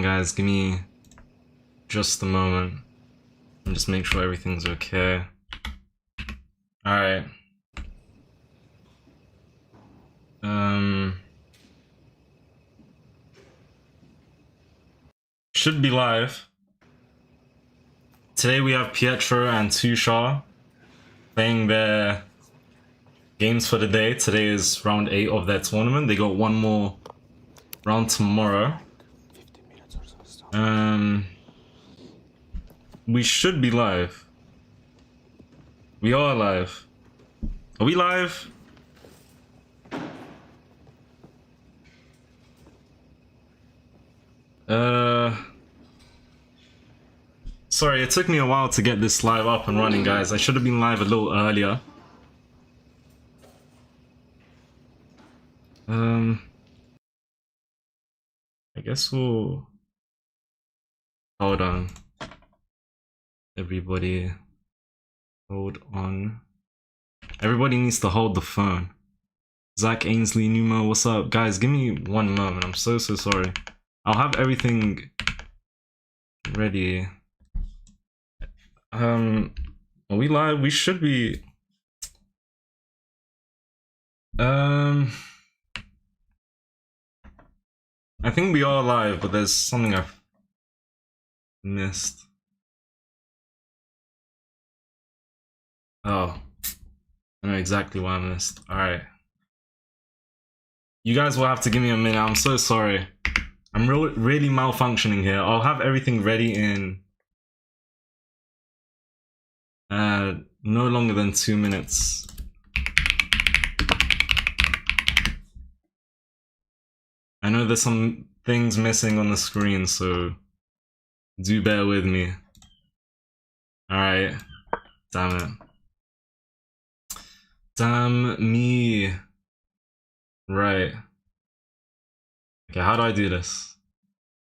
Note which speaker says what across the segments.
Speaker 1: guys, give me just a moment and just make sure everything's okay. Alright. Should be live. Today we have Pietro and Tushar playing their games for the day. Today is round 8 of their tournament. They got one more round tomorrow. We should be live. We are live. Are we live? Sorry, it took me a while to get this live up and running, guys. I should have been live a little earlier. I guess we'll... Hold on. Everybody... Hold on. Everybody needs to hold the phone. Zach, Ainsley, Numa, what's up? Guys, give me one moment. I'm so sorry. I'll have everything ready. Are we live? We should be... I think we are live, but there's something I've missed. Oh, I know exactly what I missed. Alright. You guys will have to give me a minute. I'm so sorry. I'm really malfunctioning here. I'll have everything ready in no longer than 2 minutes. I know there's some things missing on the screen, so do bear with me. Alright. Damn it. Damn me. Right. Okay, how do I do this?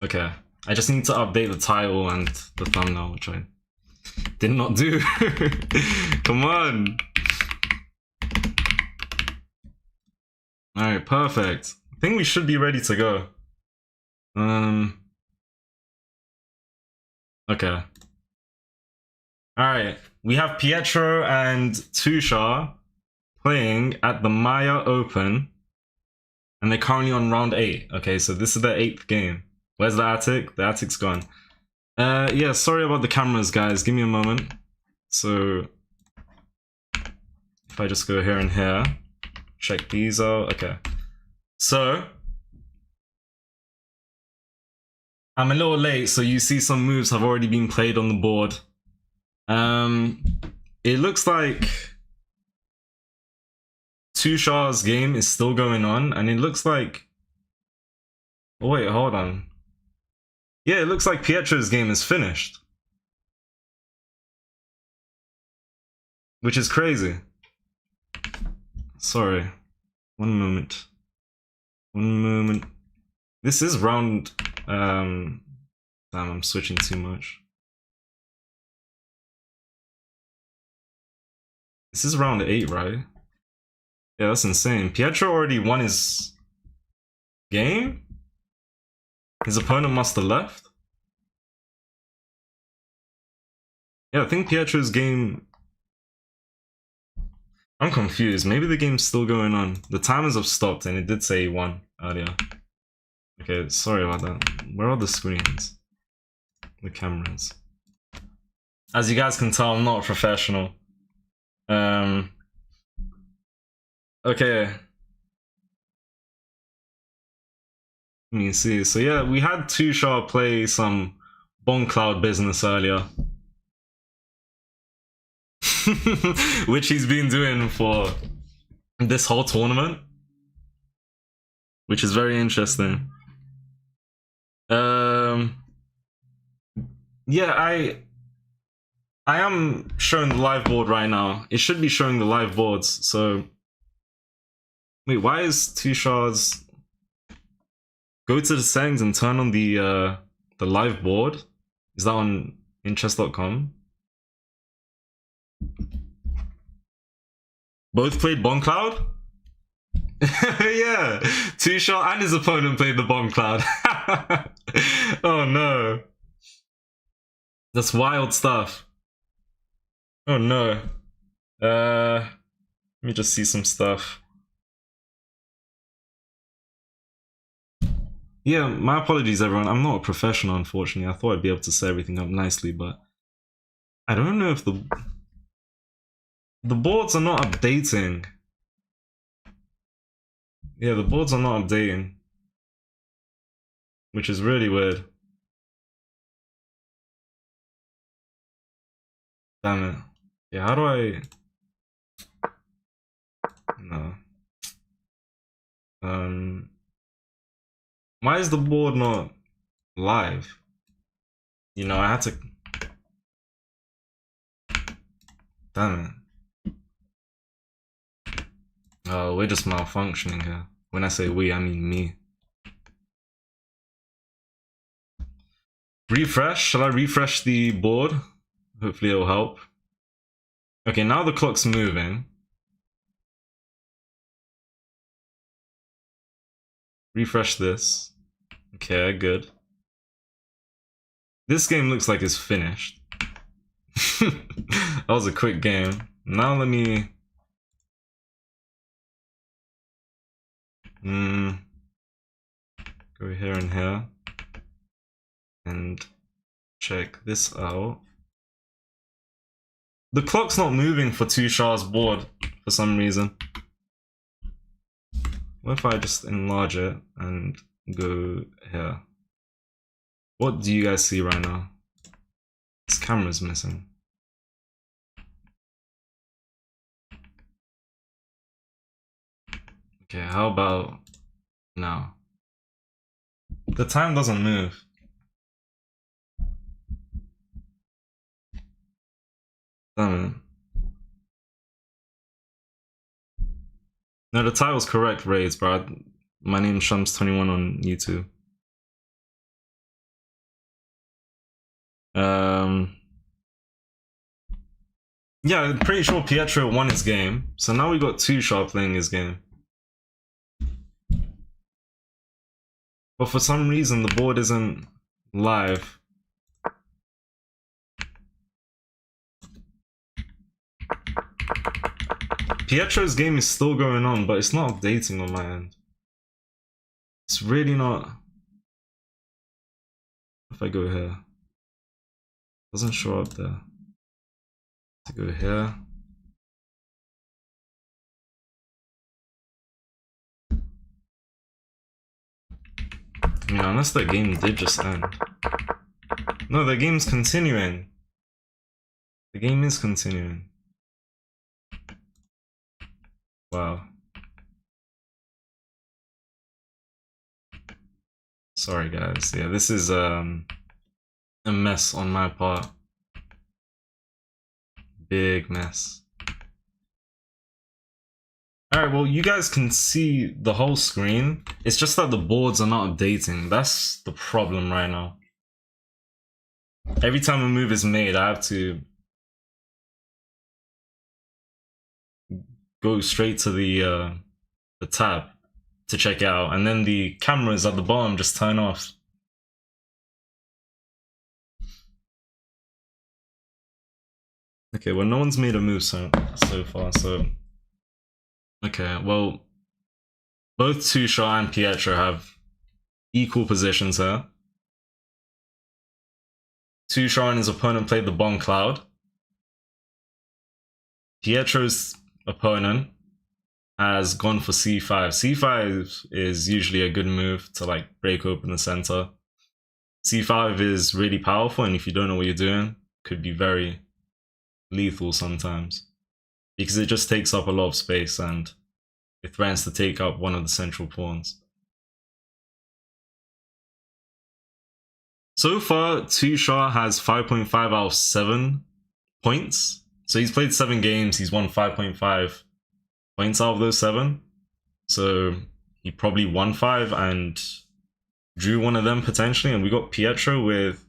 Speaker 1: Okay. I just need to update the title and the thumbnail, which I did not do. Come on. Alright, perfect. I think we should be ready to go. Okay. Alright, we have Pietro and Tushar playing at the Maia Open, and they're currently on round 8. Okay, so this is their 8th game. Where's the attic? The attic's gone. Yeah, sorry about the cameras, guys. Give me a moment. So, if I just go here and here, check these out. Okay. So, I'm a little late, so you see some moves have already been played on the board. It looks like Tushar's game is still going on, and it looks like... Oh wait, hold on. Yeah, it looks like Pietro's game is finished. Which is crazy. Sorry. One moment. One moment. This is round... Damn, I'm switching too much. This is round 8, right? Yeah, that's insane. Pietro already won his game? His opponent must have left? Yeah, I think Pietro's game... I'm confused. Maybe the game's still going on. The timers have stopped and it did say he won earlier. Okay, sorry about that. Where are the screens? The cameras. As you guys can tell, I'm not a professional. Okay. Let me see. So yeah, we had Tushar play some Bon Cloud business earlier. Which he's been doing for this whole tournament. Which is very interesting. Yeah, I am showing the live board right now. It should be showing the live boards, so... Wait, why is Tushar's... Go to the settings and turn on the live board? Is that on inchess.com? Both played Bon Cloud? Yeah, two shot and his opponent played the bomb cloud. Oh no. That's wild stuff. Oh no. Let me just see some stuff. Yeah, my apologies everyone. I'm not a professional, unfortunately. I thought I'd be able to set everything up nicely, but I don't know if the boards are not updating. Yeah, the boards are not updating, which is really weird. Damn it. Yeah, how do I... No. Why is the board not live? You know, I had to... Damn it. Oh, we're just malfunctioning here. When I say we, I mean me. Refresh? Shall I refresh the board? Hopefully it'll help. Okay, now the clock's moving. Refresh this. Okay, good. This game looks like it's finished. That was a quick game. Now let me... go here and here. And check this out. The clock's not moving for Tushar's board for some reason. What if I just enlarge it and go here? What do you guys see right now? This camera's missing. Okay, how about now? The time doesn't move. Damn it. No, the title's correct, Raids, bro. My name's Shums21 on YouTube. Yeah, I'm pretty sure Pietro won his game. So now we got Tushar playing his game. But for some reason, the board isn't live. Pietro's game is still going on, but it's not updating on my end. It's really not. If I go here, it doesn't show up there. To go here. I mean, unless that game did just end. No, the game's continuing. The game is continuing. Wow. Sorry guys. Yeah, this is a mess on my part. Big mess. Alright, well you guys can see the whole screen. It's just that the boards are not updating. That's the problem right now. Every time a move is made, I have to go straight to the tab to check it out, and then the cameras at the bottom just turn off. Okay, well no one's made a move so far, so... Okay, well, both Tushar and Pietro have equal positions here. Tushar and his opponent played the bomb cloud. Pietro's opponent has gone for c5. c5 is usually a good move to like break open the center. c5 is really powerful, and if you don't know what you're doing, could be very lethal sometimes, because it just takes up a lot of space and it threatens to take up one of the central pawns. So far, Tushar has 5.5 out of 7 points. So he's played 7 games, he's won 5.5 points out of those 7. So he probably won 5 and drew one of them potentially. And we got Pietro with,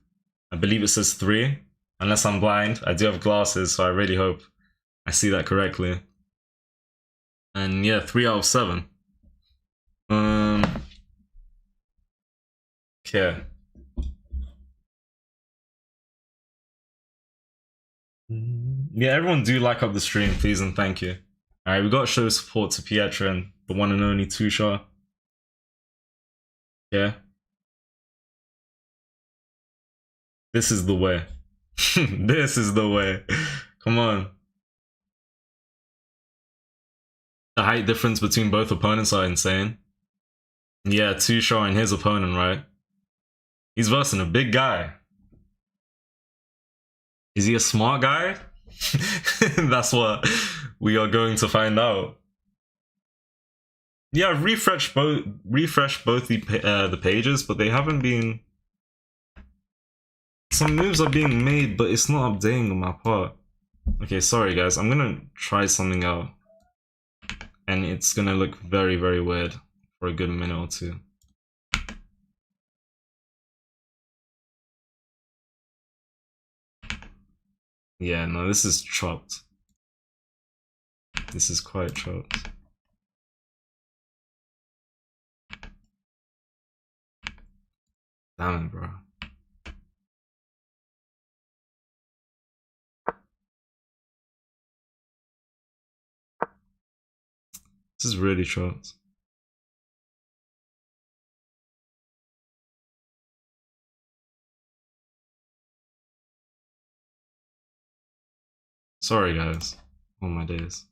Speaker 1: I believe it says 3. Unless I'm blind. I do have glasses, so I really hope I see that correctly. And yeah, 3 out of 7. Okay. Yeah, everyone do like up the stream, please and thank you. Alright, we gotta show support to Pietra and the one and only Tusha. Yeah. This is the way. This is the way. Come on. The height difference between both opponents are insane. Yeah, Tusha and his opponent, right? He's versing a big guy. Is he a smart guy? That's what we are going to find out. Yeah, I've refreshed both the pages, but they haven't been. Some moves are being made, but it's not updating on my part. Okay, sorry guys, I'm gonna try something out, and it's gonna look very, very weird for a good minute or two. Yeah, no, this is chopped. This is quite chopped. Damn it, bro. This is really chopped. Sorry guys. Oh my days.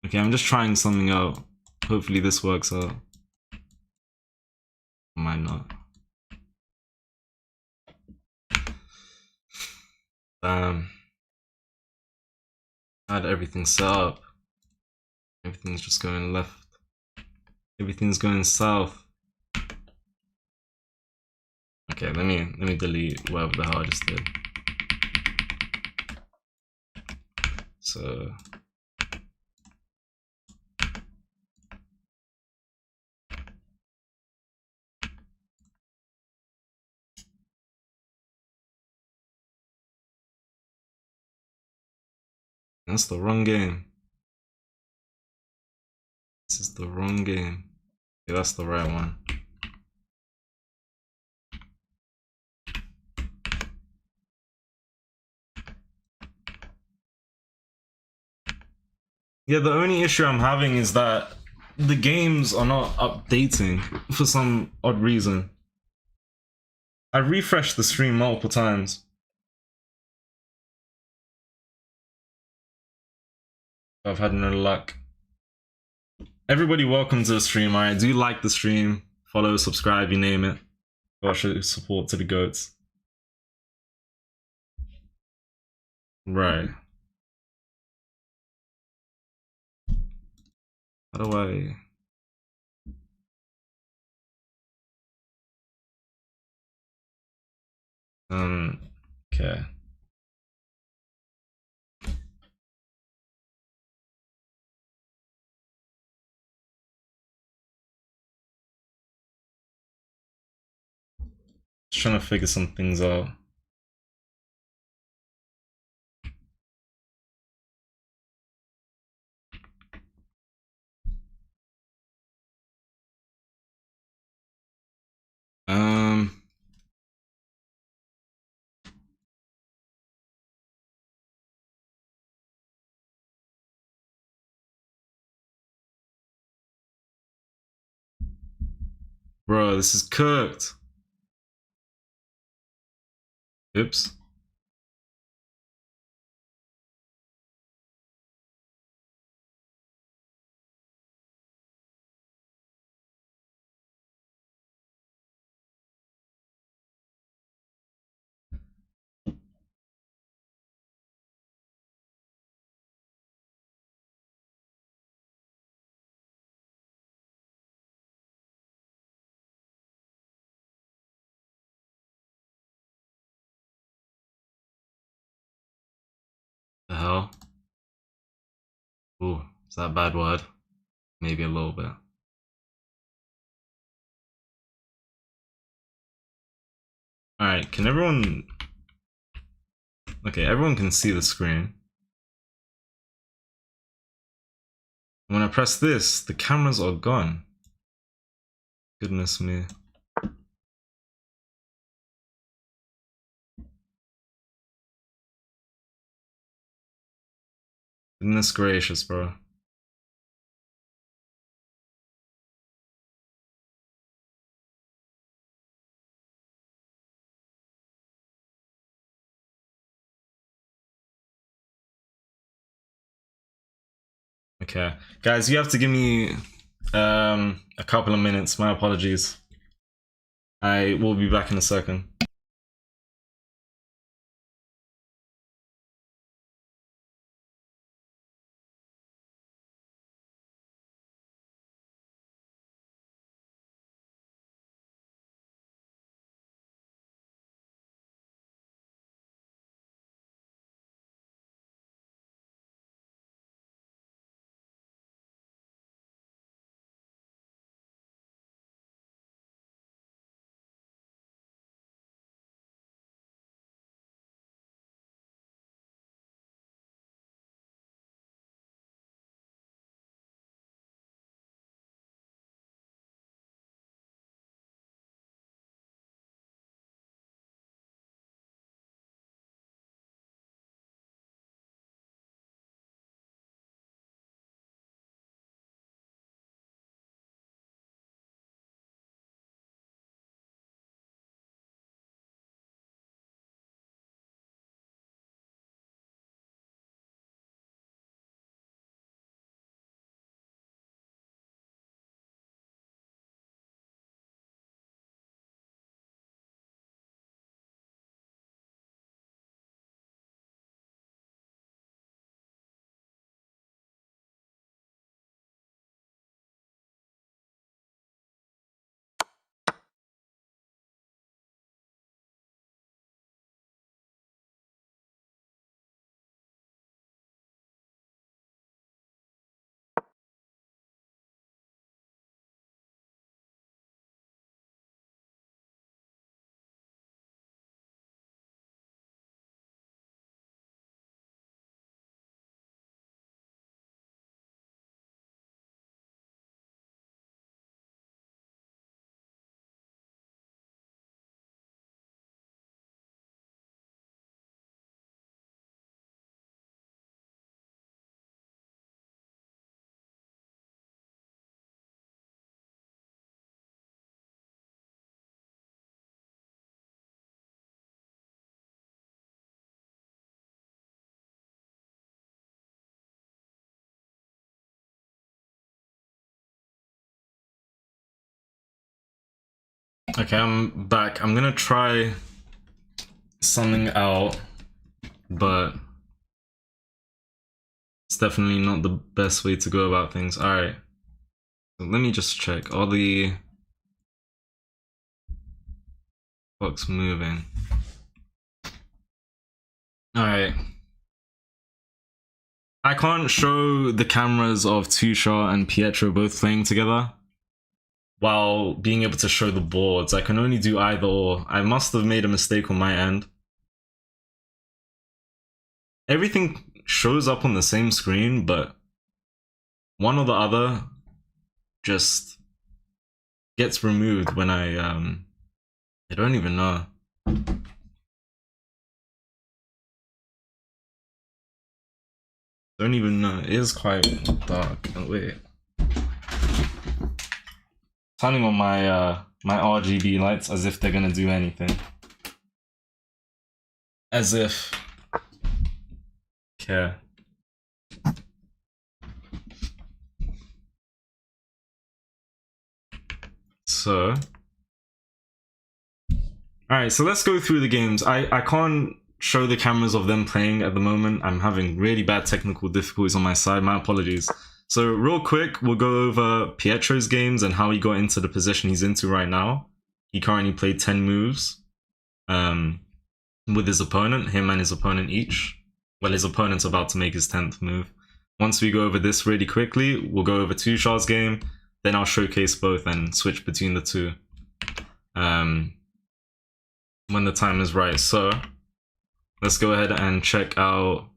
Speaker 1: Okay, I'm just trying something out. Hopefully this works out. Might not. I had everything set up. Everything's just going left. Everything's going south. Okay, let me delete whatever the hell I just did. So that's the wrong game. This is the wrong game. Yeah, that's the right one. Yeah, the only issue I'm having is that the games are not updating for some odd reason. I refreshed the stream multiple times. I've had no luck. Everybody welcome to the stream, alright? Do like the stream, follow, subscribe, you name it. Gotta show support to the goats. Right. How do I... Okay. Just trying to figure some things out. Bro, this is cooked. Oops. The hell? Ooh, is that a bad word? Maybe a little bit. Alright, can everyone... Okay, everyone can see the screen. When I press this, the cameras are gone. Goodness me. Goodness gracious, bro. Okay, guys, you have to give me a couple of minutes. My apologies. I will be back in a second. Okay, I'm back. I'm gonna try something out, but it's definitely not the best way to go about things. Alright, so let me just check. Are the clocks moving? Alright. I can't show the cameras of Tusha and Pietro both playing together while being able to show the boards. I can only do either or. I must have made a mistake on my end. Everything shows up on the same screen, but one or the other just gets removed when I don't even know. Don't even know. It is quite dark. Oh, wait. Turning on my my RGB lights as if they're gonna do anything. As if. Okay. So. Alright, so let's go through the games. I can't show the cameras of them playing at the moment. I'm having really bad technical difficulties on my side. My apologies. So real quick, we'll go over Pietro's games and how he got into the position he's into right now. He currently played 10 moves with his opponent, him and his opponent each. Well, his opponent's about to make his 10th move. Once we go over this really quickly, we'll go over Tusha's game, then I'll showcase both and switch between the two when the time is right. So let's go ahead and check out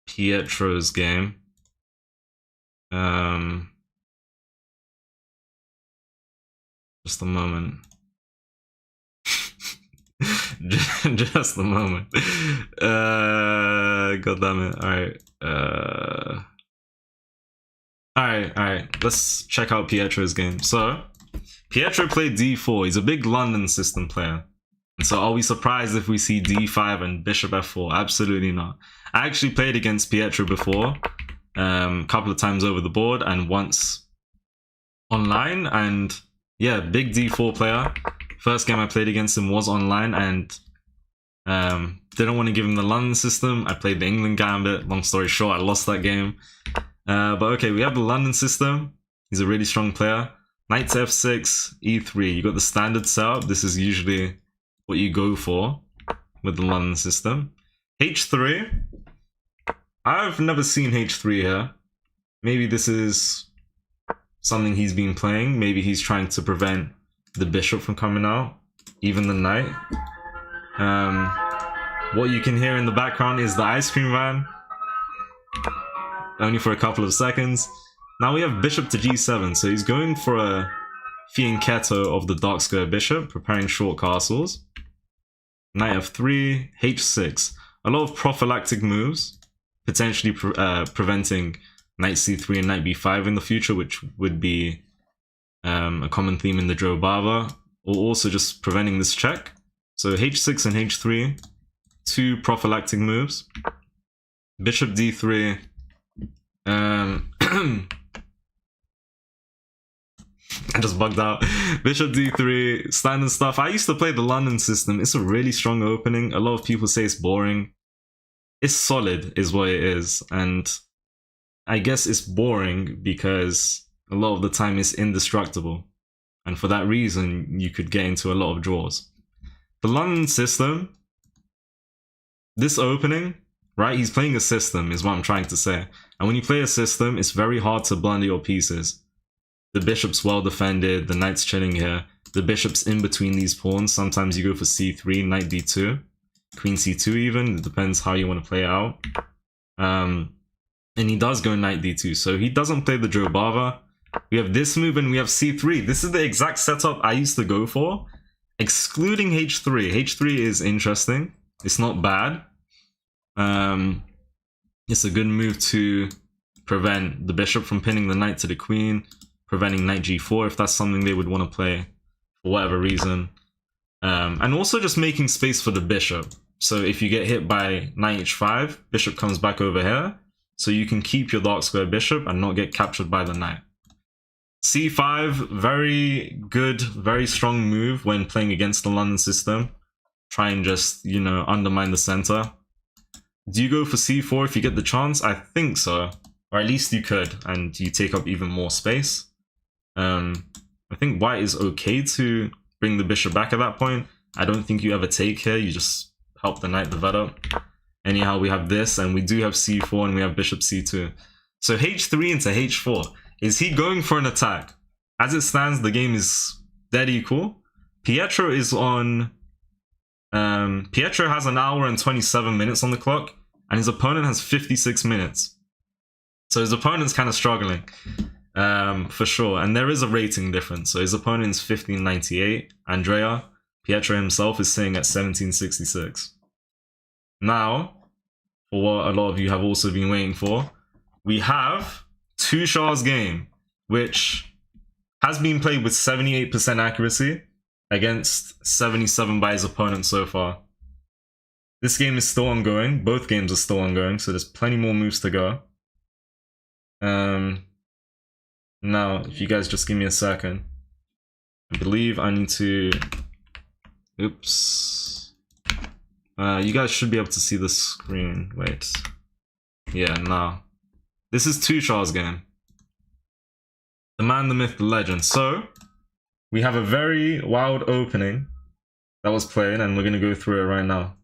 Speaker 1: Pietro's game. Just a moment. Just a moment. God damn it. Alright. Let's check out Pietro's game. So, Pietro played d4. He's a big London system player. And so are we surprised if we see d5 and bishop f4? Absolutely not. I actually played against Pietro before, a couple of times over the board and once online, and yeah, big d4 player. First game I played against him was online, and didn't want to give him the London system. I played the England gambit. Long story short, I lost that game. But okay, we have the London system. He's a really strong player. Knight to f6, e3. You got the standard setup. This is usually what you go for with the London system. h3. I've never seen h3 here. Maybe this is something he's been playing. Maybe he's trying to prevent the bishop from coming out, even the knight. What you can hear in the background is the ice cream van. Only for a couple of seconds. Now we have bishop to g7, so he's going for a fianchetto of the dark square bishop, preparing short castles. Knight f3, h6. A lot of prophylactic moves, potentially preventing knight c3 and knight b5 in the future, which would be a common theme in the Joe Bava, or also just preventing this check. So h6 and h3, two prophylactic moves. Bishop d3. I just bugged out. Bishop d3, standard stuff. I used to play the London system. It's a really strong opening. A lot of people say it's boring. It's solid is what it is, and I guess it's boring because a lot of the time it's indestructible, and for that reason you could get into a lot of draws. The London system, this opening, right, he's playing a system is what I'm trying to say, and when you play a system it's very hard to blunder your pieces. The bishop's well defended, the knight's chilling here, the bishop's in between these pawns. Sometimes you go for c3, knight d2, queen c2 even, it depends how you want to play it out. And he does go knight d2, so he doesn't play the Joe Bava. We have this move and we have c3. This is the exact setup I used to go for, excluding h3. h3 is interesting, it's not bad. It's a good move to prevent the bishop from pinning the knight to the queen, preventing knight g4 if that's something they would want to play for whatever reason. And also just making space for the bishop. So if you get hit by knight h5, bishop comes back over here, so you can keep your dark square bishop and not get captured by the knight. c5, very good, very strong move when playing against the London system. Try and just, you know, undermine the center. Do you go for c4 if you get the chance? I think so. Or at least you could, and you take up even more space. I think white is okay to bring the bishop back at that point. I don't think you ever take here, you just help the knight develop. Anyhow, we have this, and we do have c4, and we have bishop c2. So h3 into h4. Is he going for an attack? As it stands, the game is dead equal. Pietro is on... Pietro has an hour and 27 minutes on the clock, and his opponent has 56 minutes. So his opponent's kind of struggling, for sure. And there is a rating difference. So his opponent's 1598, Andrea. Pietro himself is sitting at 1766. Now, for what a lot of you have also been waiting for, we have Tushar's game, which has been played with 78% accuracy against 77 by his opponent so far. This game is still ongoing. Both games are still ongoing, so there's plenty more moves to go. Now, if you guys just give me a second. I believe I need to... Oops. You guys should be able to see the screen. Wait. Yeah, no. This is Tushar's game. The man, the myth, the legend. So, we have a very wild opening that was played, and we're going to go through it right now.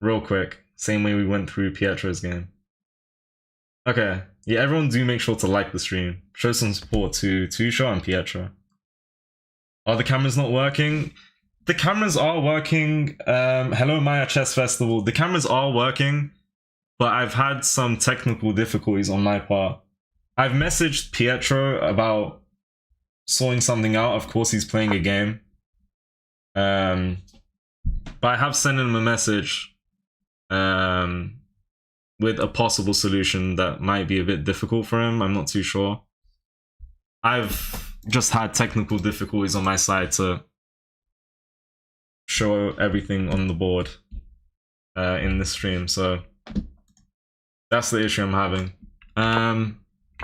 Speaker 1: Real quick. Same way we went through Pietro's game. Okay. Yeah, everyone do make sure to like the stream. Show some support to Tushar and Pietro. Are the cameras not working? The cameras are working. Hello Maia Chess Festival. The cameras are working. but I've had some technical difficulties on my part. I've messaged Pietro about sorting something out. Of course, he's playing a game. But I have sent him a message with a possible solution that might be a bit difficult for him. I'm not too sure. I've just had technical difficulties on my side to show everything on the board in this stream, so that's the issue I'm having.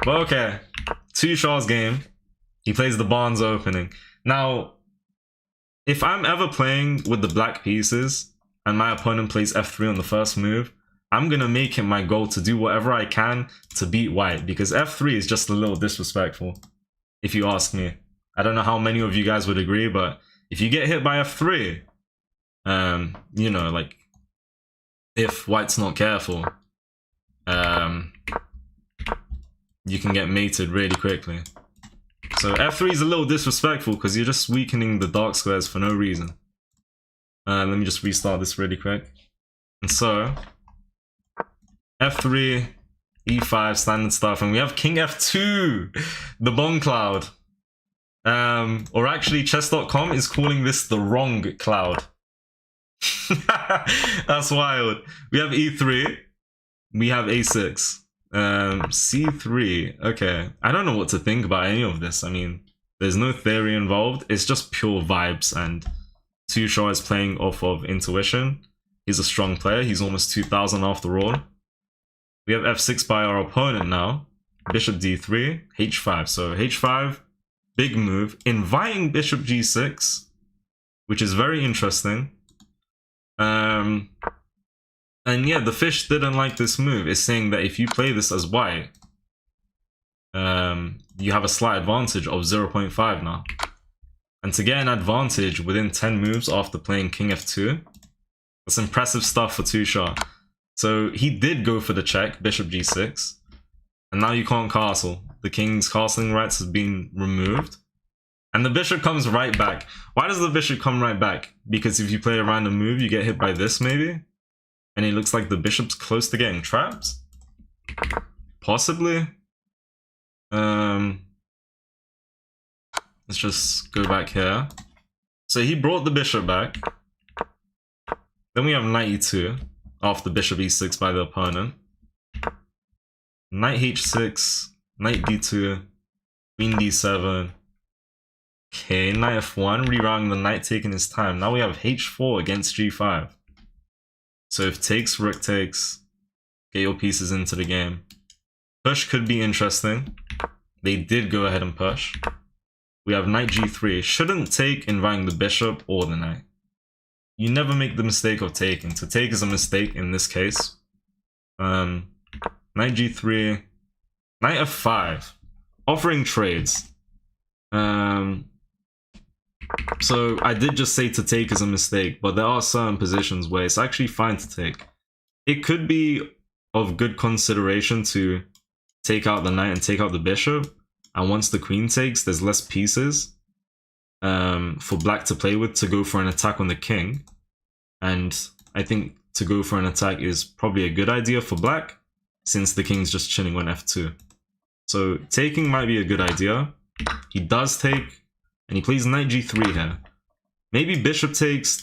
Speaker 1: But okay, Tushaw's game. He plays the Barnes opening. Now, if I'm ever playing with the black pieces and my opponent plays f3 on the first move, I'm gonna make it my goal to do whatever I can to beat white, because f3 is just a little disrespectful, if you ask me. I don't know how many of you guys would agree, but if you get hit by f3, you know, like, if white's not careful, you can get mated really quickly. So f3 is a little disrespectful because you're just weakening the dark squares for no reason. Let me just restart this really quick. And so f3, e5, standard stuff, and we have king f2, the bomb cloud. Or actually, chess.com is calling this the wrong cloud. That's wild. We have e3, we have a6, c3. Okay, I don't know what to think about any of this. I mean, there's no theory involved, it's just pure vibes, and Tushaw is playing off of intuition. He's a strong player, he's almost 2000 after all. We have f6 by our opponent now, bishop d3, h5. So h5, big move, inviting bishop g6, which is very interesting. And yeah, the fish didn't like this move. It's saying that if you play this as white, you have a slight advantage of 0.5 now. And to get an advantage within 10 moves after playing king f2, that's impressive stuff for Tushaw. So he did go for the check, bishop g6, and now you can't castle. The king's castling rights has been removed, and the bishop comes right back. Why does the bishop come right back? Because if you play a random move, you get hit by this maybe, and it looks like the bishop's close to getting trapped? Possibly. Let's just go back here. So he brought the bishop back. Then we have knight e2 after bishop e6 by the opponent. Knight h6, knight d2, queen d7. Okay, knight f1, rerouting the knight, taking his time. Now we have h4 against g5. So if takes, rook takes, get your pieces into the game. Push could be interesting. They did go ahead and push. We have knight g3. Shouldn't take, inviting the bishop or the knight. You never make the mistake of taking. To take is a mistake in this case. Knight g3, knight f5, offering trades. So I did just say to take is a mistake, but there are certain positions where it's actually fine to take. It could be of good consideration to take out the knight and take out the bishop, and once the queen takes, there's less pieces for black to play with to go for an attack on the king. And I think to go for an attack is probably a good idea for black, since the king's just chilling on f2. So taking might be a good idea. He does take, and he plays knight g3 here. Maybe bishop takes,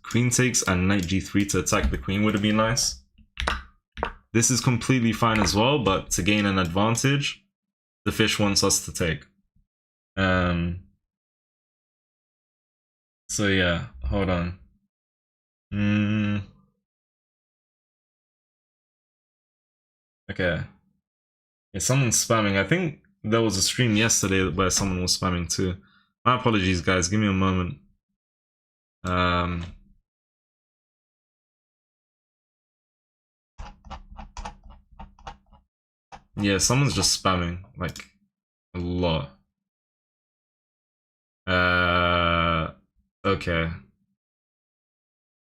Speaker 1: queen takes, and knight g3 to attack the queen would have been nice. This is completely fine as well, but to gain an advantage, the fish wants us to take. So yeah, hold on. Okay. Yeah, someone's spamming. I think there was a stream yesterday where someone was spamming too. My apologies, guys. Give me a moment. Yeah, someone's just spamming like a lot. Okay.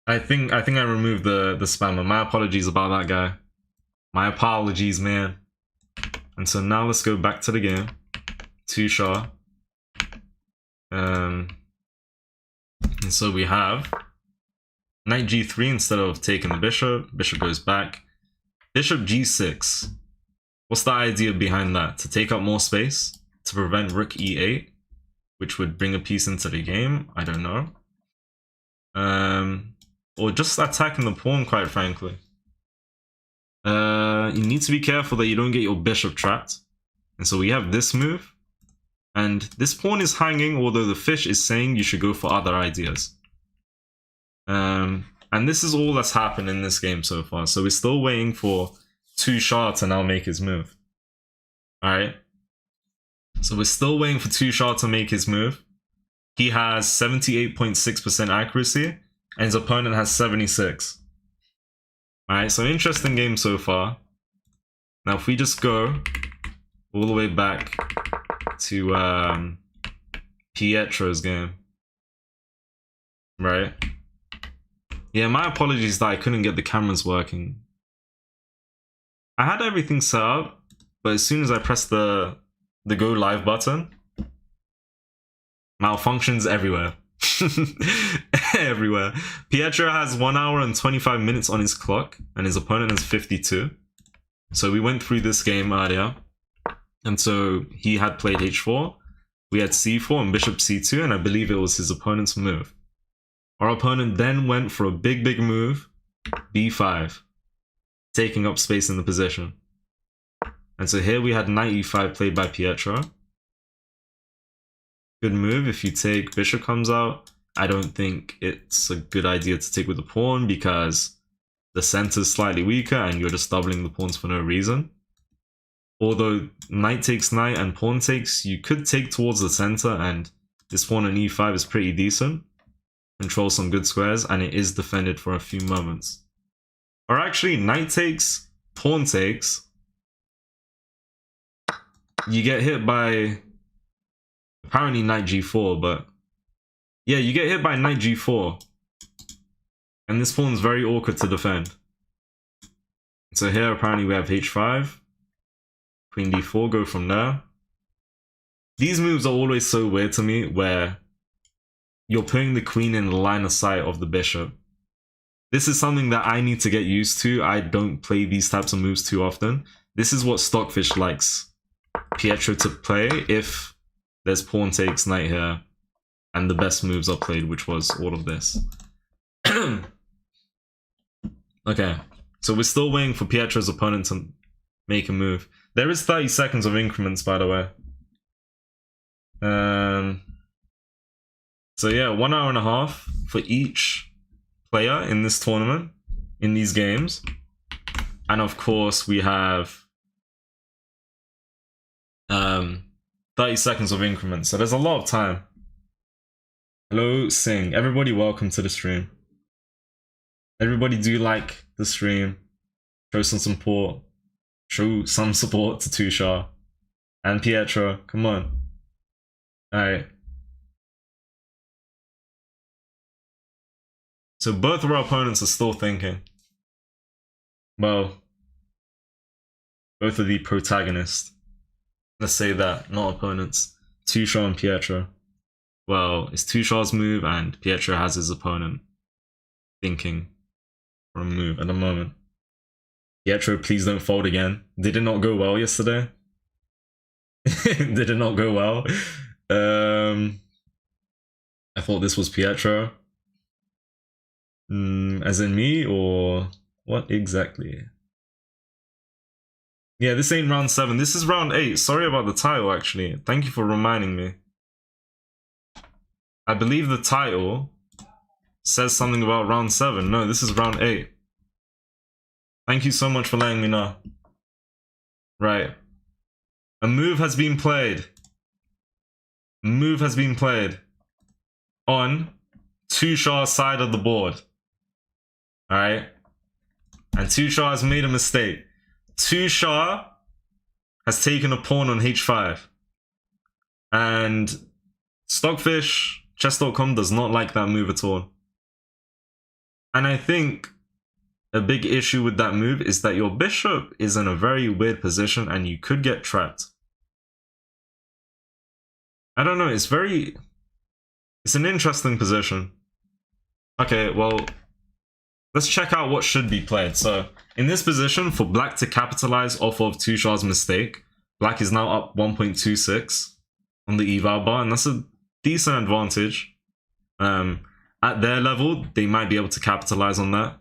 Speaker 1: I think I removed the spammer. My apologies about that, guy. My apologies, man. And so now let's go back to the game. Tushaw. And so we have knight g3 instead of taking the bishop. Bishop goes back. Bishop g6. What's the idea behind that? To take up more space? To prevent rook e8? Which would bring a piece into the game? I don't know. Or just attacking the pawn, quite frankly. You need to be careful that you don't get your bishop trapped. And so we have this move. And this pawn is hanging, although the fish is saying you should go for other ideas. And this is all that's happened in this game so far. So we're still waiting for Tushar to now make his move. Alright. So we're still waiting for Tushar to make his move. He has 78.6% accuracy, and his opponent has 76. Alright, so interesting game so far. Now if we just go all the way back to Pietro's game. Right? Yeah, my apologies that I couldn't get the cameras working. I had everything set up, but as soon as I pressed the go live button, malfunctions everywhere. Everywhere. Pietro has 1 hour and 25 minutes on his clock, and his opponent has 52. So we went through this game earlier, and so he had played h4, we had c4 and bishop c2, and I believe it was his opponent's move. Our opponent then went for a big move, b5, taking up space in the position. And so here we had knight e5 played by Pietro. Good move. If you take, bishop comes out. I don't think it's a good idea to take with the pawn because the center is slightly weaker and you're just doubling the pawns for no reason. Although knight takes knight and pawn takes, you could take towards the center, and this pawn on e5 is pretty decent. Controls some good squares, and it is defended for a few moments. Or actually, knight takes, pawn takes. You get hit by apparently knight g4, but yeah, you get hit by knight g4. And this pawn's very awkward to defend. So here apparently we have h5. Queen d4, go from there. These moves are always so weird to me, where you're putting the queen in the line of sight of the bishop. This is something that I need to get used to. I don't play these types of moves too often. This is what Stockfish likes Pietro to play if there's pawn takes knight here and the best moves are played, which was all of this. Okay, so we're still waiting for Pietro's opponent to make a move. There is 30 seconds of increments, by the way. So yeah, 1 hour and a half for each player in this tournament, in these games. And of course we have 30 seconds of increments, so there's a lot of time. Hello, Sing. Everybody welcome to the stream. Everybody do like the stream. Show some support. Show some support to Tushar. And Pietro, come on. Alright. So both of our opponents are still thinking. Well, both of the protagonists. Let's say that, not opponents. Tushar and Pietro. Well, it's Tushar's move and Pietro has his opponent thinking for a move at the moment. Pietro, please don't fold again. Did it not go well yesterday? Did it not go well? I thought this was Pietro. As in me, or what exactly? Yeah, this ain't round 7. This is round 8. Sorry about the title, actually. Thank you for reminding me. I believe the title says something about round 7. No, this is round 8. Thank you so much for letting me know. Right. A move has been played. A move has been played on Tushar's side of the board. Alright? And Tushar has made a mistake. Tushar has taken a pawn on h5. And Stockfish, chess.com does not like that move at all. And I think a big issue with that move is that your bishop is in a very weird position and you could get trapped. I don't know, it's an interesting position. Okay, well, let's check out what should be played. So in this position, for black to capitalize off of Tushar's mistake, black is now up 1.26 on the eval bar, and that's a decent advantage. At their level, they might be able to capitalize on that.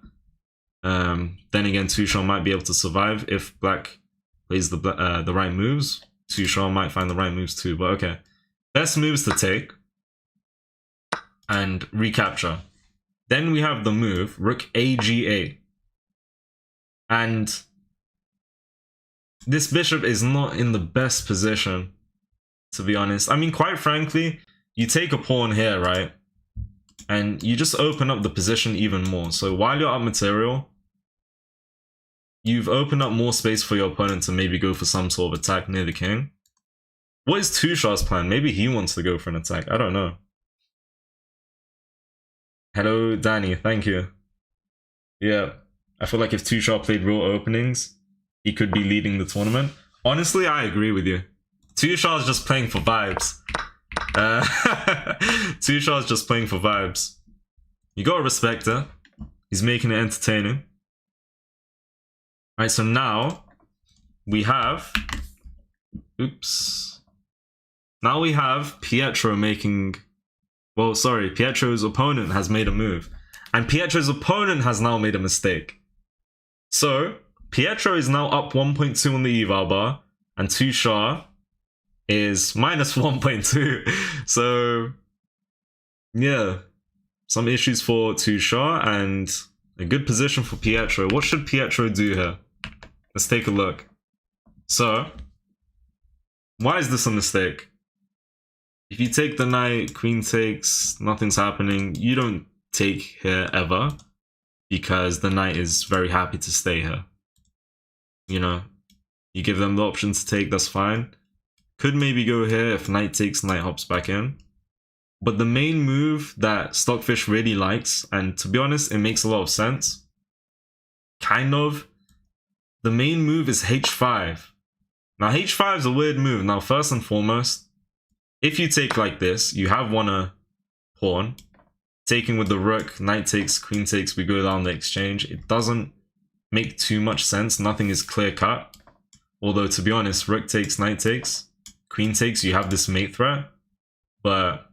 Speaker 1: Then again, Tushar might be able to survive if black plays the right moves. Tushar might find the right moves too, but okay. Best moves to take and recapture. Then we have the move, rook AG8. And this bishop is not in the best position, to be honest. I mean, quite frankly, you take a pawn here, right? And you just open up the position even more. So while you're up material, you've opened up more space for your opponent to maybe go for some sort of attack near the king. What is Tushar's plan? Maybe he wants to go for an attack. I don't know. Hello, Danny. Thank you. Yeah, I feel like if Tushar played real openings, he could be leading the tournament. Honestly, I agree with you. Tushar's just playing for vibes. Tushar's just playing for vibes. You gotta respect it. He's making it entertaining. Alright, so now we have... Oops. Now we have Pietro making... Well, sorry, Pietro's opponent has made a move. And Pietro's opponent has now made a mistake. So, Pietro is now up 1.2 on the eval bar, and Tushar is minus 1.2. So, yeah. Some issues for Tushar, and a good position for Pietro. What should Pietro do here? Let's take a look. So, why is this a mistake? If you take the knight, queen takes, nothing's happening. You don't take here ever, because the knight is very happy to stay here. You know, you give them the option to take, that's fine. Could maybe go here if knight takes, knight hops back in. But the main move that Stockfish really likes, and to be honest, it makes a lot of sense. Kind of. The main move is h5. Now, h5 is a weird move. Now, first and foremost, if you take like this, you have won a pawn. Taking with the rook, knight takes, queen takes, we go down the exchange. It doesn't make too much sense. Nothing is clear cut. Although, to be honest, rook takes, knight takes, queen takes, you have this mate threat. But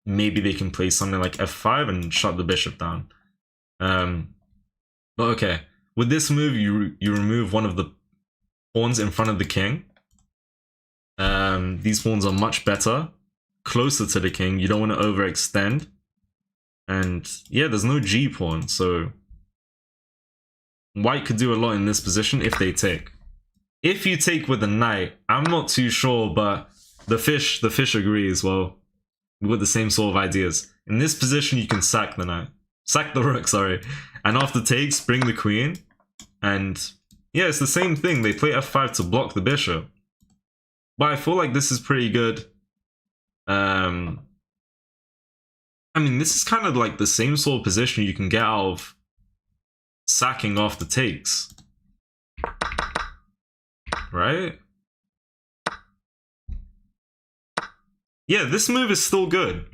Speaker 1: maybe they can play something like f5 and shut the bishop down. But okay, with this move, you remove one of the pawns in front of the king. These pawns are much better, closer to the king. You don't want to overextend. And yeah, there's no G pawn, so white could do a lot in this position if they take. If you take with a knight, I'm not too sure, but the fish agrees. Well, we've got the same sort of ideas. In this position, you can sack the knight. Sack the rook, sorry. And after takes, bring the queen. And yeah, it's the same thing. They play f5 to block the bishop. But I feel like this is pretty good. I mean, this is kind of like the same sort of position you can get out of sacking after takes. Right? Yeah, this move is still good.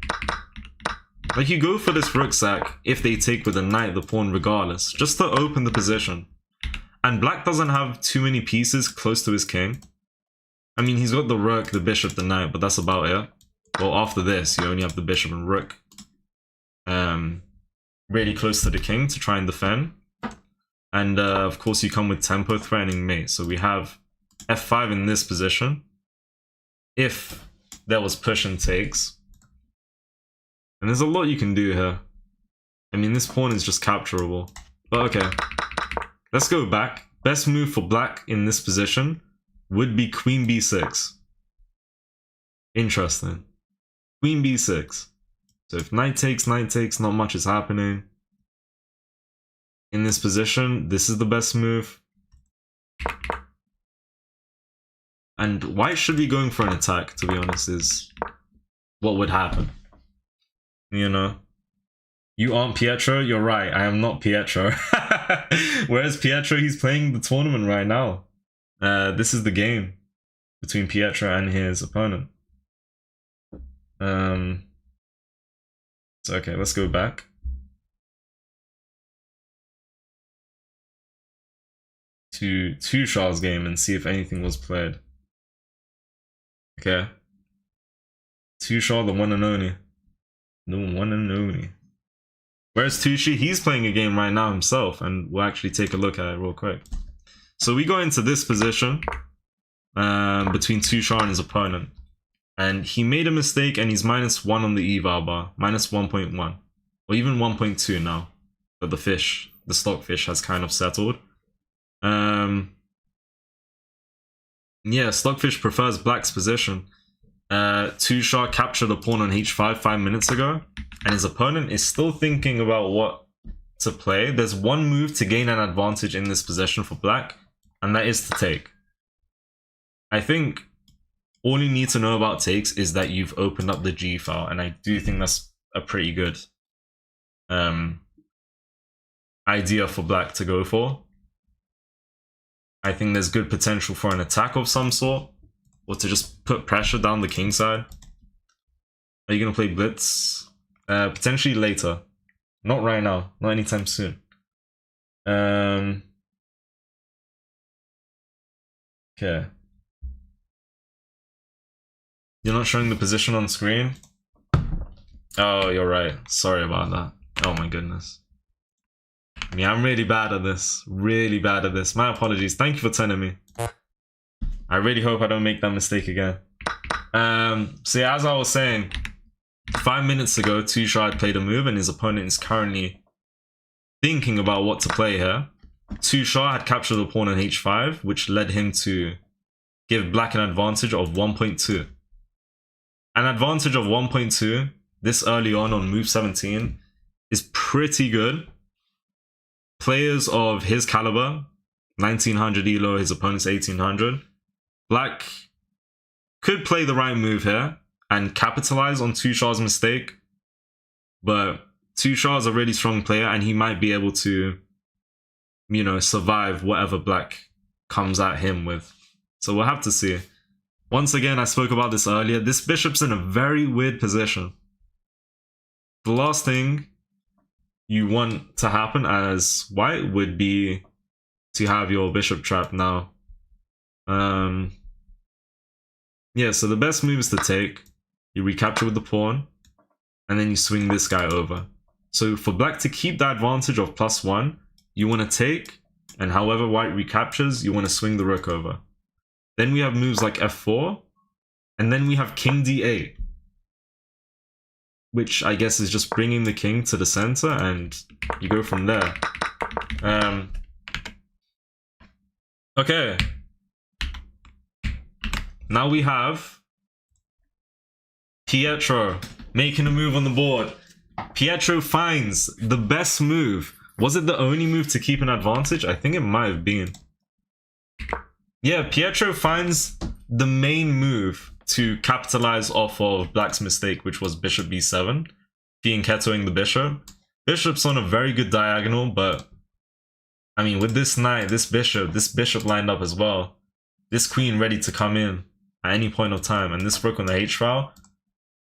Speaker 1: Like, you go for this rook sack if they take with a knight, the pawn regardless, just to open the position. And black doesn't have too many pieces close to his king. I mean, he's got the rook, the bishop, the knight, but that's about it. Well, after this, you only have the bishop and rook really close to the king to try and defend. And of course, you come with tempo threatening mate. So we have f5 in this position. If there was push and takes. And there's a lot you can do here. I mean, this pawn is just capturable. But okay, let's go back. Best move for black in this position would be queen b6. Interesting. Queen b6. So if knight takes, not much is happening. In this position, this is the best move. And white should be going for an attack, to be honest, is what would happen. You know? You aren't Pietro? You're right, I am not Pietro. Whereas Pietro, he's playing the tournament right now. This is the game between Pietro and his opponent. So okay, let's go back. to Tushaw's game and see if anything was played. Okay. Tushaw, the one and only. The one and only. Where's Tushi? He's playing a game right now himself, and we'll actually take a look at it real quick. So we go into this position between Tushaw and his opponent. And he made a mistake and he's -1 on the eval bar. -1.1. Or even 1.2 now. But the stockfish has kind of settled. Yeah, stockfish prefers black's position. Tushaw captured a pawn on h5 5 minutes ago, and his opponent is still thinking about what to play. There's one move to gain an advantage in this position for black, and that is to take. I think all you need to know about takes is that you've opened up the G file, and I do think that's a pretty good idea for black to go for. I think there's good potential for an attack of some sort, or to just put pressure down the king side. Are you going to play blitz? Potentially later. Not right now. Not anytime soon. Okay. You're not showing the position on screen? Oh, you're right. Sorry about that. Oh my goodness. Yeah, I'm really bad at this. Really bad at this. My apologies. Thank you for telling me. I really hope I don't make that mistake again. So yeah, as I was saying, 5 minutes ago, Tushaw had played a move and his opponent is currently thinking about what to play here. Tushaw had captured a pawn on h5, which led him to give black an advantage of 1.2. An advantage of 1.2 this early on move 17 is pretty good. Players of his caliber, 1900 elo, his opponent's 1800. Black could play the right move here and capitalize on Tushaw's mistake, but Tushaw is a really strong player and he might be able to, you know, survive whatever black comes at him with. So we'll have to see. Once again, I spoke about this earlier. This bishop's in a very weird position. The last thing you want to happen as white would be to have your bishop trapped now. Yeah, so the best move is to take. You recapture with the pawn, and then you swing this guy over. So for black to keep the advantage of +1, you want to take, and however white recaptures, you want to swing the rook over. Then we have moves like f4, and then we have king d8, which I guess is just bringing the king to the center, and you go from there. Okay. Now we have Pietro making a move on the board. Pietro finds the best move. Was it the only move to keep an advantage? I think it might have been. Yeah, Pietro finds the main move to capitalize off of black's mistake, which was bishop b7, fianchettoing the bishop. Bishop's on a very good diagonal, but I mean, with this knight, this bishop lined up as well, this queen ready to come in at any point of time, and this rook on the h file,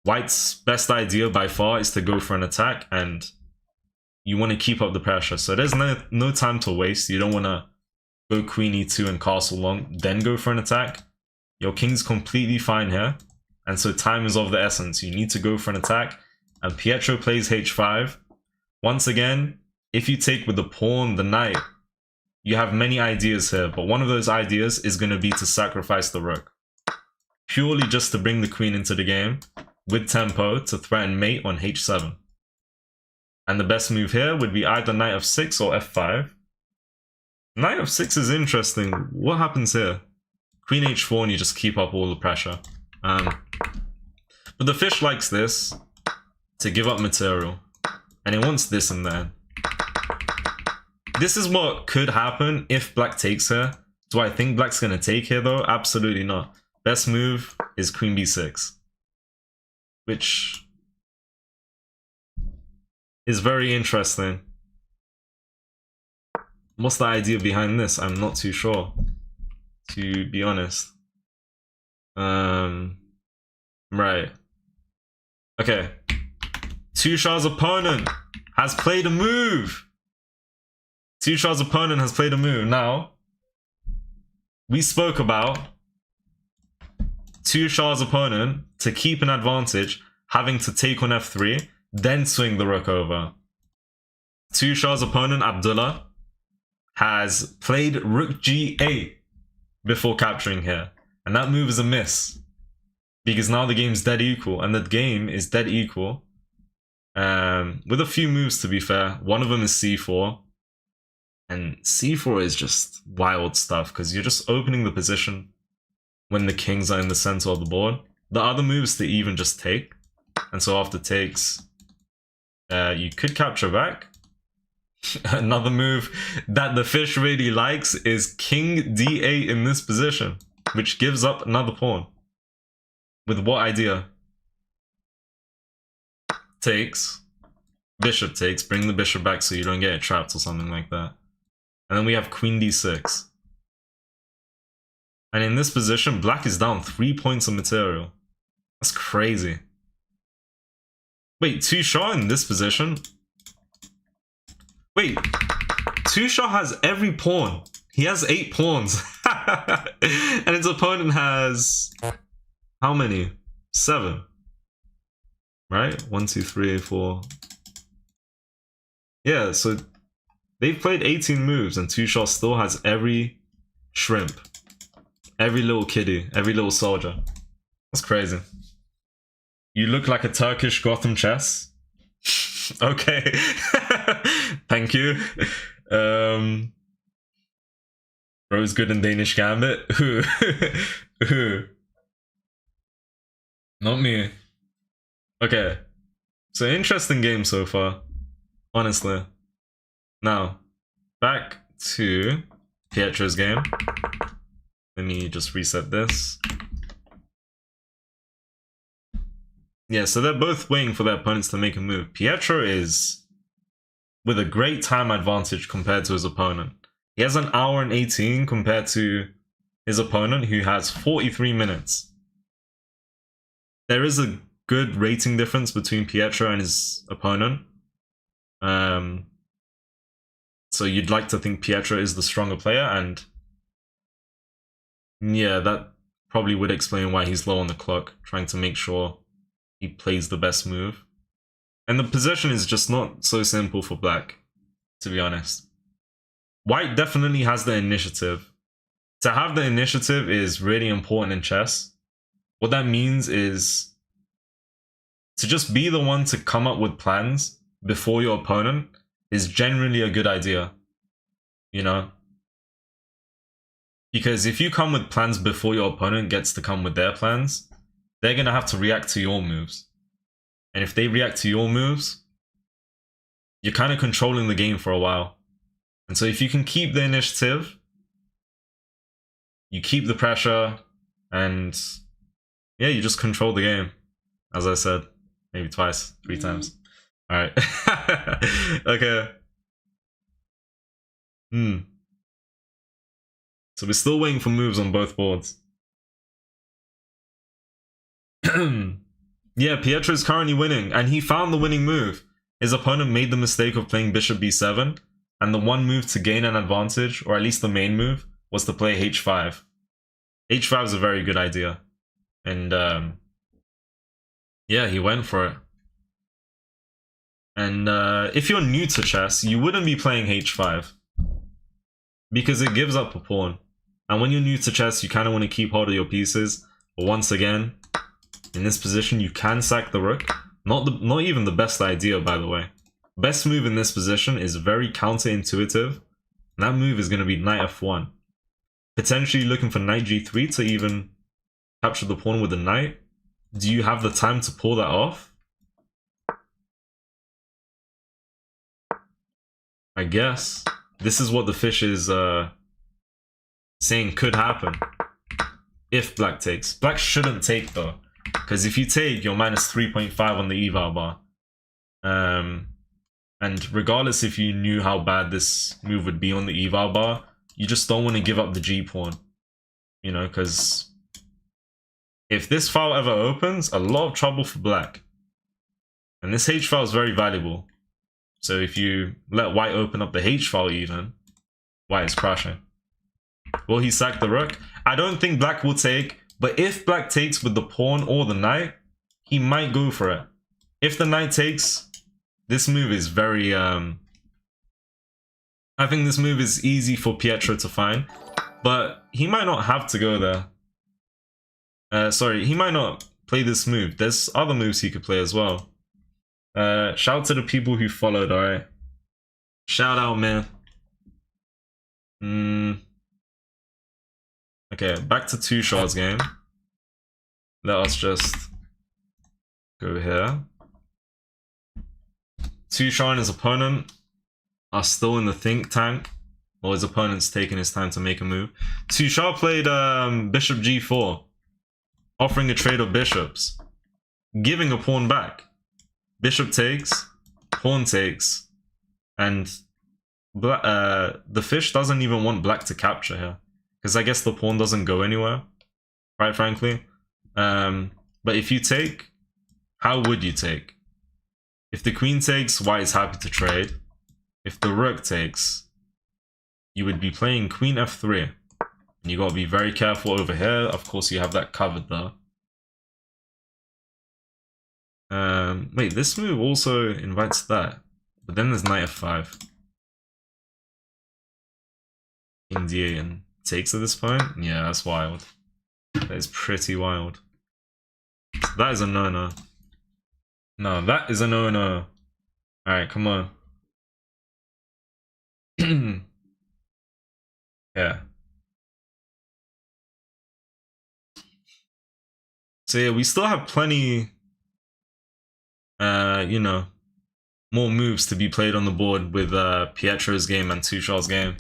Speaker 1: white's best idea by far is to go for an attack, and you want to keep up the pressure. So there's no time to waste. You don't want to go queen e2 and castle long, then go for an attack. Your king's completely fine here, and so time is of the essence. You need to go for an attack, and Pietro plays h5. Once again, if you take with the pawn, the knight, you have many ideas here, but one of those ideas is going to be to sacrifice the rook, purely just to bring the queen into the game with tempo to threaten mate on h7. And the best move here would be either knight f6 or f5. Knight f6 is interesting. What happens here? Queen h4 and you just keep up all the pressure. But the fish likes this to give up material, and it wants this in there. This is what could happen if black takes here. Do I think black's going to take here though? Absolutely not. Best move is queen b6, which is very interesting. What's the idea behind this? I'm not too sure, to be honest. Right. Okay. Tushaw's opponent has played a move. Tushaw's opponent has played a move. Now, we spoke about Tushar's opponent, to keep an advantage, having to take on f3, then swing the rook over. Tushar's opponent, Abdullah, has played rook g8 before capturing here. And that move is a miss. Because now the game's dead equal. And the game is dead equal. With a few moves, to be fair. One of them is c4. And c4 is just wild stuff, because you're just opening the position when the kings are in the center of the board. The other moves to even just take. And so after takes, you could capture back. Another move that the fish really likes is king d8 in this position, which gives up another pawn. With what idea? Takes. Bishop takes. Bring the bishop back so you don't get it trapped or something like that. And then we have queen d6. And in this position, black is down 3 points of material. That's crazy. Wait, Tushar in this position? Wait, Tushar has every pawn. He has 8 pawns. And his opponent has... how many? 7. Right? 1, 2, 3, 4. Yeah, so they've played 18 moves and Tushar still has every shrimp. Every little kitty. Every little soldier. That's crazy. You look like a Turkish Gotham chess. Okay. Thank you. Rose good in Danish Gambit. Who? Who? Not me. Okay. So interesting game so far. Honestly. Now, back to Pietro's game. Let me just reset this. Yeah, so they're both waiting for their opponents to make a move. Pietro is with a great time advantage compared to his opponent. He has an hour and 18 compared to his opponent, who has 43 minutes. There is a good rating difference between Pietro and his opponent. So you'd like to think Pietro is the stronger player, and yeah, that probably would explain why he's low on the clock, trying to make sure he plays the best move. And the position is just not so simple for black, to be honest. White definitely has the initiative. To have the initiative is really important in chess. What that means is to just be the one to come up with plans before your opponent is generally a good idea, you know? Because if you come with plans before your opponent gets to come with their plans, they're going to have to react to your moves. And if they react to your moves, you're kind of controlling the game for a while. And so if you can keep the initiative, you keep the pressure, and yeah, you just control the game. As I said, maybe twice, 3 times. All right. Okay. So we're still waiting for moves on both boards. Yeah, Pietro is currently winning, and he found the winning move. His opponent made the mistake of playing bishop b7, and the one move to gain an advantage, or at least the main move, was to play h5. h5 is a very good idea. And yeah, he went for it. And if you're new to chess, you wouldn't be playing h5, because it gives up a pawn. And when you're new to chess, you kind of want to keep hold of your pieces. But once again, in this position, you can sack the rook. Not even the best idea, by the way. Best move in this position is very counterintuitive. And that move is going to be knight f1. Potentially looking for knight g3 to even capture the pawn with the knight. Do you have the time to pull that off? I guess. This is what the fish is saying could happen. If black takes. Black shouldn't take though. Because if you take, you're minus 3.5 on the eval bar. And regardless if you knew how bad this move would be on the eval bar, you just don't want to give up the G pawn. You know, because if this file ever opens, a lot of trouble for black. And this H file is very valuable. So if you let white open up the H file even, white is crashing. Will he sack the rook? I don't think black will take, but if black takes with the pawn or the knight, he might go for it. If the knight takes, this move is very I think this move is easy for Pietro to find, but he might not have to go there. Sorry, he might not play this move. There's other moves he could play as well. Shout out to the people who followed, alright? Shout out, man. Okay, back to Tushard's game. Let us just go here. Tushard and his opponent are still in the think tank, while his opponent's taking his time to make a move. Tushard played bishop g4, offering a trade of bishops, giving a pawn back. Bishop takes, pawn takes, and the fish doesn't even want black to capture here, because I guess the pawn doesn't go anywhere, quite frankly. But if you take, how would you take? If the queen takes, white is happy to trade. If the rook takes, you would be playing queen f3. And you gotta be very careful over here. Of course, you have that covered though. Wait, this move also invites that. But then there's knight f5. King d8 and takes at this point? Yeah, that's wild. That is pretty wild. So that is a no-no. No, that is a no-no. Alright, come on. Yeah. So yeah, we still have plenty, you know, more moves to be played on the board with Pietro's game and Tushard's game.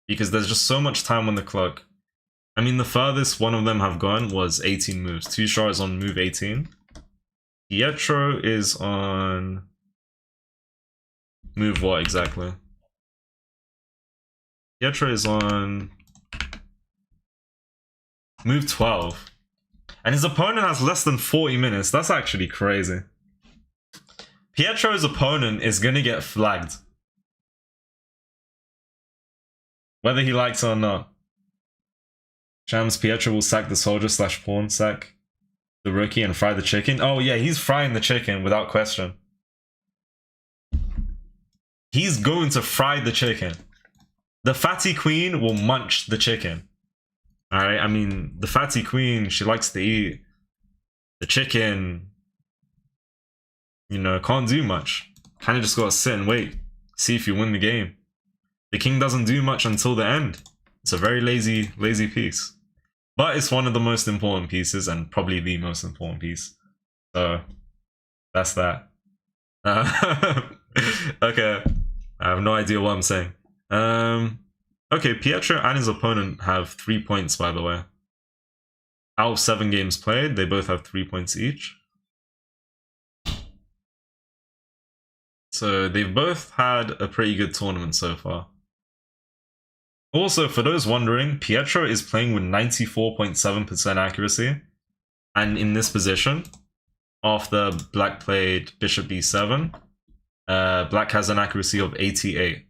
Speaker 1: Because there's just so much time on the clock. I mean, the furthest one of them have gone was 18 moves. Tushard is on move 18. Pietro is on move what exactly? Pietro is on move 12. And his opponent has less than 40 minutes. That's actually crazy. Pietro's opponent is gonna get flagged, whether he likes it or not. Shams, Pietro will sack the soldier / pawn, sack the rookie and fry the chicken. Oh yeah, he's frying the chicken without question. He's going to fry the chicken. The fatty queen will munch the chicken. Alright, I mean, the fatty queen, she likes to eat. The chicken, you know, can't do much. Kind of just gotta sit and wait. See if you win the game. The king doesn't do much until the end. It's a very lazy piece. But it's one of the most important pieces, and probably the most important piece. So, that's that. Okay, I have no idea what I'm saying. Okay, Pietro and his opponent have 3 points, by the way. Out of 7 games played, they both have 3 points each. So they've both had a pretty good tournament so far. Also, for those wondering, Pietro is playing with 94.7% accuracy. And in this position, after black played bishop b7, black has an accuracy of 88.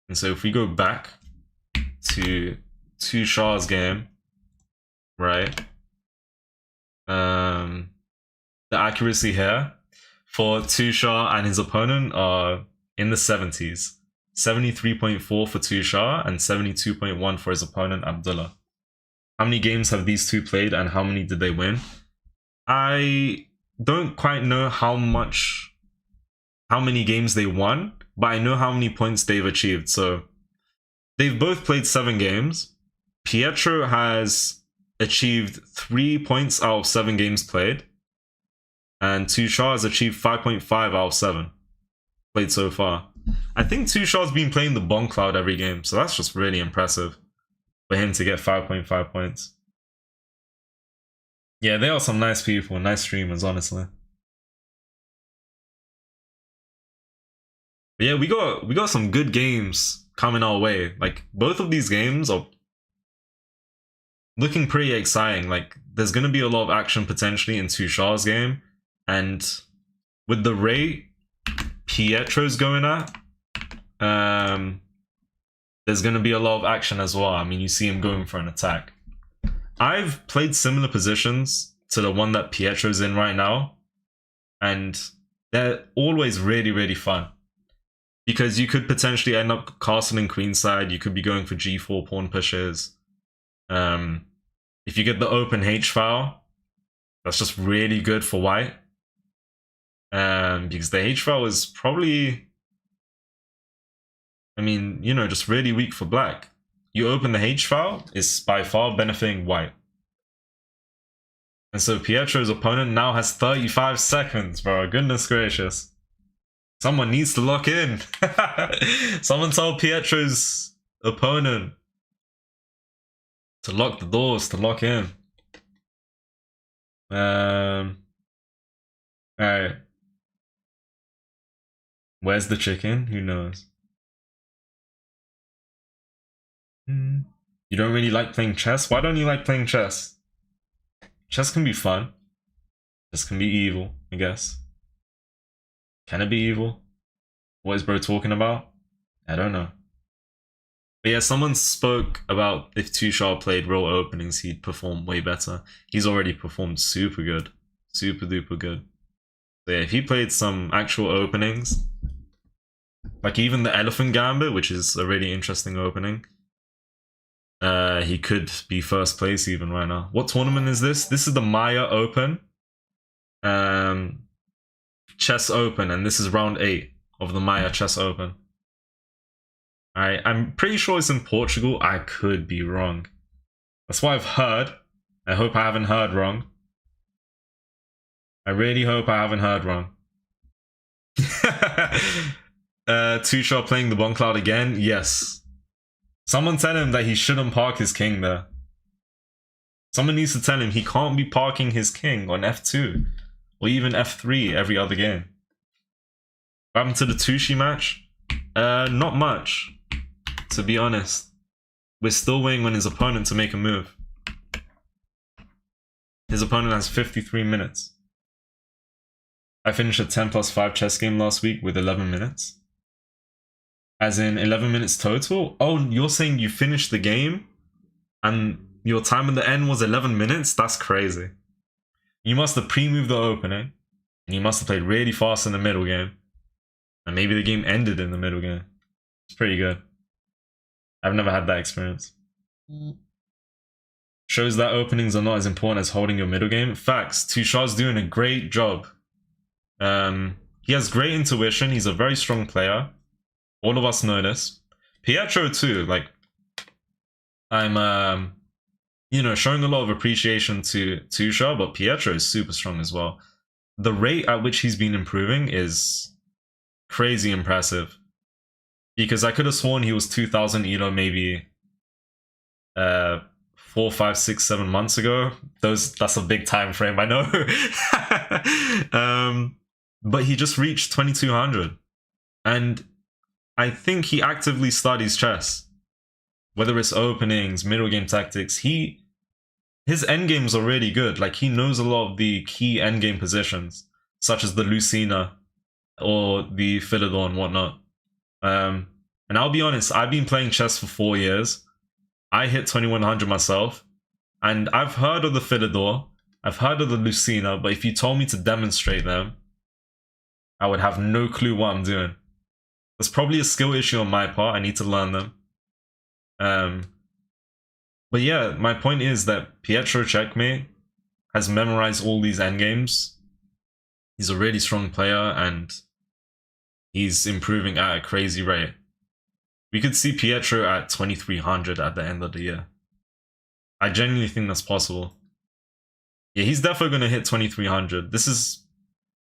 Speaker 1: And so if we go back to Tushard's game, right? The accuracy here for Tushard and his opponent are in the 70s. 73.4 for Tushard and 72.1 for his opponent Abdullah. How many games have these two played and how many did they win? I don't quite know how many games they won, but I know how many points they've achieved. So they've both played 7 games. Pietro has achieved 3 points out of 7 games played, and Tushard has achieved 5.5 out of 7 played so far. I think Tushard's been playing the bomb cloud every game, so that's just really impressive for him to get 5.5 points. Yeah, they are some nice people, nice streamers, honestly. But yeah, we got some good games coming our way. Like, both of these games are looking pretty exciting. Like, there's gonna be a lot of action potentially in Tushard's game, and with the rate Pietro's going at, there's going to be a lot of action as well. I mean, you see him going for an attack. I've played similar positions to the one that Pietro's in right now, and they're always really, really fun. Because you could potentially end up castling queenside, you could be going for g4 pawn pushes. If you get the open h-file, that's just really good for white. Because the h-file is probably, I mean, you know, just really weak for black. You open the h-file, it's by far benefiting white. And so Pietro's opponent now has 35 seconds, bro. Goodness gracious. Someone needs to lock in. Someone tell Pietro's opponent to lock the doors, to lock in. Alright. Where's the chicken? Who knows? You don't really like playing chess? Why don't you like playing chess? Chess can be fun. Chess can be evil, I guess. Can it be evil? What is bro talking about? I don't know. But yeah, someone spoke about if Tushar played real openings, he'd perform way better. He's already performed super good. Super duper good. So yeah, if he played some actual openings, like even the Elephant Gambit, which is a really interesting opening, he could be first place even right now. What tournament is this? This is the Maia Open. Chess Open, and this is round 8 of the Maia Chess Open. I'm pretty sure it's in Portugal. I could be wrong. That's what I've heard. I hope I haven't heard wrong. I really hope I haven't heard wrong. Tushar playing the Bon Cloud again? Yes. Someone tell him that he shouldn't park his king there. Someone needs to tell him he can't be parking his king on f2. Or even f3 every other game. What happened to the Tushi match? Not much, to be honest. We're still waiting on his opponent to make a move. His opponent has 53 minutes. I finished a 10+5 chess game last week with 11 minutes. As in 11 minutes total? Oh, you're saying you finished the game and your time at the end was 11 minutes? That's crazy. You must have pre-moved the opening, and you must have played really fast in the middle game. And maybe the game ended in the middle game. It's pretty good. I've never had that experience. Shows that openings are not as important as holding your middle game. Facts. Tushar's doing a great job. He has great intuition. He's a very strong player. All of us know this. Pietro too. Like, I'm you know, showing a lot of appreciation to Tushar, but Pietro is super strong as well. The rate at which he's been improving is crazy impressive. Because I could have sworn he was 2000 Elo maybe 4, 5, 6, 7 months ago. That's a big time frame, I know. But he just reached 2200. And I think he actively studies chess. Whether it's openings, middle game tactics, his endgames are really good. Like, he knows a lot of the key endgame positions, such as the Lucina or the Philidor and whatnot. And I'll be honest, I've been playing chess for 4 years. I hit 2100 myself, and I've heard of the Philidor, I've heard of the Lucina, but if you told me to demonstrate them, I would have no clue what I'm doing. There's probably a skill issue on my part. I need to learn them. But yeah, my point is that Pietro Checkmate has memorized all these endgames. He's a really strong player, and he's improving at a crazy rate. We could see Pietro at 2300 at the end of the year. I genuinely think that's possible. Yeah, he's definitely going to hit 2300. This is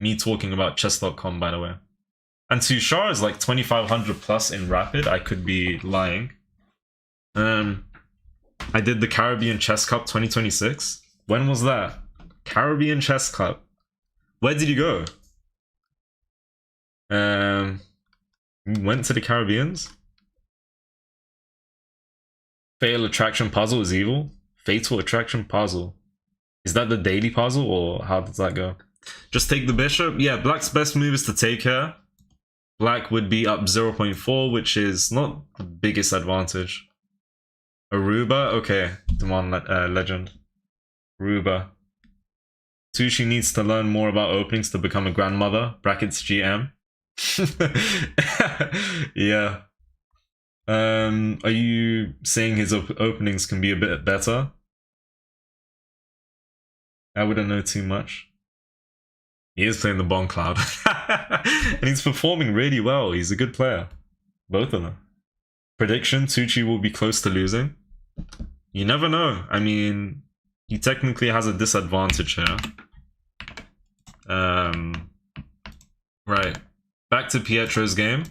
Speaker 1: me talking about chess.com, by the way. And Tushar is like 2500 plus in Rapid. I could be lying. I did the Caribbean Chess Cup 2026. When was that? Caribbean Chess Cup. Where did you go? You went to the Caribbeans? Fatal Attraction Puzzle is evil? Fatal Attraction Puzzle. Is that the daily puzzle, or how does that go? Just take the bishop? Yeah, black's best move is to take here. Black would be up 0.4, which is not the biggest advantage. Aruba, okay, Demand Legend. Aruba. Sushi needs to learn more about openings to become a grandmother. Brackets GM. Yeah. Are you saying his openings can be a bit better? I wouldn't know too much. He is playing the Bomb Cloud. And he's performing really well. He's a good player. Both of them. Prediction, Tucci will be close to losing. You never know. I mean, he technically has a disadvantage here. Right. Back to Pietro's game.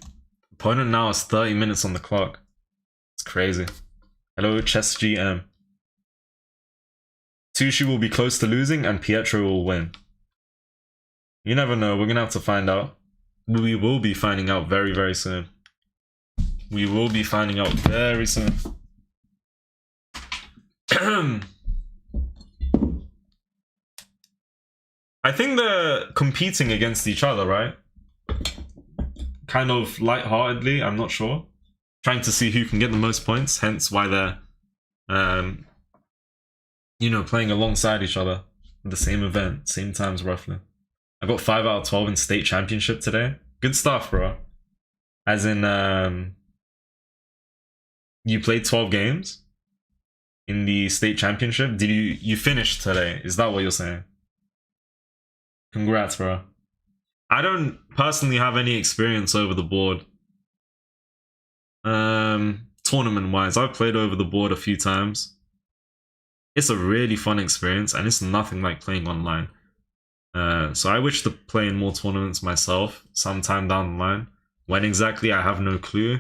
Speaker 1: Opponent now has 30 minutes on the clock. It's crazy. Hello, Chess GM. Tucci will be close to losing and Pietro will win. You never know. We're gonna have to find out. We will be finding out very, very soon. We will be finding out very soon. I think they're competing against each other, right? Kind of lightheartedly, I'm not sure. Trying to see who can get the most points, hence why they're, you know, playing alongside each other. The same event, same times roughly. I got 5 out of 12 in state championship today. Good stuff, bro. As in, you played 12 games in the state championship. Did you finish today? Is that what you're saying? Congrats, bro. I don't personally have any experience over the board. Tournament-wise, I've played over the board a few times. It's a really fun experience, and it's nothing like playing online. So I wish to play in more tournaments myself sometime down the line. When exactly, I have no clue.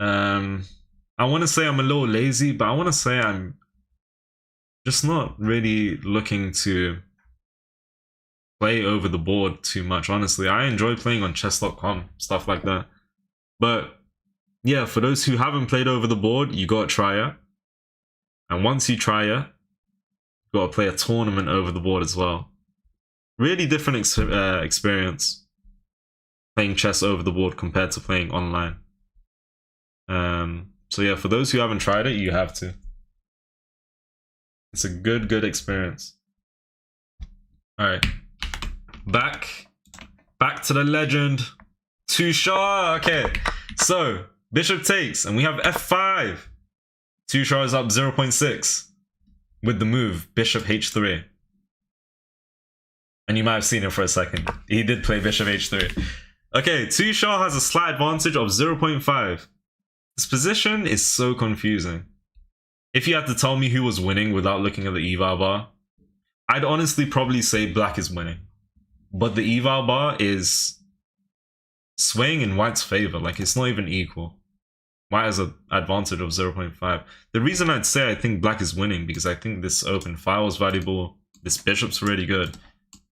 Speaker 1: I want to say I'm a little lazy, but I want to say I'm just not really looking to play over the board too much, honestly. I enjoy playing on chess.com, stuff like that. But yeah, for those who haven't played over the board, you gotta try it. And once you try it, you gotta play a tournament over the board as well. Really different experience playing chess over the board compared to playing online. So yeah, for those who haven't tried it, you have to. It's a good experience. Alright. Back to the legend. Tushar. Okay, so bishop takes, and we have f5. Tushar is up 0.6 with the move bishop h3. And you might have seen it for a second. He did play bishop h3. Okay, Tushar has a slight advantage of 0.5. This position is so confusing. If you had to tell me who was winning without looking at the eval bar, I'd honestly probably say black is winning. But the eval bar is swaying in white's favor. Like, it's not even equal. White has an advantage of 0.5. The reason I'd say I think black is winning, because I think this open file is valuable. This bishop's really good.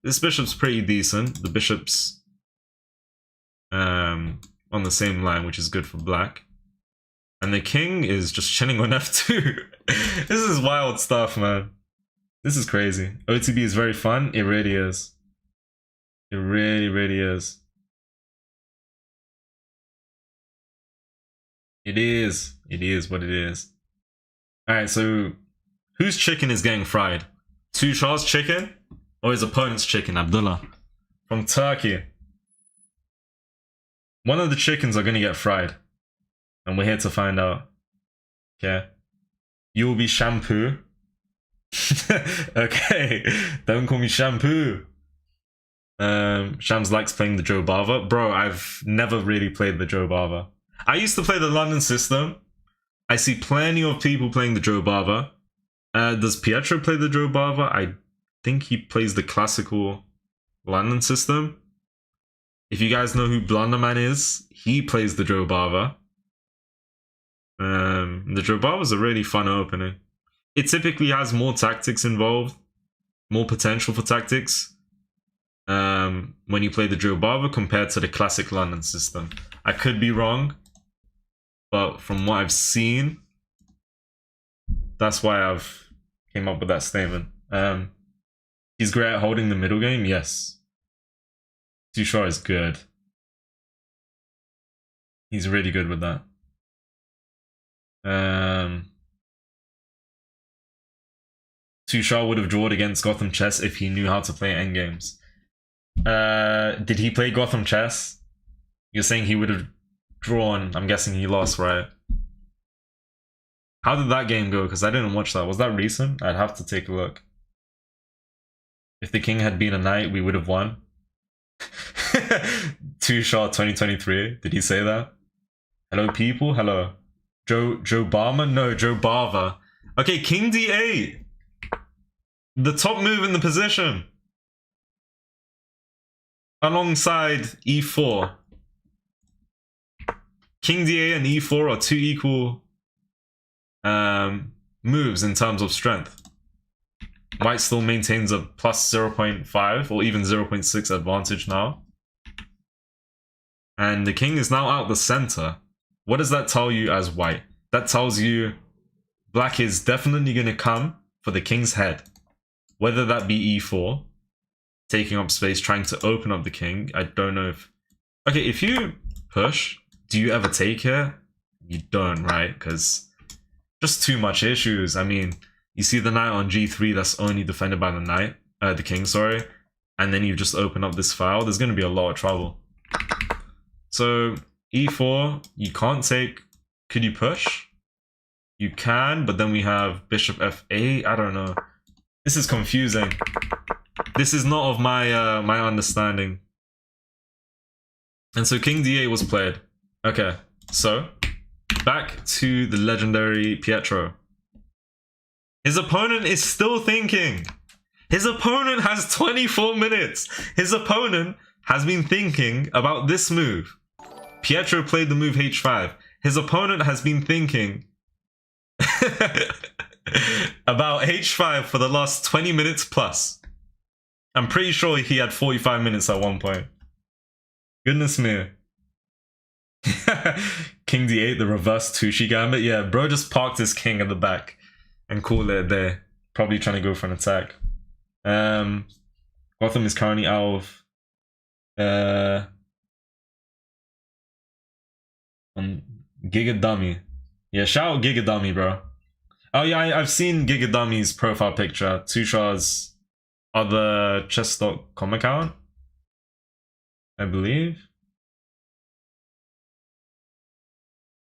Speaker 1: This bishop's pretty decent. The bishop's on the same line, which is good for black. And the king is just chilling on f2. This is wild stuff, man. This is crazy. OTB is very fun. It really is. It really is. It is what it is. Alright, so whose chicken is getting fried? Tushar's chicken or his opponent's chicken, Abdullah? From Turkey. One of the chickens are gonna get fried. And we're here to find out. Okay. You will be shampoo. Okay. Don't call me shampoo. Shams likes playing the Joe Bava. Bro, I've never really played the Joe Bava. I used to play the London system. I see plenty of people playing the Joe Bava. Does Pietro play the Joe Bava? I think he plays the classical London system. If you guys know who Blunderman is, he plays the Joe Bava. The Joe Bava is a really fun opening. It typically has more tactics involved, more potential for tactics. When you play the Joe Bava compared to the classic London system. I could be wrong, but from what I've seen, that's why I've came up with that statement. He's great at holding the middle game, yes. Tushar is good. He's really good with that. Tuchel would have drawn against Gotham Chess if he knew how to play endgames. Did he play Gotham Chess? You're saying he would have drawn. I'm guessing he lost, right? How did that game go? Because I didn't watch that. Was that recent? I'd have to take a look. If the king had been a knight, we would have won. Tuchel 2023. Did he say that? Hello, people. Hello. Joe Barma? No, Joe Barva. Okay, King D8. The top move in the position. Alongside E4. King D8 and E4 are two equal moves in terms of strength. White still maintains a plus 0.5 or even 0.6 advantage now. And the king is now out the center. What does that tell you as white? That tells you black is definitely going to come for the king's head. Whether that be E4, taking up space, trying to open up the king. I don't know if... Okay, if you push, do you ever take here? You don't, right? Because just too much issues. I mean, you see the knight on G3 that's only defended by the knight, the king, sorry. And then you just open up this file. There's going to be a lot of trouble. So E4, you can't take... Could you push? You can, but then we have bishop F8. I don't know. This is confusing. This is not of my my understanding. And so King D8 was played. Okay, so back to the legendary Pietro. His opponent is still thinking. His opponent has 24 minutes. His opponent has been thinking about this move. Pietro played the move H5. His opponent has been thinking about H5 for the last 20 minutes plus. I'm pretty sure he had 45 minutes at one point. Goodness me. King D8, the reverse Tushi gambit. Yeah, bro just parked his king at the back and called it a day. Probably trying to go for an attack. Gotham is currently out of on Giga Dummy. Yeah, shout out Giga Dummy, bro. Oh yeah, I've seen Giga Dummy's profile picture. Tuchel's other chess.com account, I believe.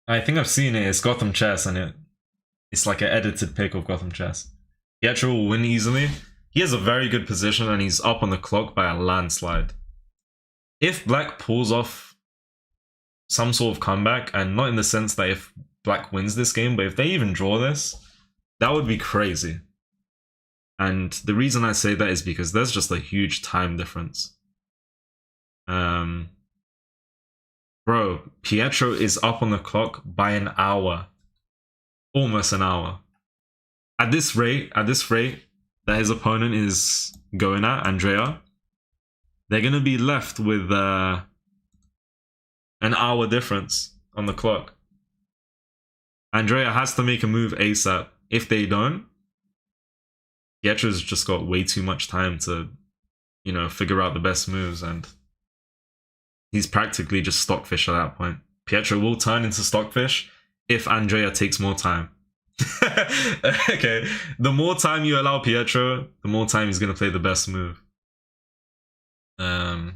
Speaker 1: I think I've seen it. It's Gotham Chess, and it's like an edited pic of Gotham Chess. Pietro will win easily. He has a very good position, and he's up on the clock by a landslide. If black pulls off some sort of comeback, and not in the sense that if black wins this game, but if they even draw this, that would be crazy. And the reason I say that is because there's just a huge time difference. Bro, Pietro is up on the clock by an hour. Almost an hour. At this rate that his opponent is going at, Andrea, they're going to be left with an hour difference on the clock. Andrea has to make a move ASAP. If they don't, Pietro's just got way too much time to, you know, figure out the best moves, and he's practically just stockfish at that point. Pietro will turn into stockfish if Andrea takes more time. Okay, the more time you allow Pietro, the more time he's going to play the best move. I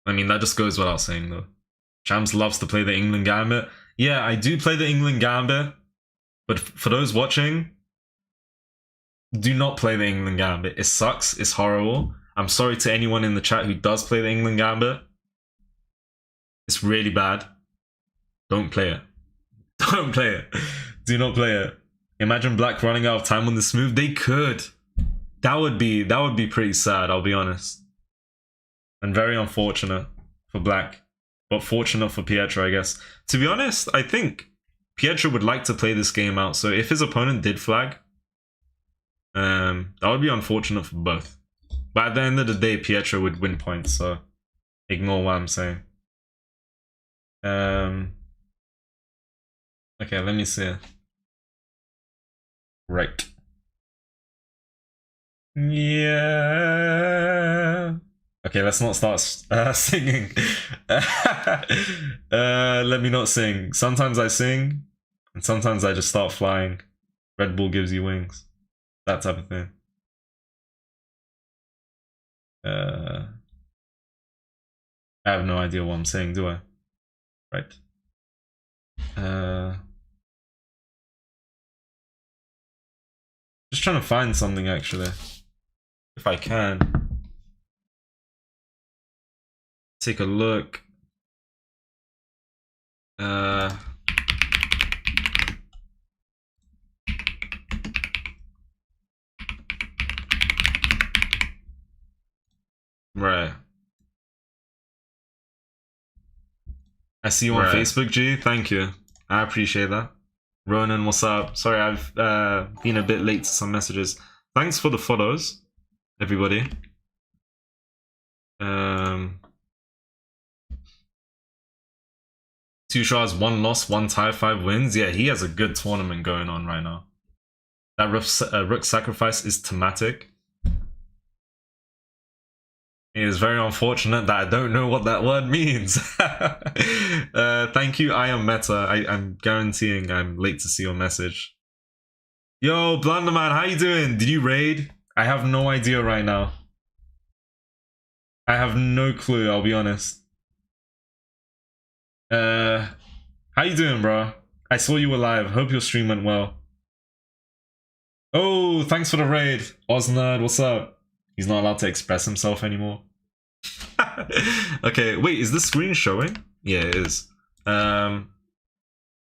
Speaker 1: mean, that just goes without saying, though. Shams loves to play the England Gambit. Yeah, I do play the England Gambit, but for those watching, do not play the England Gambit. It sucks. It's horrible. I'm sorry to anyone in the chat who does play the England Gambit. It's really bad. Don't play it. Don't play it. Do not play it. Imagine black running out of time on this move. They could. That would be pretty sad, I'll be honest. And very unfortunate for black. But fortunate for Pietro, I guess. To be honest, I think Pietro would like to play this game out. So if his opponent did flag, that would be unfortunate for both. But at the end of the day, Pietro would win points. So ignore what I'm saying. Okay, let me see. Right. Yeah. Okay, let's not start singing. Let me not sing. Sometimes I sing, and sometimes I just start flying. Red Bull gives you wings. That type of thing. I have no idea what I'm saying, do I? Right. Just trying to find something actually. If I can. Take a look. Right. I see you on Facebook, G. Thank you. I appreciate that. Ronan, what's up? Sorry, I've been a bit late to some messages. Thanks for the follows, everybody. Two shots, 1 loss, 1 tie, 5 wins. Yeah, he has a good tournament going on right now. That rook sacrifice is thematic. It is very unfortunate that I don't know what that word means. Thank you, I am Meta. I'm guaranteeing I'm late to see your message. Yo, Blunderman, how you doing? Did you raid? I have no idea right now. I have no clue, I'll be honest. How you doing, bro? I saw you were live. Hope your stream went well. Oh, thanks for the raid. Oznerd, what's up? He's not allowed to express himself anymore. Okay, wait, is the screen showing? Yeah, it is. Right,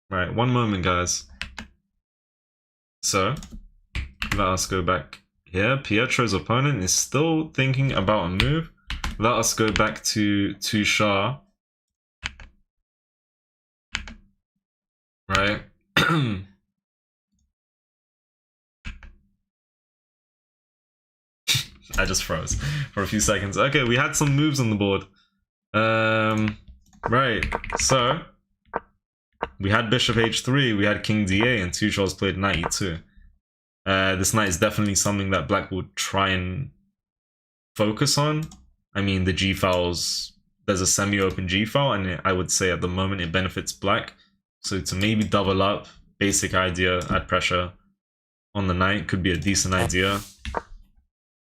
Speaker 1: one moment, guys. So, let us go back here. Pietro's opponent is still thinking about a move. Let us go back to Tushar. Right. I just froze for a few seconds. Okay, we had some moves on the board. Right, so we had Bishop H3, we had King D8, and Tushar's played Knight E2. This knight is definitely something that Black will try and focus on. I mean, the G files, there's a semi-open G file, and I would say at the moment it benefits Black. So to maybe double up, basic idea, add pressure on the knight could be a decent idea.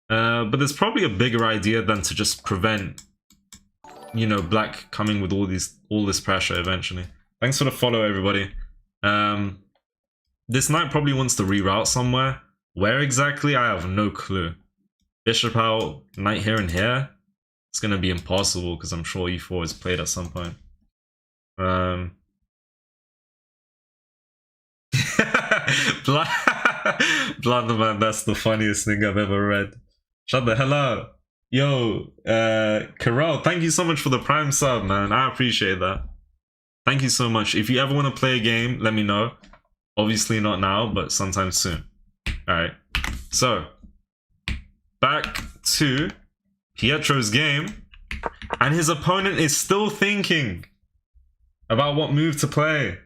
Speaker 1: But there's probably a bigger idea than to just prevent, you know, Black coming with all this pressure eventually. Thanks for the follow, everybody. This knight probably wants to reroute somewhere. Where exactly, I have no clue. Bishop out, knight here and here. It's gonna be impossible because I'm sure E4 is played at some point. Blunderman, that's the funniest thing I've ever read. Shut the hell up. Yo, Carell, thank you so much for the Prime sub, man. I appreciate that. Thank you so much. If you ever want to play a game, let me know. Obviously not now, but sometime soon. Alright. So, back to Pietro's game. And his opponent is still thinking about what move to play.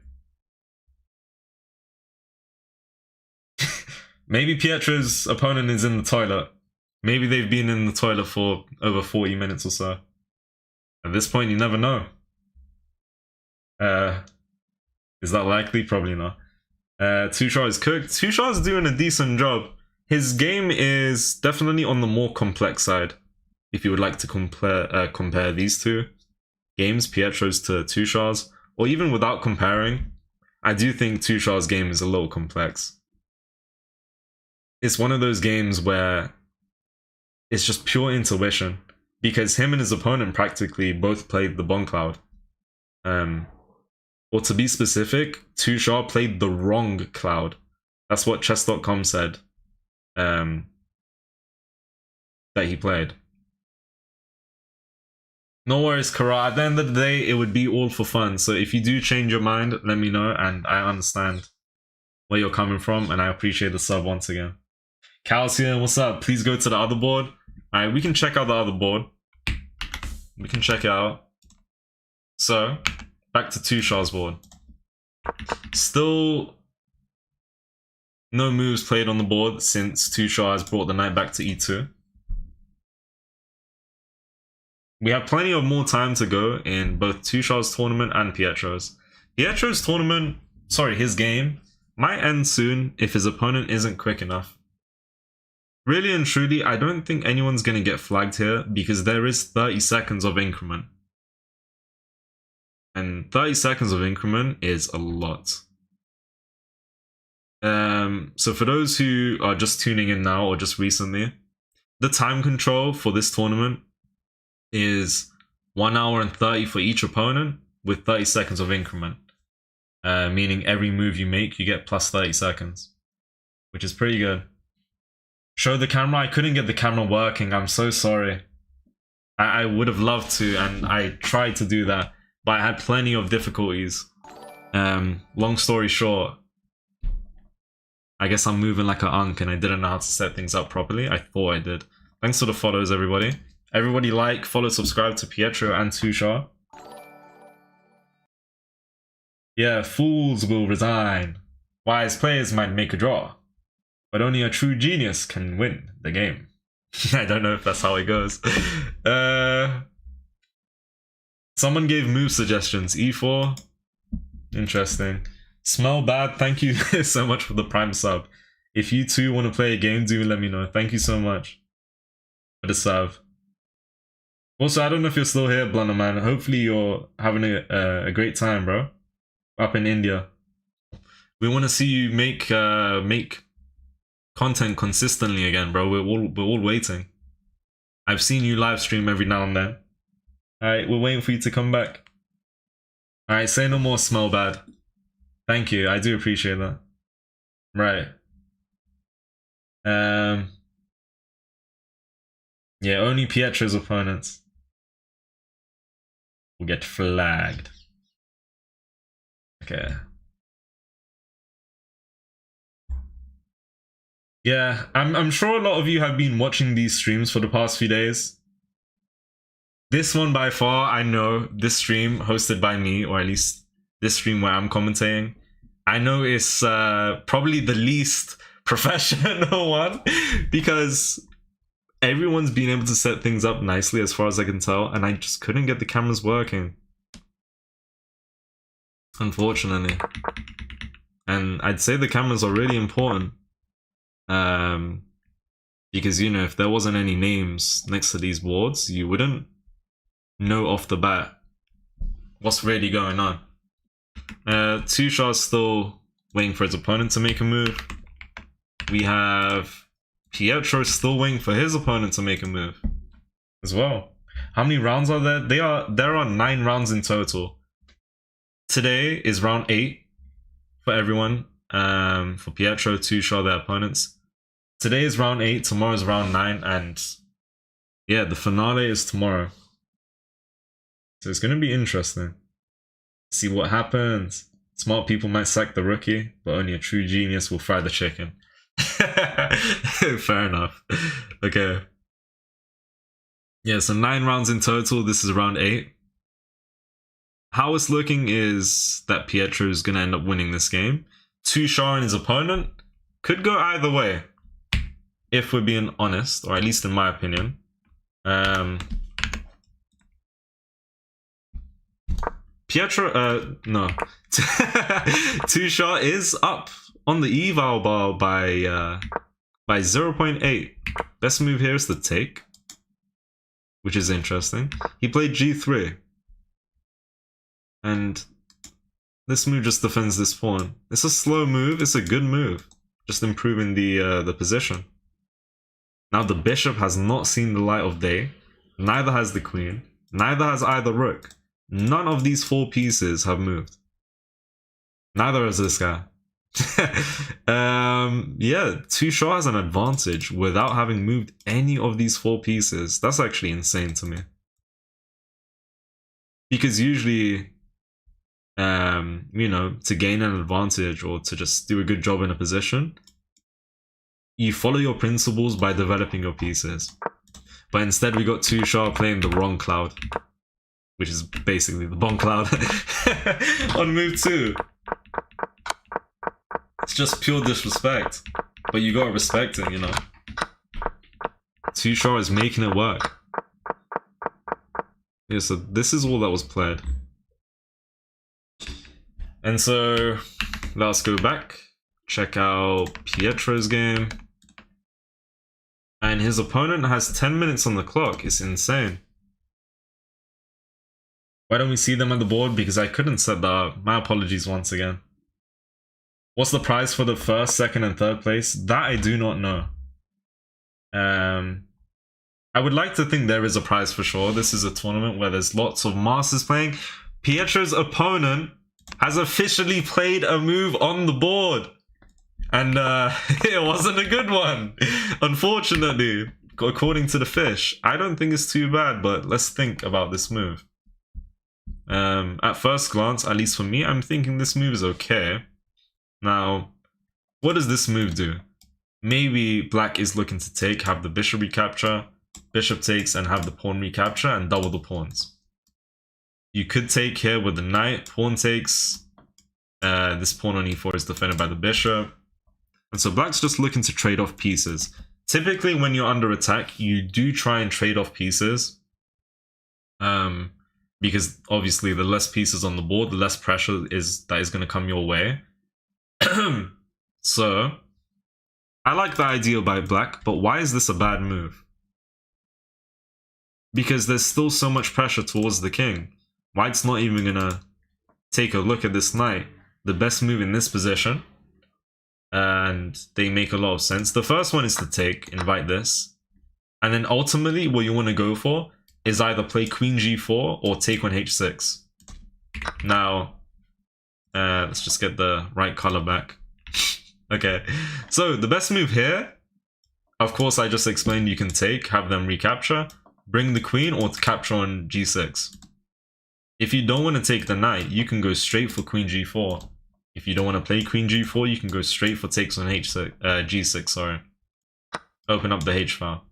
Speaker 1: Maybe Pietro's opponent is in the toilet. Maybe they've been in the toilet for over 40 minutes or so. At this point, you never know. Is that likely? Probably not. Tushar is cooked. Tushar is doing a decent job. His game is definitely on the more complex side. If you would like to compare these two games, Pietro's to Tushar's, or even without comparing, I do think Tushar's game is a little complex. It's one of those games where it's just pure intuition, because him and his opponent practically both played the Bon Cloud. Or to be specific, Tushar played the wrong cloud. That's what chess.com said that he played. No worries, Kara. At the end of the day, it would be all for fun. So if you do change your mind, let me know, and I understand where you're coming from, and I appreciate the sub once again. Calcium, what's up? Please go to the other board. Alright, we can check out the other board. We can check it out. So, back to Tushar's board. Still no moves played on the board since Tushar has brought the knight back to E2. We have plenty of more time to go in both Tushar's tournament and Pietro's. Pietro's tournament, sorry, his game, might end soon if his opponent isn't quick enough. Really and truly, I don't think anyone's going to get flagged here because there is 30 seconds of increment. And 30 seconds of increment is a lot. So for those who are just tuning in now or just recently, the time control for this tournament is 1 hour and 30 for each opponent with 30 seconds of increment. Meaning every move you make, you get plus 30 seconds, which is pretty good. Show the camera. I couldn't get the camera working. I'm so sorry. I would have loved to, and I tried to do that, but I had plenty of difficulties. Long story short, I guess I'm moving like an unk and I didn't know how to set things up properly. I thought I did. Thanks for the follows, everybody. Everybody like, follow, subscribe to Pietro and Tushar. Yeah, fools will resign. Wise players might make a draw, but only a true genius can win the game. I don't know if that's how it goes. Someone gave move suggestions. E4. Interesting. Smell bad. Thank you so much for the prime sub. If you too want to play a game, do let me know. Thank you so much for the sub. Also, I don't know if you're still here, Blunderman. Hopefully you're having a great time, bro. Up in India. We want to see you make content consistently again, bro. We're all waiting. I've seen you live stream every now and then. Alright, we're waiting for you to come back. Alright, say no more, smell bad. Thank you, I do appreciate that. Right. Yeah, only Pietro's opponents will get flagged. Okay. Yeah, I'm sure a lot of you have been watching these streams for the past few days. This one by far, I know, this stream hosted by me, or at least this stream where I'm commentating, I know it's probably the least professional one because everyone's been able to set things up nicely as far as I can tell, and I just couldn't get the cameras working. Unfortunately. And I'd say the cameras are really important. Because, you know, if there wasn't any names next to these boards, you wouldn't know off the bat what's really going on. Tushar's still waiting for his opponent to make a move. We have Pietro still waiting for his opponent to make a move as well. How many rounds are there? There are 9 rounds in total. Today is round 8 for everyone. For Pietro, Tushar, their opponents. Today is round 8, tomorrow's round 9, and yeah, the finale is tomorrow. So it's going to be interesting. See what happens. Smart people might sack the rookie, but only a true genius will fry the chicken. Fair enough. Okay. Yeah, so 9 rounds in total. This is round 8. How it's looking is that Pietro is going to end up winning this game. Tushar and his opponent could go either way, if we're being honest, or at least in my opinion. Pietro, no. Tushar is up on the eval bar by 0.8. Best move here is the take, which is interesting. He played G3. And this move just defends this pawn. It's a slow move, it's a good move. Just improving the position. Now the bishop has not seen the light of day. Neither has the queen. Neither has either rook. None of these 4 pieces have moved. Neither has this guy. Yeah, Tushar has an advantage without having moved any of these 4 pieces. That's actually insane to me. Because usually, you know, to gain an advantage or to just do a good job in a position, you follow your principles by developing your pieces. But instead we got Tushar playing the wrong cloud, which is basically the bomb cloud on move 2. It's just pure disrespect, but you gotta respect it, you know. Tushar is making it work. Yeah, so this is all that was played. And so let's go back, check out Pietro's game. And his opponent has 10 minutes on the clock. It's insane. Why don't we see them on the board? Because I couldn't set that up. My apologies once again. What's the prize for the first, second, and third place? That I do not know. I would like to think there is a prize for sure. This is a tournament where there's lots of masters playing. Pietro's opponent has officially played a move on the board. And it wasn't a good one, unfortunately, according to the fish. I don't think it's too bad, but let's think about this move. At first glance, at least for me, I'm thinking this move is okay. Now, what does this move do? Maybe black is looking to take, have the bishop recapture, bishop takes, and have the pawn recapture and double the pawns. You could take here with the knight, pawn takes. This pawn on e4 is defended by the bishop. And so black's just looking to trade off pieces. Typically, when you're under attack, you do try and trade off pieces. Because obviously, the less pieces on the board, the less pressure that is going to come your way. So, I like the idea by black, but why is this a bad move? Because there's still so much pressure towards the king. White's not even going to take a look at this knight. The best move in this position, and they make a lot of sense. The first one is to take, invite this. And then ultimately, what you want to go for is either play queen g4 or take on h6. Now, let's just get the right color back. Okay, so the best move here, of course, I just explained you can take, have them recapture, bring the queen, or capture on g6. If you don't want to take the knight, you can go straight for queen g4. If you don't want to play queen g4, you can go straight for takes on g6, sorry. Open up the h file.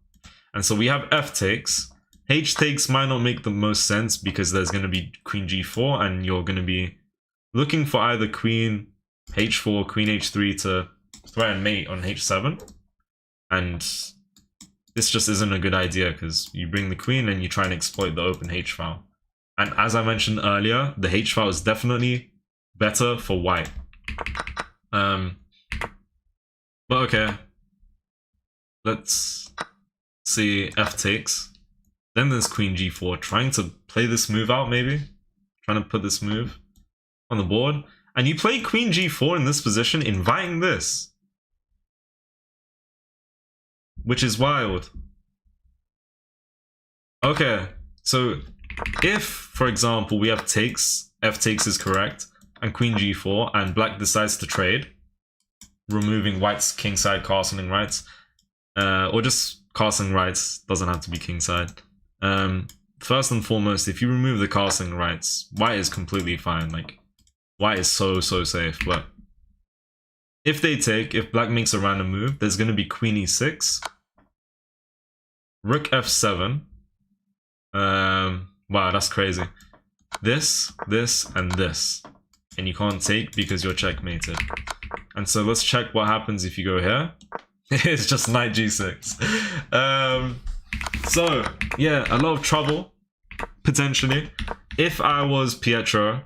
Speaker 1: And so we have f takes. H takes might not make the most sense because there's going to be queen g4 and you're going to be looking for either queen h4, queen h3 to threaten mate on h7. And this just isn't a good idea because you bring the queen and you try and exploit the open h file. And as I mentioned earlier, the h file is definitely better for white. But okay. Let's see f takes. Then there's queen g4, trying to play this move out maybe. Trying to put this move on the board. And you play queen g4 in this position, inviting this. Which is wild. Okay, so if, for example, we have takes, f takes is correct, and queen g4, and black decides to trade, removing white's kingside castling rights, or just castling rights, doesn't have to be kingside. First and foremost, if you remove the castling rights, white is completely fine. Like, white is so safe. But if they take, if black makes a random move, there's going to be queen e6, rook f7. Wow, that's crazy. This, and this. And you can't take because you're checkmated. And so let's check what happens if you go here. It's just knight g6. So, yeah, a lot of trouble, potentially. If I was Pietro,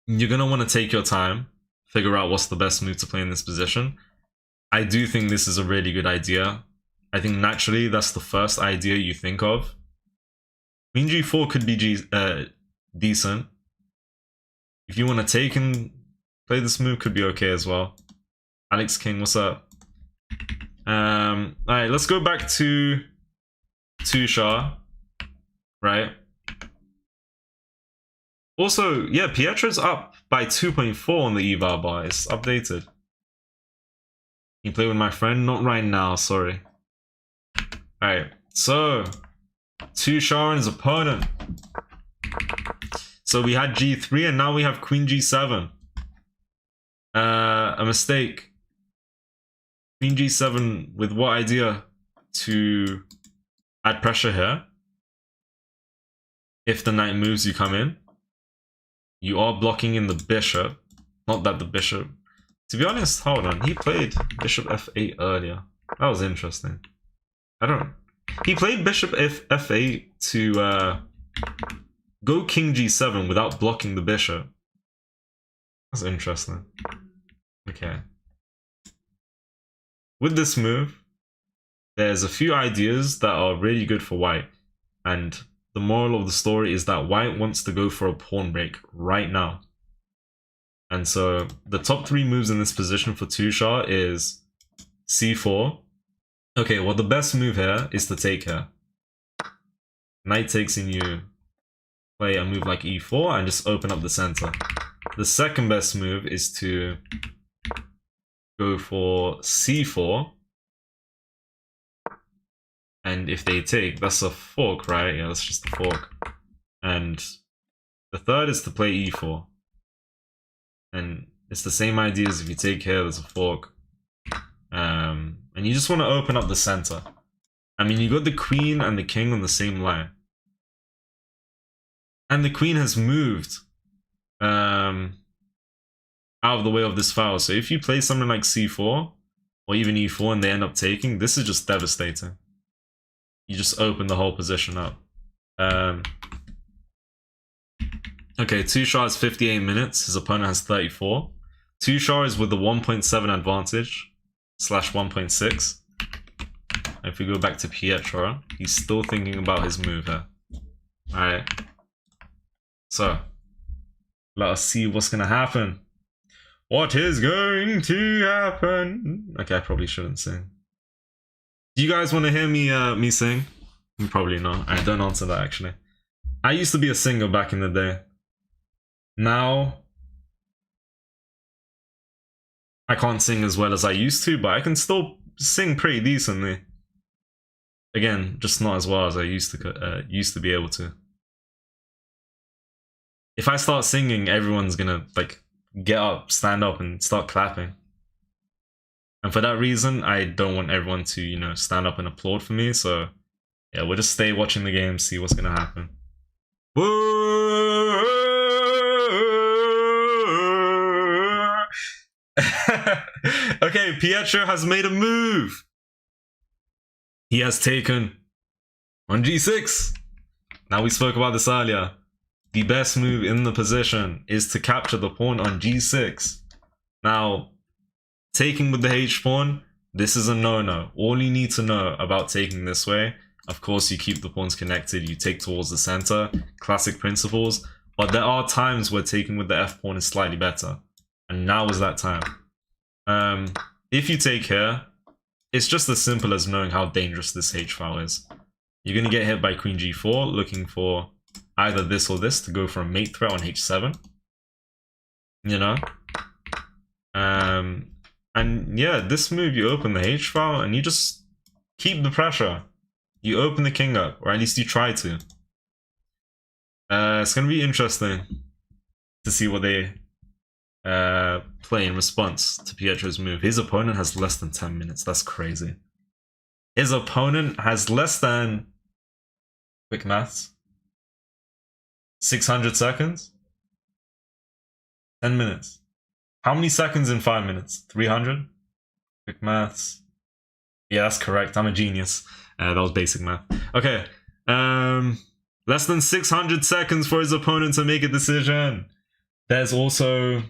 Speaker 1: you're going to want to take your time, figure out what's the best move to play in this position. I do think this is a really good idea. I think naturally that's the first idea you think of. Queen g4 could be decent. If you want to take and play this move, could be okay as well. Alex King, what's up? Alright, let's go back to Tushar, right? Also, yeah, Pietro's up by 2.4 on the eval bar. It's updated. You play with my friend? Not right now, sorry. Alright, so Tushar and his opponent. So we had g3 and now we have queen g7. A mistake. Queen g7 with what idea? To add pressure here. If the knight moves, you come in. You are blocking in the bishop. Not that the bishop... To be honest, hold on. He played bishop f8 earlier. That was interesting. I don't... He played bishop f8 to go king g7 without blocking the bishop. That's interesting. Okay. With this move, there's a few ideas that are really good for white. And the moral of the story is that white wants to go for a pawn break right now. And so the top 3 moves in this position for Tushar is c4. Okay, well the best move here is to take here. Knight takes and you play a move like e4 and just open up the center. The second best move is to go for c4. And if they take, that's a fork, right? Yeah, that's just a fork. And the third is to play e4. And it's the same idea as if you take here, there's a fork. And you just want to open up the center. I mean, you got the queen and the king on the same line. And the queen has moved out of the way of this foul. So if you play something like c4 or even e4 and they end up taking, this is just devastating. You just open the whole position up. Okay, Tushar has 58 minutes. His opponent has 34. Tushar is with the 1.7 advantage / 1.6. If we go back to Pietro, he's still thinking about his move here. Alright. So, let us see what's going to happen. What is going to happen? Okay, I probably shouldn't sing. Do you guys want to hear me sing? Probably not. I don't answer that actually. I used to be a singer back in the day. Now, I can't sing as well as I used to, but I can still sing pretty decently. Again, just not as well as I used to be able to. If I start singing, everyone's gonna like get up, stand up, and start clapping. And for that reason, I don't want everyone to, you know, stand up and applaud for me. So, yeah, we'll just stay watching the game, see what's gonna happen. Okay, Pietro has made a move. He has taken on g6. Now, we spoke about this earlier. The best move in the position is to capture the pawn on g6. Now, taking with the h-pawn, this is a no-no. All you need to know about taking this way, of course, you keep the pawns connected, you take towards the center, classic principles, but there are times where taking with the f-pawn is slightly better. And now is that time. If you take here, it's just as simple as knowing how dangerous this h-file is. You're going to get hit by queen g4, looking for either this or this to go for a mate threat on h7. You know? And yeah, this move, you open the h-file and you just keep the pressure. You open the king up, or at least you try to. It's going to be interesting to see what they play in response to Pietro's move. His opponent has less than 10 minutes. That's crazy. His opponent has less than, quick maths, 600 seconds? 10 minutes. How many seconds in 5 minutes? 300? Quick maths. Yeah, that's correct. I'm a genius. That was basic math. Okay. Less than 600 seconds for his opponent to make a decision. There's also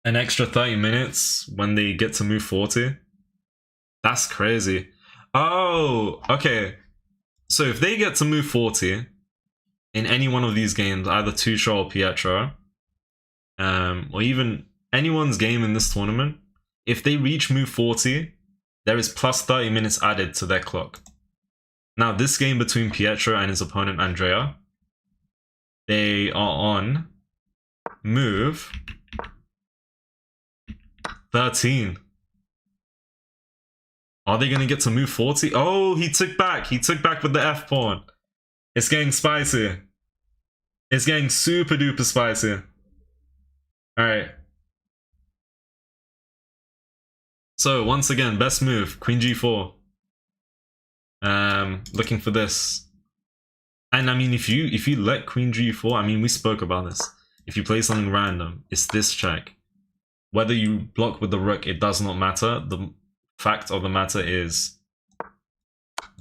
Speaker 1: an extra 30 minutes when they get to move 40. That's crazy. Oh, okay. So if they get to move 40 in any one of these games, either Tushar or Pietro, or even anyone's game in this tournament, if they reach move 40, there is plus 30 minutes added to their clock. Now, this game between Pietro and his opponent Andrea, they are on move 13. Are they going to get to move 40? Oh, he took back. He took back with the F-pawn. It's getting spicy. It's getting super duper spicy. Alright. So, once again, best move, Queen G4. Looking for this. And I mean, if you let Queen G4, I mean, we spoke about this. If you play something random, it's this check. Whether you block with the rook, it does not matter. The fact of the matter is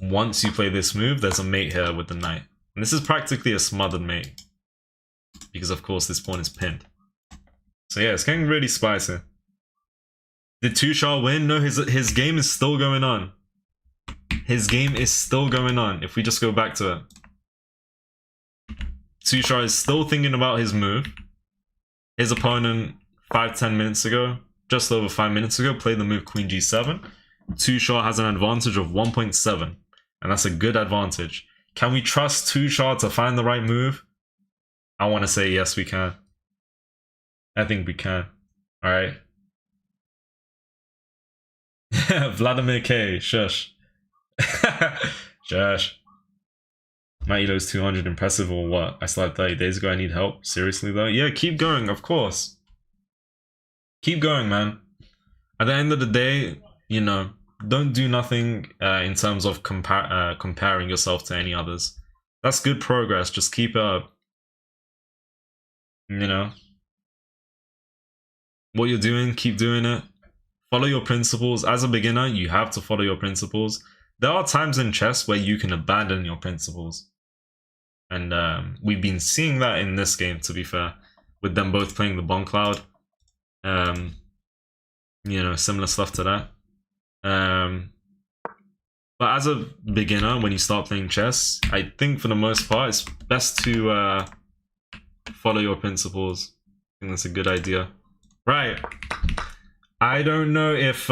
Speaker 1: once you play this move, there's a mate here with the knight. And this is practically a smothered mate. Because of course this pawn is pinned. So yeah, it's getting really spicy. Did Tushar win? No, his game is still going on. His game is still going on. If we just go back to it. Tushar is still thinking about his move. His opponent 5-10 minutes ago, just over 5 minutes ago, played the move Queen G7. Tushar has an advantage of 1.7. And that's a good advantage. Can we trust Tushar to find the right move? I want to say yes, we can. I think we can. Alright. Vladimir K. Shush. Shush. My Elo's 200 impressive or what? I started 30 days ago. I need help. Seriously though? Yeah, keep going, of course. Keep going, man. At the end of the day, you know, don't do nothing in terms of comparing yourself to any others. That's good progress. Just keep it up. You know, what you're doing, keep doing it. Follow your principles. As a beginner, you have to follow your principles. There are times in chess where you can abandon your principles. And we've been seeing that in this game, to be fair. With them both playing the bomb cloud. You know, similar stuff to that. But as a beginner, when you start playing chess, I think for the most part, it's best to follow your principles. I think that's a good idea. Right. I don't know if...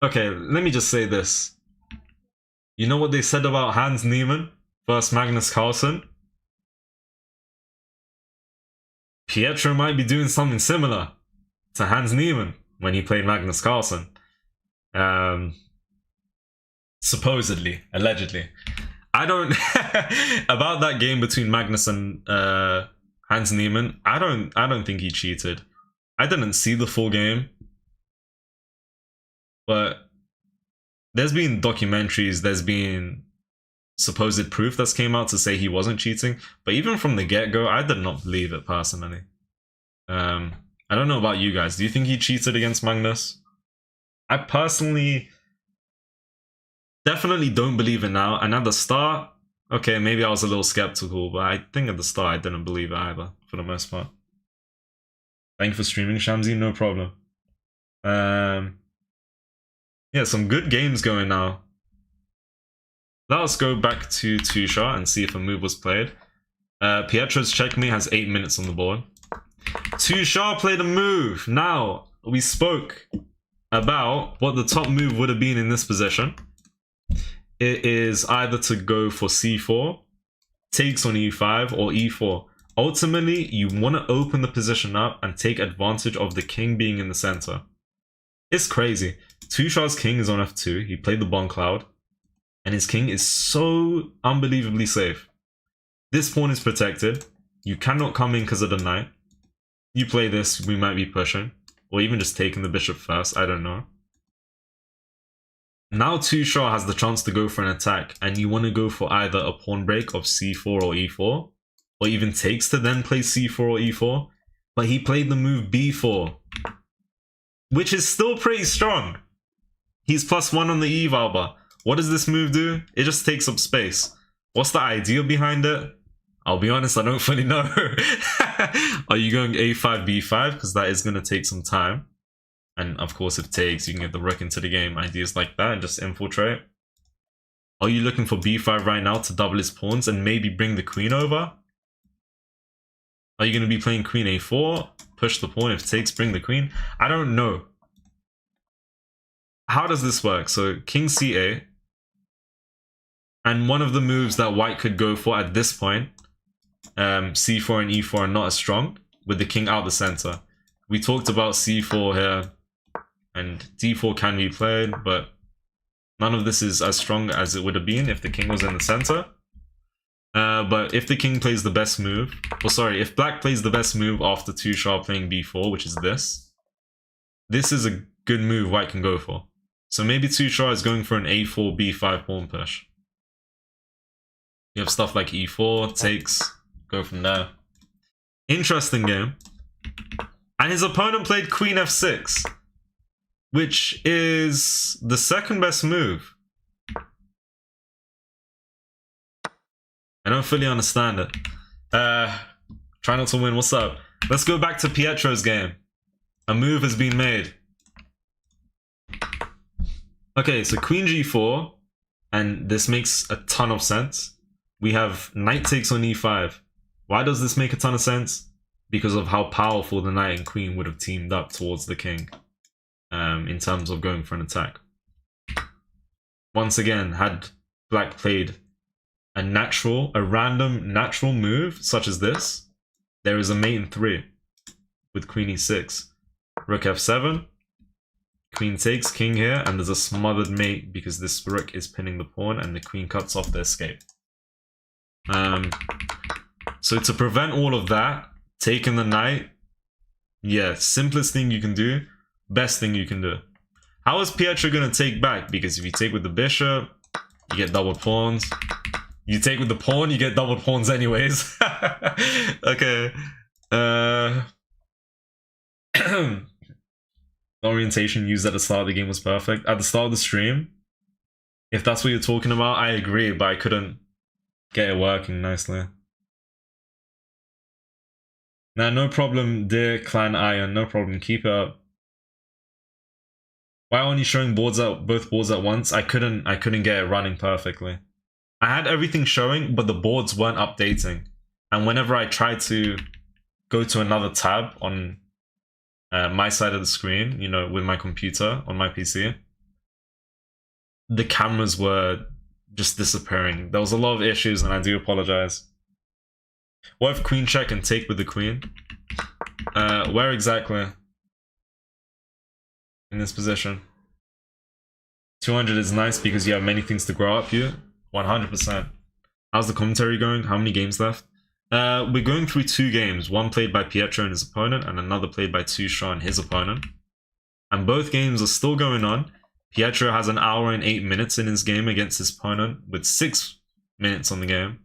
Speaker 1: Okay, let me just say this. You know what they said about Hans Niemann versus Magnus Carlsen? Pietro might be doing something similar to Hans Niemann when he played Magnus Carlsen. Supposedly, allegedly. I don't... about that game between Magnus and Hans Niemann, I don't think he cheated. I didn't see the full game. But there's been documentaries, there's been supposed proof that's came out to say he wasn't cheating. But even from the get-go, I did not believe it personally. I don't know about you guys. Do you think he cheated against Magnus? I personally definitely don't believe it now. And at the start, okay, maybe I was a little skeptical, but I think at the start I didn't believe it either, for the most part. Thank you for streaming, Shamsi. No problem. Yeah, some good games going now. Let us go back to Tushar and see if a move was played. Pietro's checkmate has 8 minutes on the board. Tushar played a move. Now, we spoke about what the top move would have been in this position. It is either to go for c4, takes on e5, or e4. Ultimately, you want to open the position up and take advantage of the king being in the center. It's crazy. Tushar's king is on f2. He played the bomb cloud. And his king is so unbelievably safe. This pawn is protected. You cannot come in because of the knight. You play this, we might be pushing. Or even just taking the bishop first, I don't know. Now Tushar has the chance to go for an attack. And you want to go for either a pawn break of c4 or e4. Or even takes to then play c4 or e4. But he played the move b4. Which is still pretty strong. He's +1 on the eval bar. What does this move do? It just takes up space. What's the idea behind it? I'll be honest, I don't fully know. Are you going a5, b5? Because that is going to take some time. And of course, if it takes, you can get the rook into the game. Ideas like that and just infiltrate. Are you looking for b5 right now to double his pawns and maybe bring the queen over? Are you going to be playing queen a4? Push the pawn. If it takes, bring the queen? I don't know. How does this work? So king c8. And one of the moves that white could go for at this point, c4 and e4 are not as strong, with the king out the center. We talked about c4 here, and d4 can be played, but none of this is as strong as it would have been if the king was in the center. But if the king plays the best move, or sorry, if black plays the best move after Tushar playing b4, which is this is a good move white can go for. So maybe Tushar is going for an a4, b5 pawn push. You have stuff like e4, takes, go from there. Interesting game. And his opponent played queen f6, which is the second best move. I don't fully understand it. Try not to win. What's up? Let's go back to Pietro's game. A move has been made. Okay, so queen g4, and this makes a ton of sense. We have knight takes on e5. Why does this make a ton of sense? Because of how powerful the knight and queen would have teamed up towards the king in terms of going for an attack. Once again, had black played a random natural move such as this, there is a mate in 3 with queen e6. Rook f7, queen takes, king here, and there's a smothered mate because this rook is pinning the pawn and the queen cuts off the escape. So to prevent all of that, taking the knight, yeah, simplest thing you can do, best thing you can do. How is Pietro going to take back? Because if you take with the bishop, you get double pawns. You take with the pawn, you get double pawns anyways. Okay. The orientation used at the start of the game was perfect. At the start of the stream, if that's what you're talking about, I agree, but I couldn't get it working nicely. Nah, no problem, dear Clan Iron. No problem. Keep it up. Why only showing both boards at once? I couldn't get it running perfectly. I had everything showing, but the boards weren't updating. And whenever I tried to go to another tab on my side of the screen, you know, with my computer on my PC, the cameras were just disappearing. There was a lot of issues, and I do apologize. What if queen check and take with the queen? Where exactly? In this position. 200 is nice because you have many things to grow up here. 100%. How's the commentary going? How many games left? We're going through 2 games. One played by Pietro and his opponent, and another played by Tusha and his opponent. And both games are still going on. Pietro has 1 hour and 8 minutes in his game against his opponent, with 6 minutes on the game.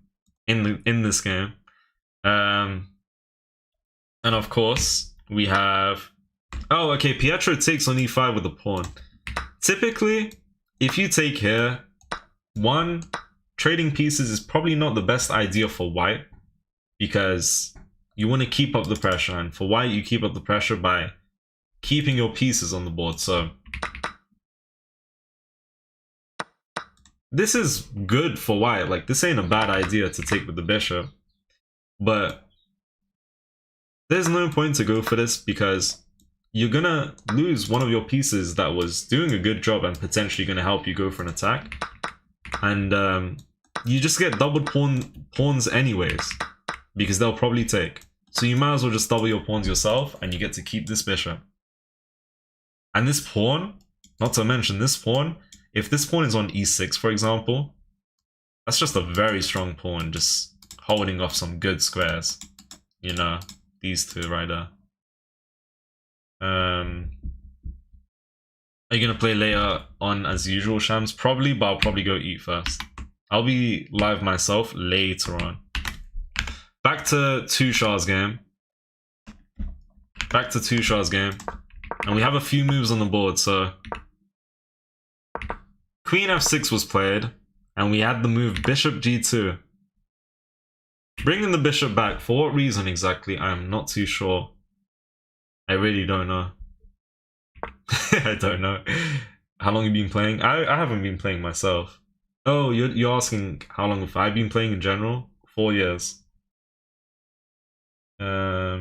Speaker 1: In this game. And of course, we have... Oh, okay, Pietro takes on e5 with the pawn. Typically, if you take here, trading pieces is probably not the best idea for white, because you want to keep up the pressure, and for white, you keep up the pressure by keeping your pieces on the board. So this is good for white. Like, this ain't a bad idea to take with the bishop, but there's no point to go for this because you're gonna lose one of your pieces that was doing a good job and potentially gonna help you go for an attack. And you just get double pawns anyways, because they'll probably take. So you might as well just double your pawns yourself, and you get to keep this bishop. And this pawn, not to mention this pawn, if this pawn is on e6, for example, that's just a very strong pawn, just holding off some good squares. You know, these two right there. Are you gonna play later on as usual, Shams? Probably, but I'll probably go eat first. I'll be live myself later on. Back to Tusha's game. And we have a few moves on the board, so... Queen f6 was played, and we had the move bishop g2. Bringing the bishop back, for what reason exactly, I am not too sure. I really don't know. I don't know. How long have you been playing? I haven't been playing myself. Oh, you're asking how long have I been playing in general? 4 years. Yeah,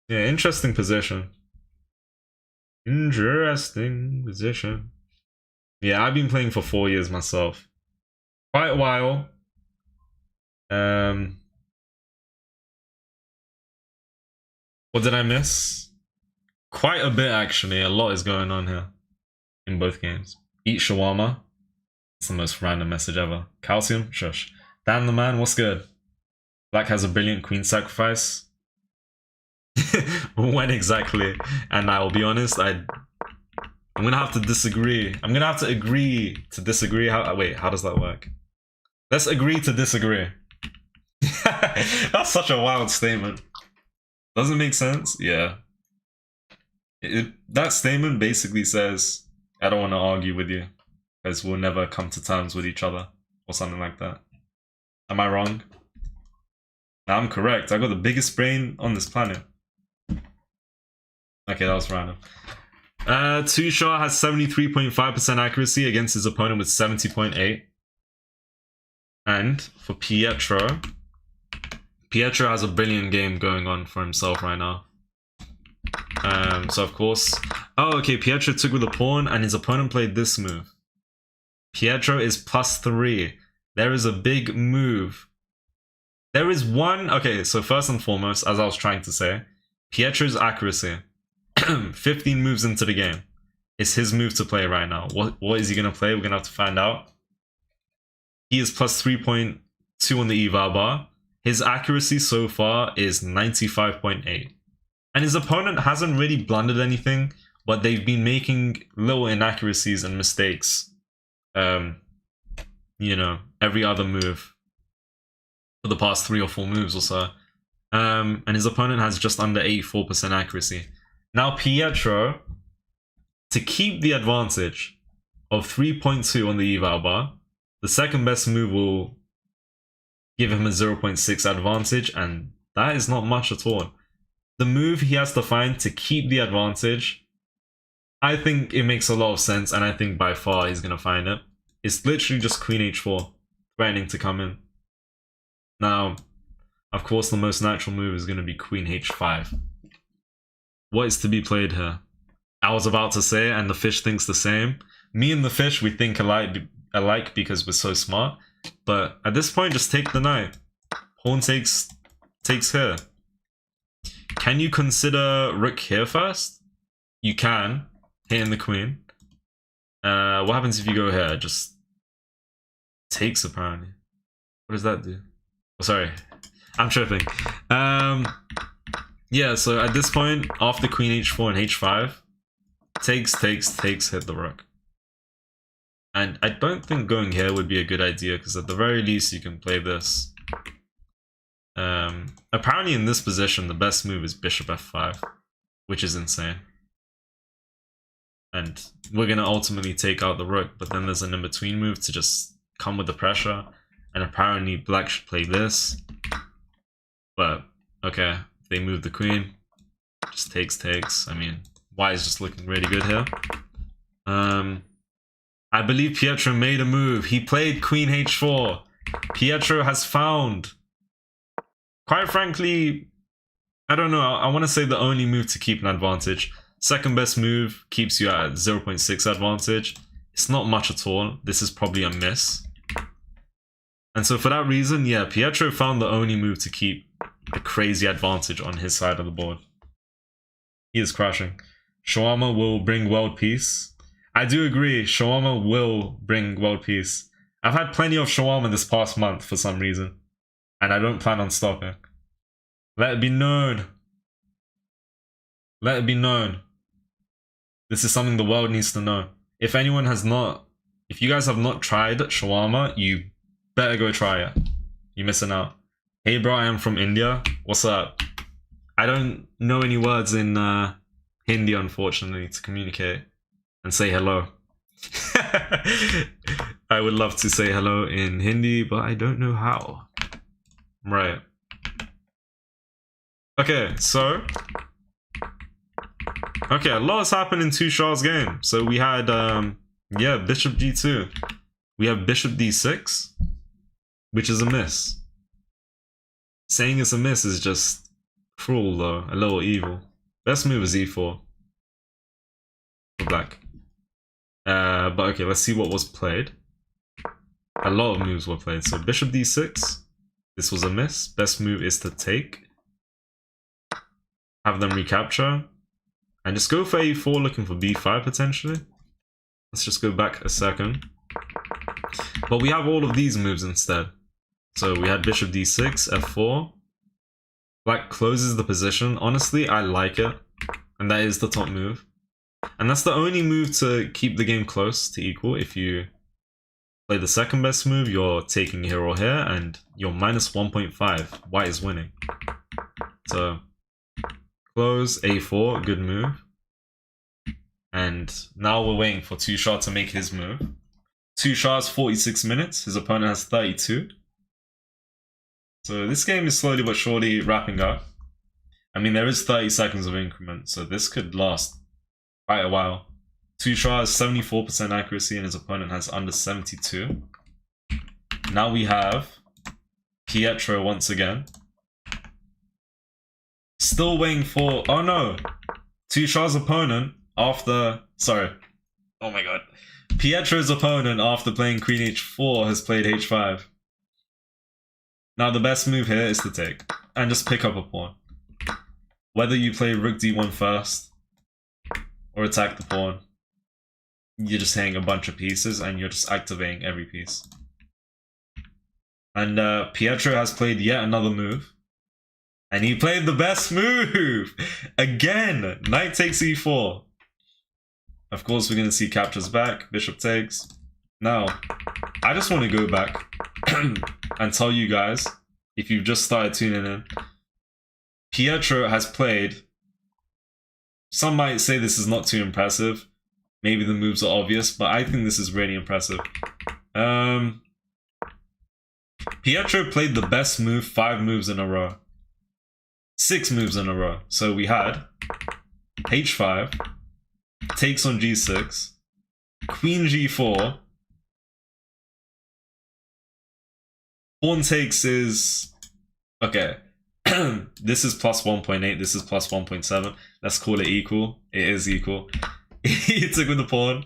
Speaker 1: interesting position. Yeah, I've been playing for 4 years myself. Quite a while. What did I miss? Quite a bit, actually. A lot is going on here in both games. Eat shawarma. It's the most random message ever. Calcium? Shush. Dan the man, what's good? Black has a brilliant queen sacrifice. When exactly? And I will be honest, I'm gonna have to disagree. I'm gonna have to agree to disagree. Wait, how does that work? Let's agree to disagree. That's such a wild statement. Doesn't make sense? Yeah. That statement basically says, I don't want to argue with you, because we'll never come to terms with each other, or something like that. Am I wrong? I'm correct. I got the biggest brain on this planet. Okay, that was random. Tushar has 73.5% accuracy against his opponent with 70.8. And for Pietro has a brilliant game going on for himself right now. So of course... Oh, okay, Pietro took with a pawn and his opponent played this move. Pietro is +3. There is a big move. There is one... Okay, so first and foremost, as I was trying to say, Pietro's accuracy. 15 moves into the game. It's his move to play right now. What is he going to play? We're going to have to find out. He is +3.2 on the eval bar. His accuracy so far is 95.8. And his opponent hasn't really blundered anything, but they've been making little inaccuracies and mistakes. You know, every other move for the past 3 or 4 moves or so. And his opponent has just under 84% accuracy. Now Pietro, to keep the advantage of 3.2 on the eval bar, the second best move will give him a 0.6 advantage, and that is not much at all. The move he has to find to keep the advantage, I think it makes a lot of sense, and I think by far he's going to find it. It's literally just Queen H4, threatening to come in. Now, of course, the most natural move is going to be Queen H5. What is to be played here? I was about to say, and the fish thinks the same. Me and the fish, we think alike because we're so smart. But at this point, just take the knight. Pawn takes here. Can you consider rook here first? You can, hitting the queen. What happens if you go here? Just takes, apparently. What does that do? Oh, sorry, I'm tripping. Yeah, so at this point, after Queen H4 and H5, takes, hit the rook. And I don't think going here would be a good idea, because at the very least you can play this. Apparently in this position, the best move is Bishop F5, which is insane. And we're going to ultimately take out the rook, but then there's an in-between move to just come with the pressure. And apparently black should play this. But, okay, they move the queen. Just takes. I mean, white is just looking really good here. I believe Pietro made a move. He played Queen H4. Pietro has found, quite frankly, I don't know, I want to say the only move to keep an advantage. Second best move keeps you at 0.6 advantage. It's not much at all. This is probably a miss. And so for that reason, yeah, Pietro found the only move to keep a crazy advantage on his side of the board. He is crashing. Shawarma will bring world peace. I do agree, shawarma will bring world peace. I've had plenty of shawarma this past month for some reason, and I don't plan on stopping. Let it be known. Let it be known. This is something the world needs to know. If anyone has not, if you guys have not tried shawarma, you better go try it. You're missing out. Hey bro, I am from India. What's up? I don't know any words in Hindi, unfortunately, to communicate and say hello. I would love to say hello in Hindi, but I don't know how. Right. Okay, so... Okay, a lot has happened in Tushar's game. So we had, yeah, Bishop G2. We have Bishop D6, which is a miss. Saying it's a miss is just cruel, though. A little evil. Best move is E4. For black. But okay, let's see what was played. A lot of moves were played. So Bishop D6. This was a miss. Best move is to take. Have them recapture. And just go for A4 looking for B5 potentially. Let's just go back a second. But we have all of these moves instead. So we had Bishop D6, F4. Black closes the position. Honestly, I like it. And that is the top move. And that's the only move to keep the game close to equal. If you play the second best move, you're taking here or here, and you're minus 1.5. White is winning. So close, A4, good move. And now we're waiting for Tushar to make his move. Tushar's 46 minutes, his opponent has 32. So this game is slowly but surely wrapping up. I mean, there is 30 seconds of increment, so this could last quite a while. Tushar has 74% accuracy and his opponent has under 72. Now we have Pietro once again. Still waiting for... Oh no! Tushar's opponent after... Sorry. Oh my god. Pietro's opponent after playing Queen H4 has played H5. Now the best move here is to take. And just pick up a pawn. Whether you play Rook D1 first or attack the pawn, you're just hitting a bunch of pieces and you're just activating every piece. And Pietro has played yet another move. And he played the best move! Again! Knight takes e4. Of course we're going to see captures back, bishop takes. Now, I just want to go back and tell you guys, if you've just started tuning in, Pietro has played... Some might say this is not too impressive. Maybe the moves are obvious, but I think this is really impressive. Pietro played the best move 5 moves in a row. 6 moves in a row. So we had h5, takes on g6, queen g4, pawn takes is... Okay, this is plus 1.8, this is plus 1.7. Let's call it equal. It is equal. He took with the pawn.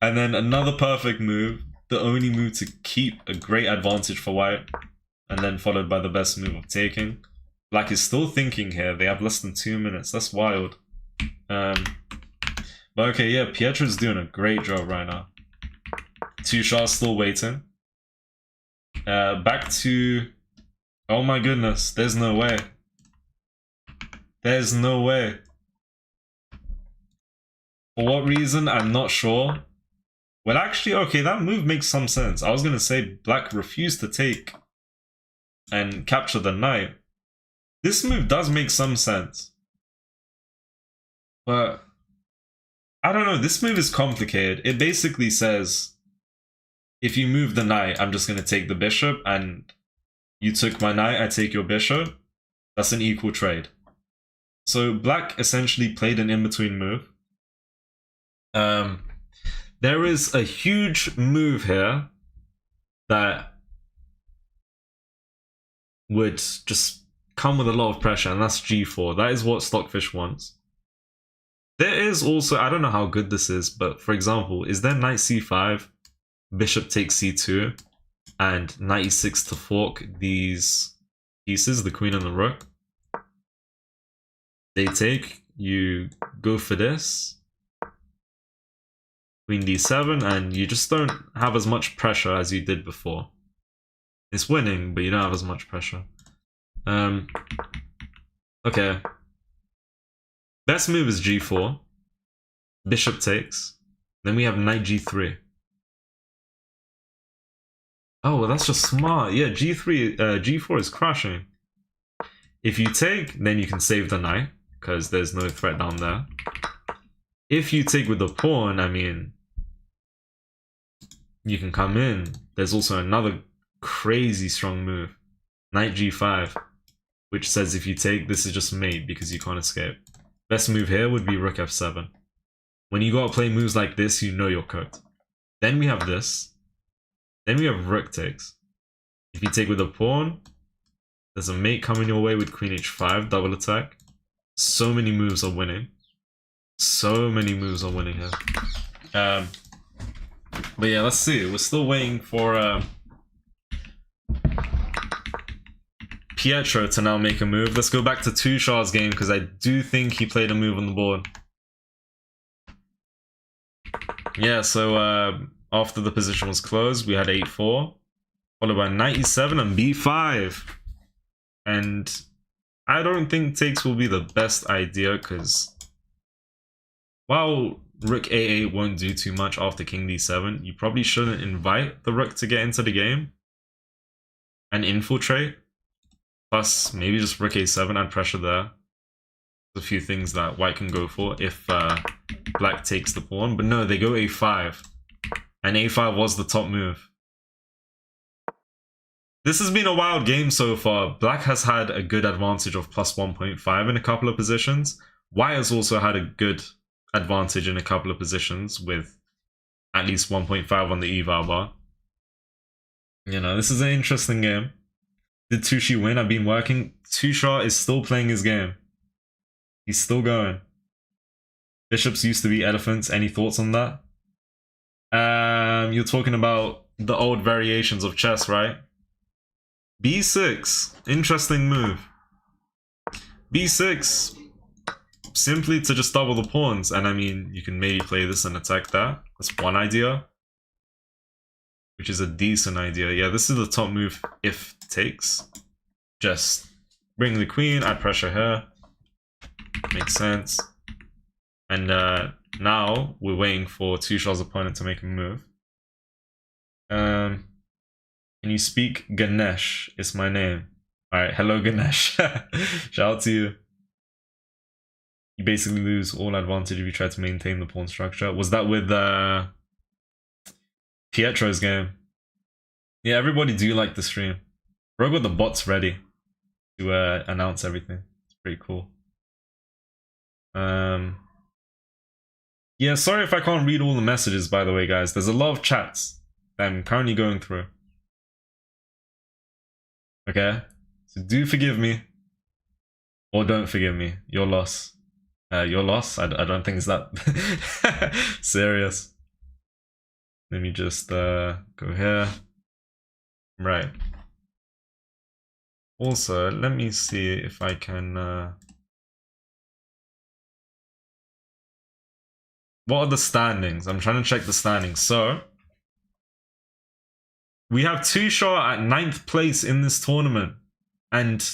Speaker 1: And then another perfect move. The only move to keep a great advantage for white. And then followed by the best move of taking. Black is still thinking here. They have less than 2 minutes. That's wild. But okay, yeah, Pietro's doing a great job right now. Tushar's still waiting. Back to... Oh my goodness, there's no way. There's no way. For what reason, I'm not sure. Well, actually, okay, that move makes some sense. I was going to say Black refused to take and capture the knight. This move does make some sense. But, I don't know, this move is complicated. It basically says, if you move the knight, I'm just going to take the bishop, and you took my knight, I take your bishop. That's an equal trade. So Black essentially played an in-between move. There is a huge move here that would just come with a lot of pressure, and that's g4. That is what Stockfish wants. There is also, I don't know how good this is, but for example, is there knight c5, bishop takes c2, and knight e6 to fork these pieces, the queen and the rook? They take, you go for this, queen d7, and you just don't have as much pressure as you did before. It's winning, but you don't have as much pressure. Okay. Best move is g4. Bishop takes. Then we have knight g3. Oh, well, that's just smart. Yeah, g4 is crushing. If you take, then you can save the knight, because there's no threat down there. If you take with the pawn, I mean, you can come in. There's also another crazy strong move. Knight g5, which says if you take, this is just mate because you can't escape. Best move here would be rook f7. When you gotta play moves like this, you know you're cooked. Then we have this. Then we have rook takes. If you take with a pawn, there's a mate coming your way with queen h5, double attack. So many moves are winning. So many moves are winning here. But yeah, let's see. We're still waiting for Pietro to now make a move. Let's go back to Tushar's game because I do think he played a move on the board. Yeah, so after the position was closed, we had 8-4, followed by knight e7 and b5. And I don't think takes will be the best idea because while rook a8 won't do too much after king d7, you probably shouldn't invite the rook to get into the game and infiltrate. Plus, maybe just rook a7 and pressure there. There's a few things that white can go for if black takes the pawn. But no, they go a5. And a5 was the top move. This has been a wild game so far. Black has had a good advantage of plus 1.5 in a couple of positions. White has also had a good advantage in a couple of positions with at least 1.5 on the eval bar. You know, this is an interesting game. Did Tushi win? I've been working. Tushar is still playing his game. He's still going. Bishops used to be elephants. Any thoughts on that? You're talking about the old variations of chess, right? B6. Interesting move. B6. Simply to just double the pawns. And I mean, you can maybe play this and attack that. That's one idea. Which is a decent idea. Yeah, this is the top move if takes. Just bring the queen, I pressure her. Makes sense. And now we're waiting for Tushar's opponent to make a move. Can you speak Ganesh? It's my name. Alright, hello Ganesh. Shout out to you. You basically lose all advantage if you try to maintain the pawn structure. Was that with Pietro's game? Yeah, everybody do like the stream. Bro got the bots ready to announce everything. It's pretty cool. Yeah, sorry if I can't read all the messages, by the way, guys. There's a lot of chats that I'm currently going through. Okay? So do forgive me. Or don't forgive me. Your loss. Your loss? I don't think it's that serious. Let me just go here. Right. Also, let me see if I can... What are the standings? I'm trying to check the standings. So, we have Tushar at 9th place in this tournament. And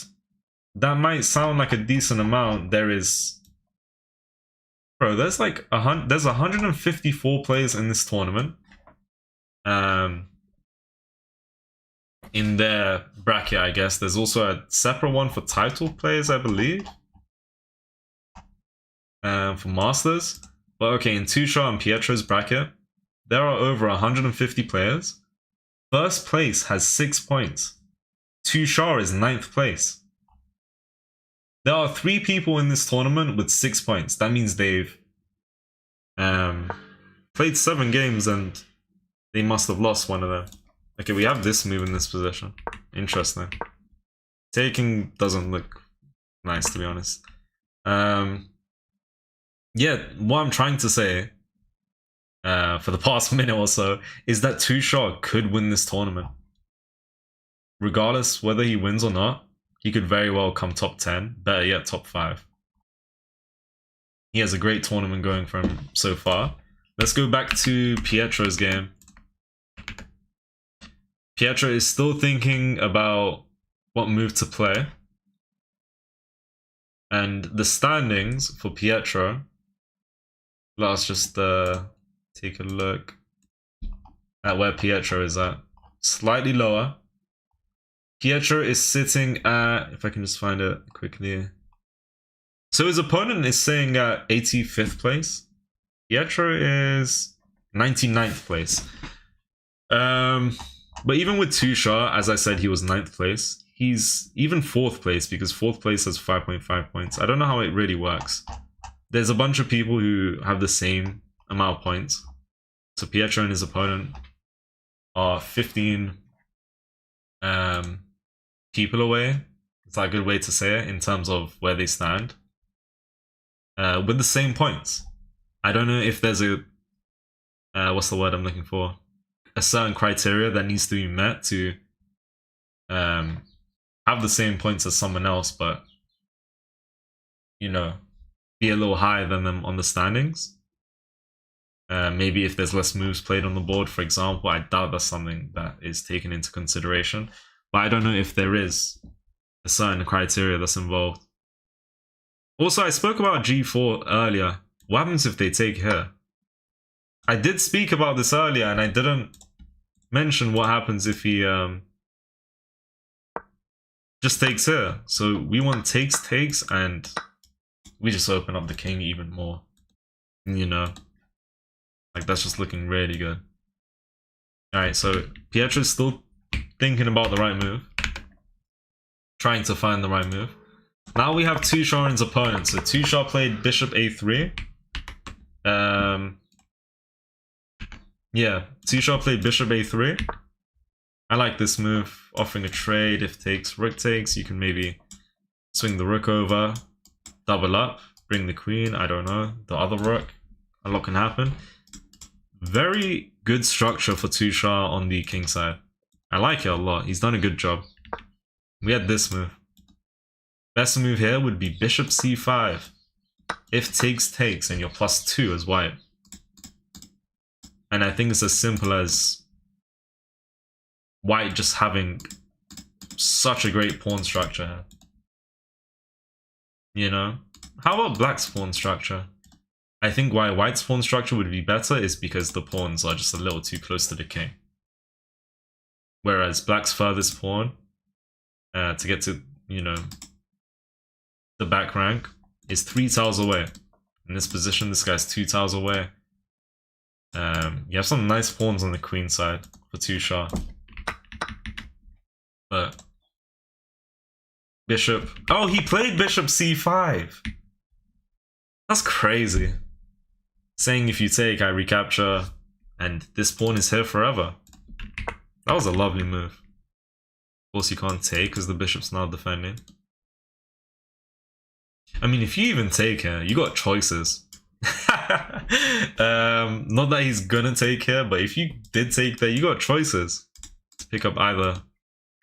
Speaker 1: that might sound like a decent amount. There is... Bro, there's like there's 154 players in this tournament. In their bracket, I guess. There's also a separate one for title players, I believe. For Masters. But okay, in Tushar and Pietro's bracket, there are over 150 players. First place has 6 points. Tushar is 9th place. There are 3 people in this tournament with 6 points. That means they've played 7 games and they must have lost one of them. Okay, we have this move in this position. Interesting. Taking doesn't look nice, to be honest. Yeah, what I'm trying to say for the past minute or so is that Tushar could win this tournament. Regardless whether he wins or not, he could very well come top 10, better yet top 5. He has a great tournament going for him so far. Let's go back to Pietro's game. Pietro is still thinking about what move to play. And the standings for Pietro, let's just take a look at where Pietro is at. Slightly lower. Pietro is sitting at, if I can just find it quickly. So his opponent is sitting at 85th place. Pietro is 99th place. But even with Tushar, as I said, he was 9th place. He's even 4th place because 4th place has 5.5 points. I don't know how it really works. There's a bunch of people who have the same amount of points. So Pietro and his opponent are 15 people away. It's like a good way to say it in terms of where they stand. With the same points. I don't know if there's a... what's the word I'm looking for? A certain criteria that needs to be met to have the same points as someone else, but, you know, be a little higher than them on the standings. Maybe if there's less moves played on the board, for example. I doubt that's something that is taken into consideration. But I don't know if there is a certain criteria that's involved. Also, I spoke about G4 earlier. What happens if they take here? I did speak about this earlier, and I didn't mention what happens if he just takes here. So we want takes, and we just open up the king even more. You know, like that's just looking really good. All right, so Pietro's still thinking about the right move. Trying to find the right move. Now we have Tusharin's opponent. So Tushar played bishop a3. Yeah, Tushar played bishop a3. I like this move, offering a trade. If takes, rook takes, you can maybe swing the rook over, double up, bring the queen, I don't know, the other rook. A lot can happen. Very good structure for Tushar on the king side. I like it a lot. He's done a good job. We had this move. Best move here would be bishop c5. If takes, takes, and you're +2 as white. And I think it's as simple as white just having such a great pawn structure here. You know? How about black's pawn structure? I think why white's pawn structure would be better is because the pawns are just a little too close to the king. Whereas black's furthest pawn to get to, you know, the back rank is 3 tiles away. In this position, this guy's 2 tiles away. You have some nice pawns on the queen side for Tushar. But bishop. Oh, he played bishop c5. That's crazy. Saying if you take, I recapture, and this pawn is here forever. That was a lovely move. Of course, you can't take because the bishop's now defending. I mean, if you even take here, you got choices. Not that he's gonna take here, but if you did take there, you got choices to pick up either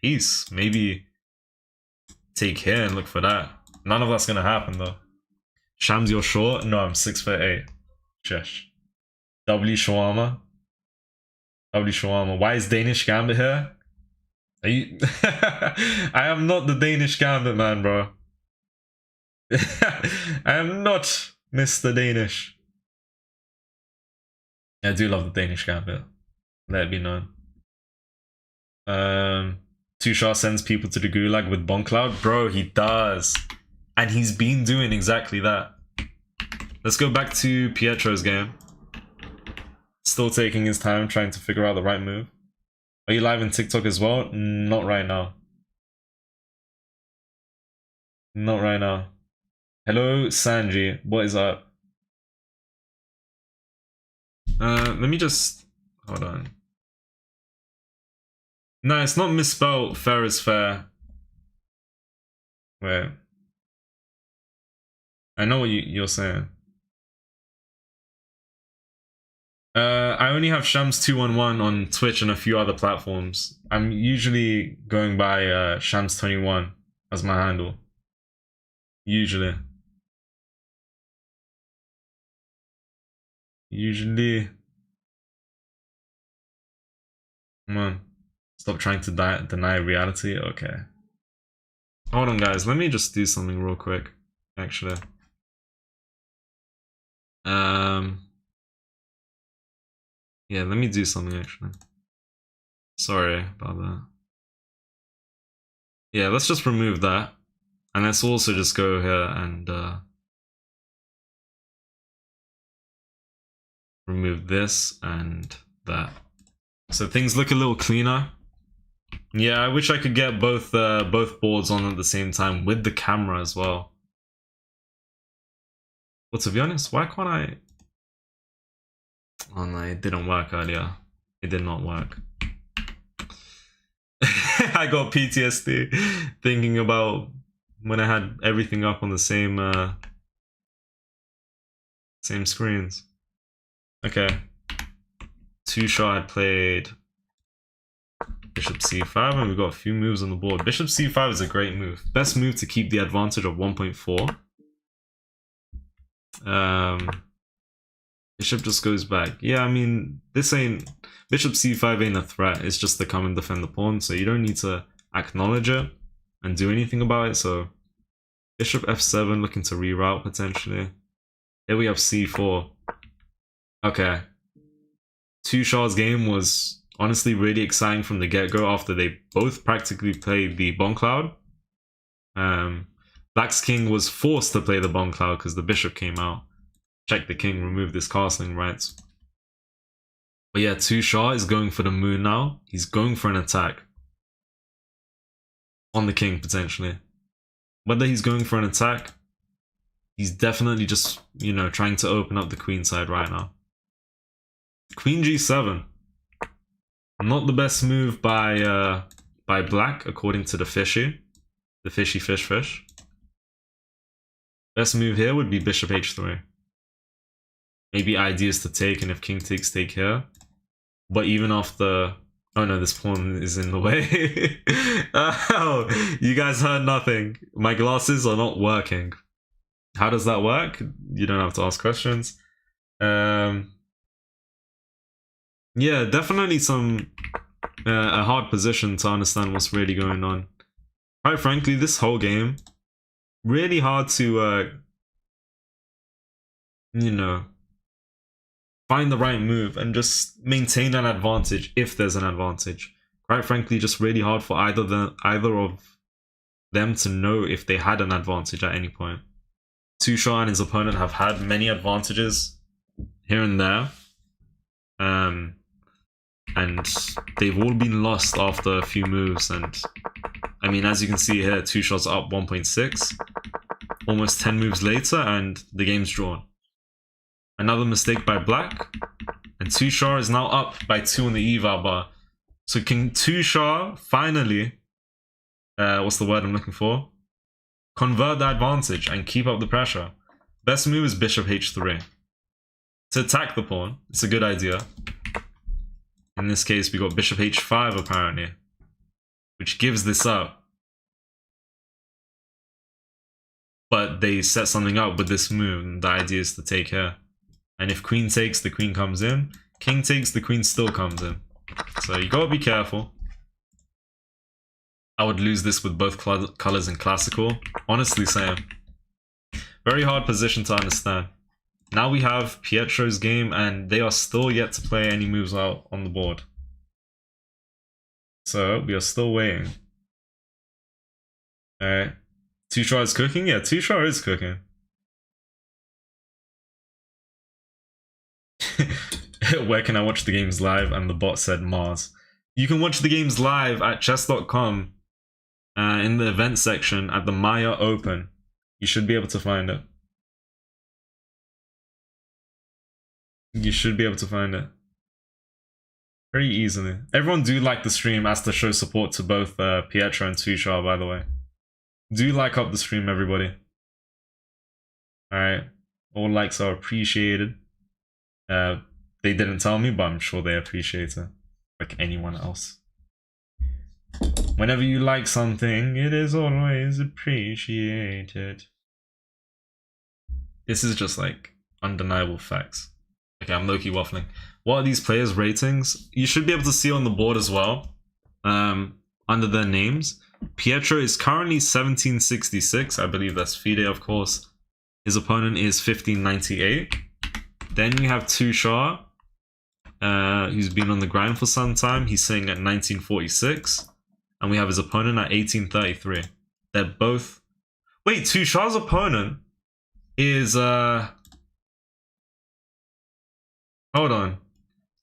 Speaker 1: piece. Maybe take here and look for that. None of that's gonna happen though. Shams, you're short? No, I'm 6'8". Shesh. W shawarma. W shawarma. Why is Danish Gambit here? Are you? I am not the Danish Gambit man, bro. I am not Mr. Danish. I do love the Danish Gambit. Let it be known. Tushar sends people to the gulag with Bomb Cloud. Bro, he does. And he's been doing exactly that. Let's go back to Pietro's game. Still taking his time, trying to figure out the right move. Are you live in TikTok as well? Not right now. Not right now. Hello, Sanji. What is up? Let me just... Hold on. No, it's not misspelled. Fair is fair. Wait. I know what you're saying. I only have Shams211 on Twitch and a few other platforms. I'm usually going by Shams21 as my handle. Usually. Come on. Stop trying to deny reality. Okay. Hold on, guys. Let me just do something real quick. Actually. Yeah, let me do something actually. Sorry about that. Yeah, let's just remove that. And let's also just go here and remove this and that. So things look a little cleaner. Yeah, I wish I could get both boards on at the same time with the camera as well. But to be honest, why can't I? Oh no, it didn't work earlier. It did not work. I got PTSD thinking about when I had everything up on the same screens. Okay. Tushar had played bishop c5 and we got a few moves on the board. Bishop c5 is a great move. Best move to keep the advantage of 1.4. Bishop just goes back. Yeah, I mean, this ain't... Bishop c5 ain't a threat. It's just to come and defend the pawn, so you don't need to acknowledge it and do anything about it. So bishop f7 looking to reroute potentially. Here we have c4. Okay. Tushar's game was honestly really exciting from the get-go after they both practically played the Bomb Cloud. Black's king was forced to play the Bomb Cloud because the bishop came out. Check the king, remove this castling rights. But yeah, Tushar is going for the moon now. He's going for an attack. on the king, potentially. Whether he's going for an attack, he's definitely just, you know, trying to open up the queen side right now. Queen g7. Not the best move by black, according to the fishy. The fishy fish. Best move here would be bishop h3. Maybe ideas to take, and if king takes, take here. But even off the... Oh no, this pawn is in the way. Oh, you guys heard nothing. My glasses are not working. How does that work? You don't have to ask questions. Yeah, definitely some... a hard position to understand what's really going on. Quite frankly, this whole game, really hard to, you know, find the right move and just maintain an advantage if there's an advantage. Quite frankly, just really hard for either of them to know if they had an advantage at any point. Tushar and his opponent have had many advantages here and there. And they've all been lost after a few moves, and I mean, as you can see here, Tushar's up 1.6, almost 10 moves later, and the game's drawn. Another mistake by black, and Tushar is now up by 2 on the eval bar. So can Tushar finally, what's the word I'm looking for? Convert the advantage and keep up the pressure. Best move is bishop h3. To attack the pawn, it's a good idea. In this case, we got bishop h5 apparently, which gives this up. But they set something up with this move, and the idea is to take here. And if queen takes, the queen comes in. King takes, the queen still comes in. So you gotta be careful. I would lose this with both colors in classical. Honestly, same. Very hard position to understand. Now we have Pietro's game, and they are still yet to play any moves out on the board. So we are still waiting. Alright. Tushar is cooking? Yeah, Tushar is cooking. Where can I watch the games live? And the bot said Mars. You can watch the games live at chess.com in the event section at the Maia Open. You should be able to find it. You should be able to find it very easily. Everyone do like the stream as to show support to both Pietro and Tushar, by the way. Do like up the stream, everybody. Alright. All likes are appreciated. They didn't tell me, but I'm sure they appreciate it. Like anyone else. Whenever you like something, it is always appreciated. This is just like undeniable facts. Okay, I'm low-key waffling. What are these players' ratings? You should be able to see on the board as well, under their names. Pietro is currently 1766. I believe that's FIDE, of course. His opponent is 1598. Then you have Tushar, who's been on the grind for some time. He's sitting at 1946. And we have his opponent at 1833. They're both... Wait, Tushar's opponent is... Hold on.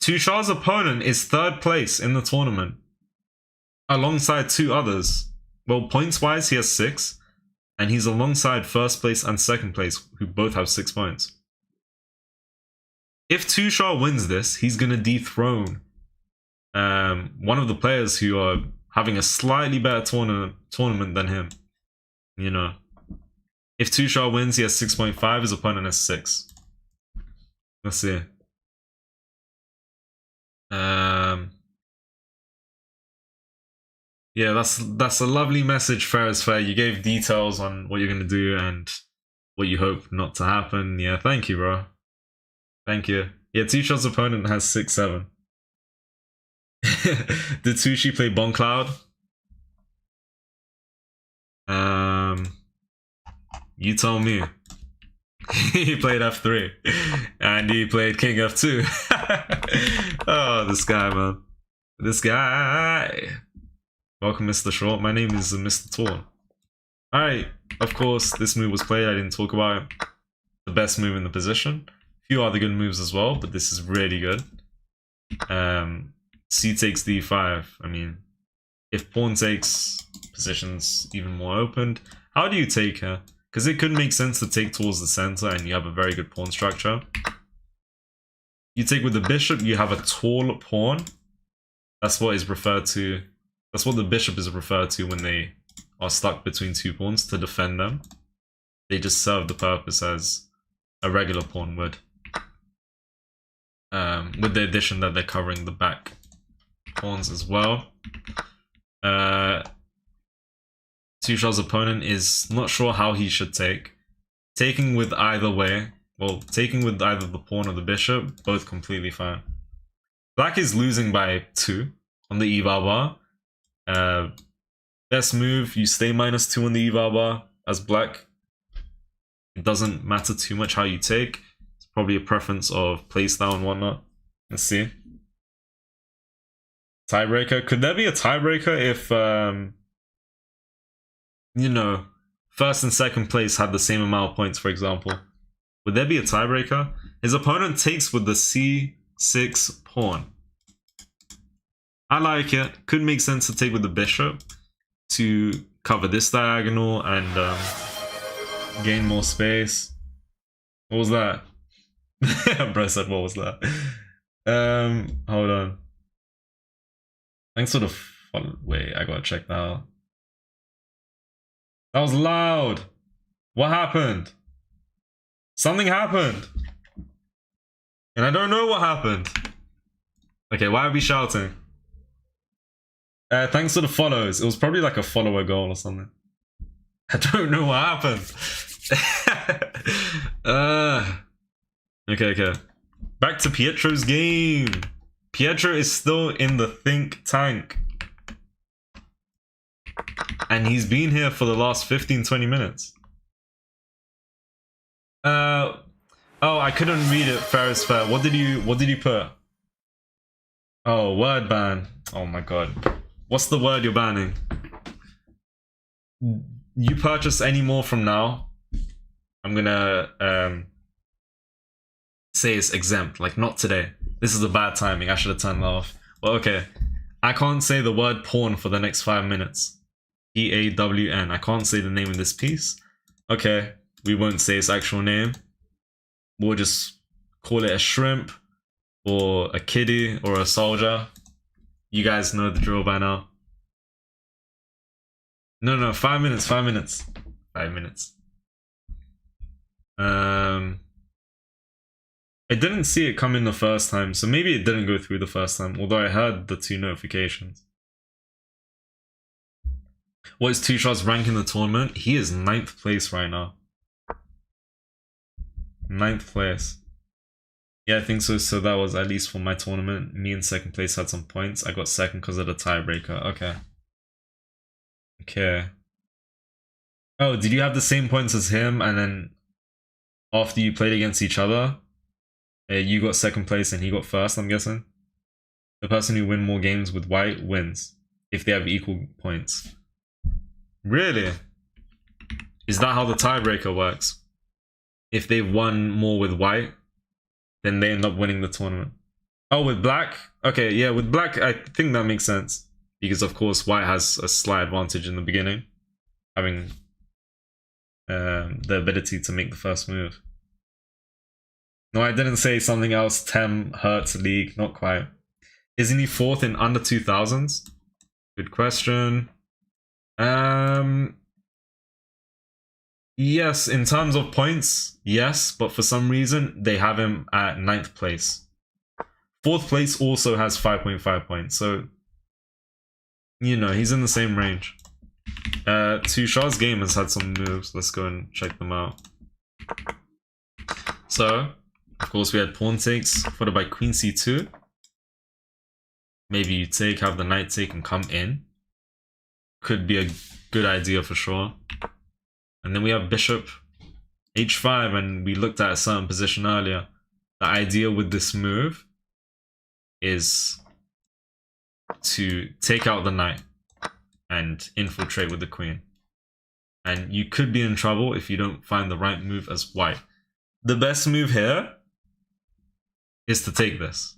Speaker 1: Tushar's opponent is 3rd place in the tournament, alongside 2 others. Well, points-wise, he has 6, and he's alongside 1st place and 2nd place, who both have 6 points. If Tushar wins this, he's going to dethrone one of the players who are having a slightly better tournament than him. You know. If Tushar wins, he has 6.5, his opponent has 6. Let's see. Yeah, that's a lovely message, Fair is Fair. You gave details on what you're gonna do and what you hope not to happen. Yeah, thank you, bro. Thank you. Yeah, Tushar's opponent has 6-7. Did Tushi play Bon Cloud? You tell me. He played F3 and he played King F2. Oh, this guy, man. This guy. Welcome, Mr. Short. My name is Mr. Torn. Alright, of course, this move was played. I didn't talk about it. The best move in the position. A few other good moves as well, but this is really good. C takes D5. I mean, if pawn takes, position's even more opened. How do you take her? Because it could make sense to take towards the center and you have a very good pawn structure. You take with the bishop, you have a tall pawn. That's what is referred to. That's what the bishop is referred to when they are stuck between two pawns to defend them. They just serve the purpose as a regular pawn would. With the addition that they're covering the back pawns as well. Tushar's opponent is not sure how he should take. Taking with either way, well, taking with either the pawn or the bishop, both completely fine. Black is losing by 2 on the eval bar. Best move, you stay -2 on the eval bar as black. It doesn't matter too much how you take. It's probably a preference of playstyle and whatnot. Let's see. Tiebreaker. Could there be a tiebreaker if, you know, first and second place had the same amount of points, for example? Would there be a tiebreaker? His opponent takes with the c6 pawn. I like it. Could make sense to take with the bishop to cover this diagonal and gain more space. What was that? Bro said, what was that? Hold on. Thanks for the follow. Wait, I gotta check that out. That was loud. What happened? Something happened. And I don't know what happened. Okay, why are we shouting? Thanks for the follows. It was probably like a follower goal or something. I don't know what happened. Okay. Back to Pietro's game. Pietro is still in the think tank. And he's been here for the last 15-20 minutes. Oh, I couldn't read it. Fair is fair. What did you put? Oh, word ban. Oh my god. What's the word you're banning? You purchase any more from now, I'm gonna say it's exempt. Like, not today. This is a bad timing. I should have turned that off. Well, okay. I can't say the word porn for the next 5 minutes. P-A-W-N. I can't say the name of this piece. Okay. We won't say its actual name. We'll just call it a shrimp or a kiddie or a soldier. You guys know the drill by now. No, 5 minutes, 5 minutes. 5 minutes. I didn't see it come in the first time, so maybe it didn't go through the first time, although I heard the 2 notifications. What is Tushar's rank in the tournament? He is 9th place right now. 9th place. Yeah, I think so. So that was at least for my tournament. Me in 2nd place had some points. I got 2nd because of the tiebreaker. Okay. Oh, did you have the same points as him? And then after you played against each other, you got 2nd place and he got 1st, I'm guessing? The person who wins more games with white wins if they have equal points. Really? Is that how the tiebreaker works? If they've won more with white, then they end up winning the tournament. Oh, with black? Okay, yeah, with black, I think that makes sense. Because, of course, white has a slight advantage in the beginning. Having the ability to make the first move. No, I didn't say something else. Tem hurts league. Not quite. Isn't he 4th in under 2000s? Good question. Yes, in terms of points, yes, but for some reason they have him at 9th place. 4th place also has 5.5 points, so you know, he's in the same range. Tushar's game has had some moves. Let's go and check them out. So, of course, we had pawn takes, followed by queen c2. Maybe you take, have the knight take and come in. Could be a good idea for sure. And then we have bishop h5, and we looked at a certain position earlier. The idea with this move is to take out the knight and infiltrate with the queen. And you could be in trouble if you don't find the right move as white. The best move here is to take this.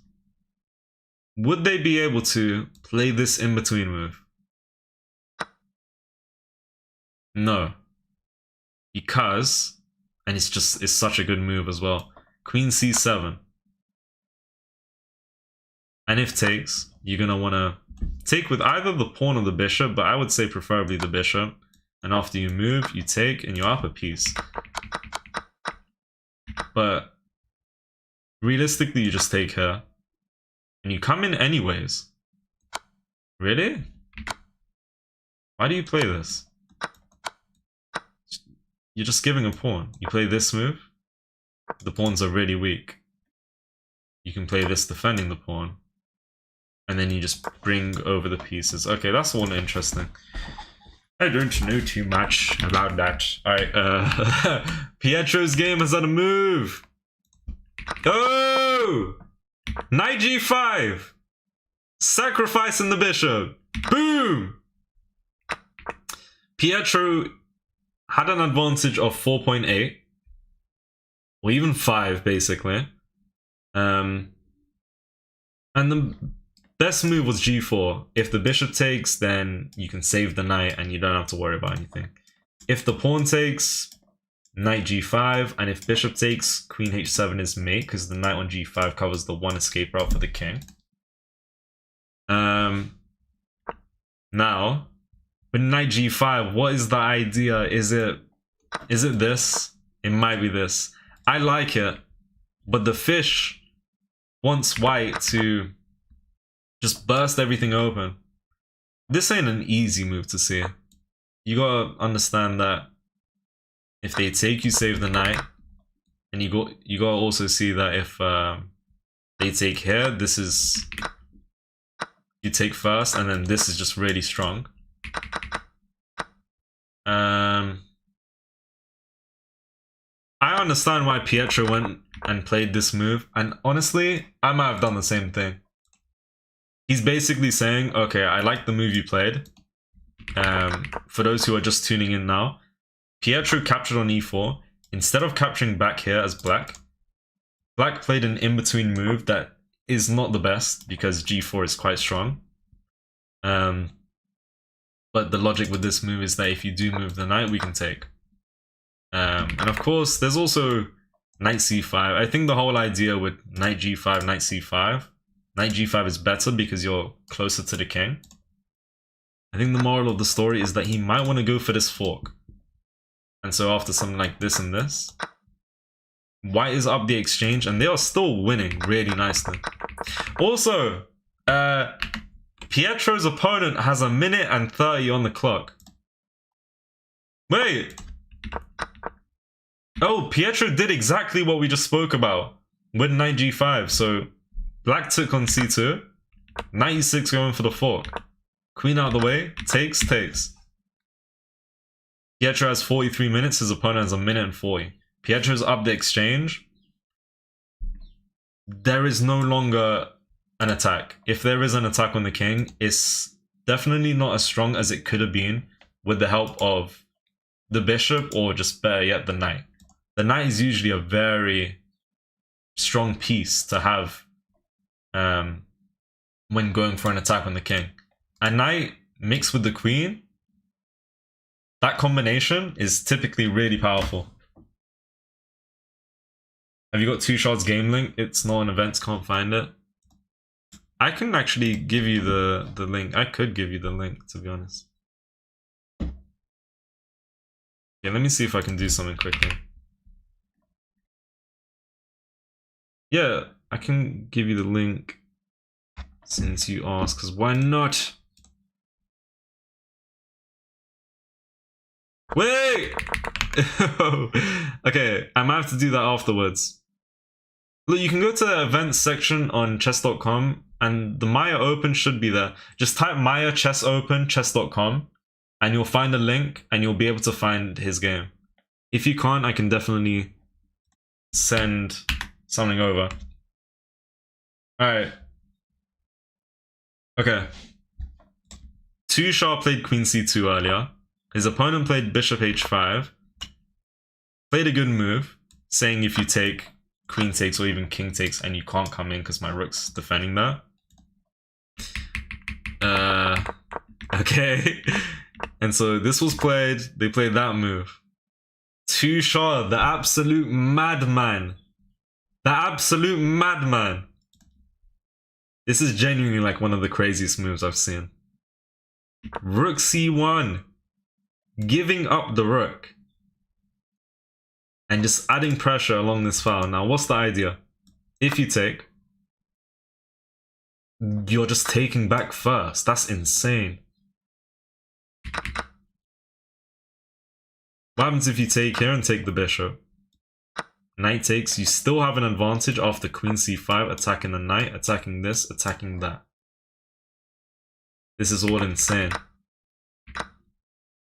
Speaker 1: Would they be able to play this in-between move? No. Because, and it's such a good move as well. Queen c7. And if takes, you're gonna wanna take with either the pawn or the bishop, but I would say preferably the bishop. And after you move, you take and you're up a piece. But realistically, you just take her. And you come in anyways. Really? Why do you play this? You're just giving a pawn. You play this move. The pawns are really weak. You can play this defending the pawn. And then you just bring over the pieces. Okay, that's all interesting. I don't know too much about that. Alright, Pietro's game has had a move. Oh! Knight g5! Sacrificing the bishop. Boom! Pietro had an advantage of 4.8. Or even 5, basically. And the best move was g4. If the bishop takes, then you can save the knight and you don't have to worry about anything. If the pawn takes, knight g5, and if bishop takes, queen h7 is mate, because the knight on g5 covers the one escape route for the king. Now, with knight g5, what is the idea? Is it this? It might be this. I like it, but the fish wants white to just burst everything open. This ain't an easy move to see. You gotta understand that if they take, you save the knight, and you gotta also see that if they take here, this is you take first, and then this is just really strong. I understand why Pietro went and played this move, and honestly, I might have done the same thing. He's basically saying, okay, I like the move you played. For those who are just tuning in now, Pietro captured on e4. Instead of capturing back here as black, black played an in-between move that is not the best because g4 is quite strong. But the logic with this move is that if you do move the knight, we can take. And of course, there's also knight c5. I think the whole idea with knight g5, knight c5, knight g5 is better because you're closer to the king. I think the moral of the story is that he might want to go for this fork. And so after something like this and this, white is up the exchange and they are still winning really nicely. Also, Pietro's opponent has 1 minute and 30 on the clock. Wait. Oh, Pietro did exactly what we just spoke about with knight g5. So black took on c2, knight e6 going for the fork. Queen out of the way, takes. Pietro has 43 minutes, his opponent has 1 minute and 40. Pietro's up the exchange. There is no longer an attack. If there is an attack on the king, it's definitely not as strong as it could have been with the help of the bishop or just better yet, the knight. The knight is usually a very strong piece to have when going for an attack on the king. A knight mixed with the queen, that combination is typically really powerful. Have you got Two Shots game link? It's not on events, can't find it. I can actually give you the link. I could give you the link, to be honest. Yeah, let me see if I can do something quickly. Yeah, I can give you the link since you asked, because why not? Wait! Okay, I might have to do that afterwards. Look, you can go to the events section on chess.com and the Maia Open should be there. Just type Maia Chess Open chess.com and you'll find a link and you'll be able to find his game. If you can't, I can definitely send something over. Alright. Okay. Tushar played Queen C2 earlier. His opponent played Bishop H5. Played a good move, saying if you take, Queen takes or even King takes and you can't come in because my rook's defending that. Okay. And so this was played, they played that move. Tushar, the absolute madman. The absolute madman. This is genuinely like one of the craziest moves I've seen. Rook c1. Giving up the rook. And just adding pressure along this file. Now, what's the idea? If you take, you're just taking back first. That's insane. What happens if you take here and take the bishop? Knight takes, you still have an advantage after queen c5, attacking the knight, attacking this, attacking that. This is all insane.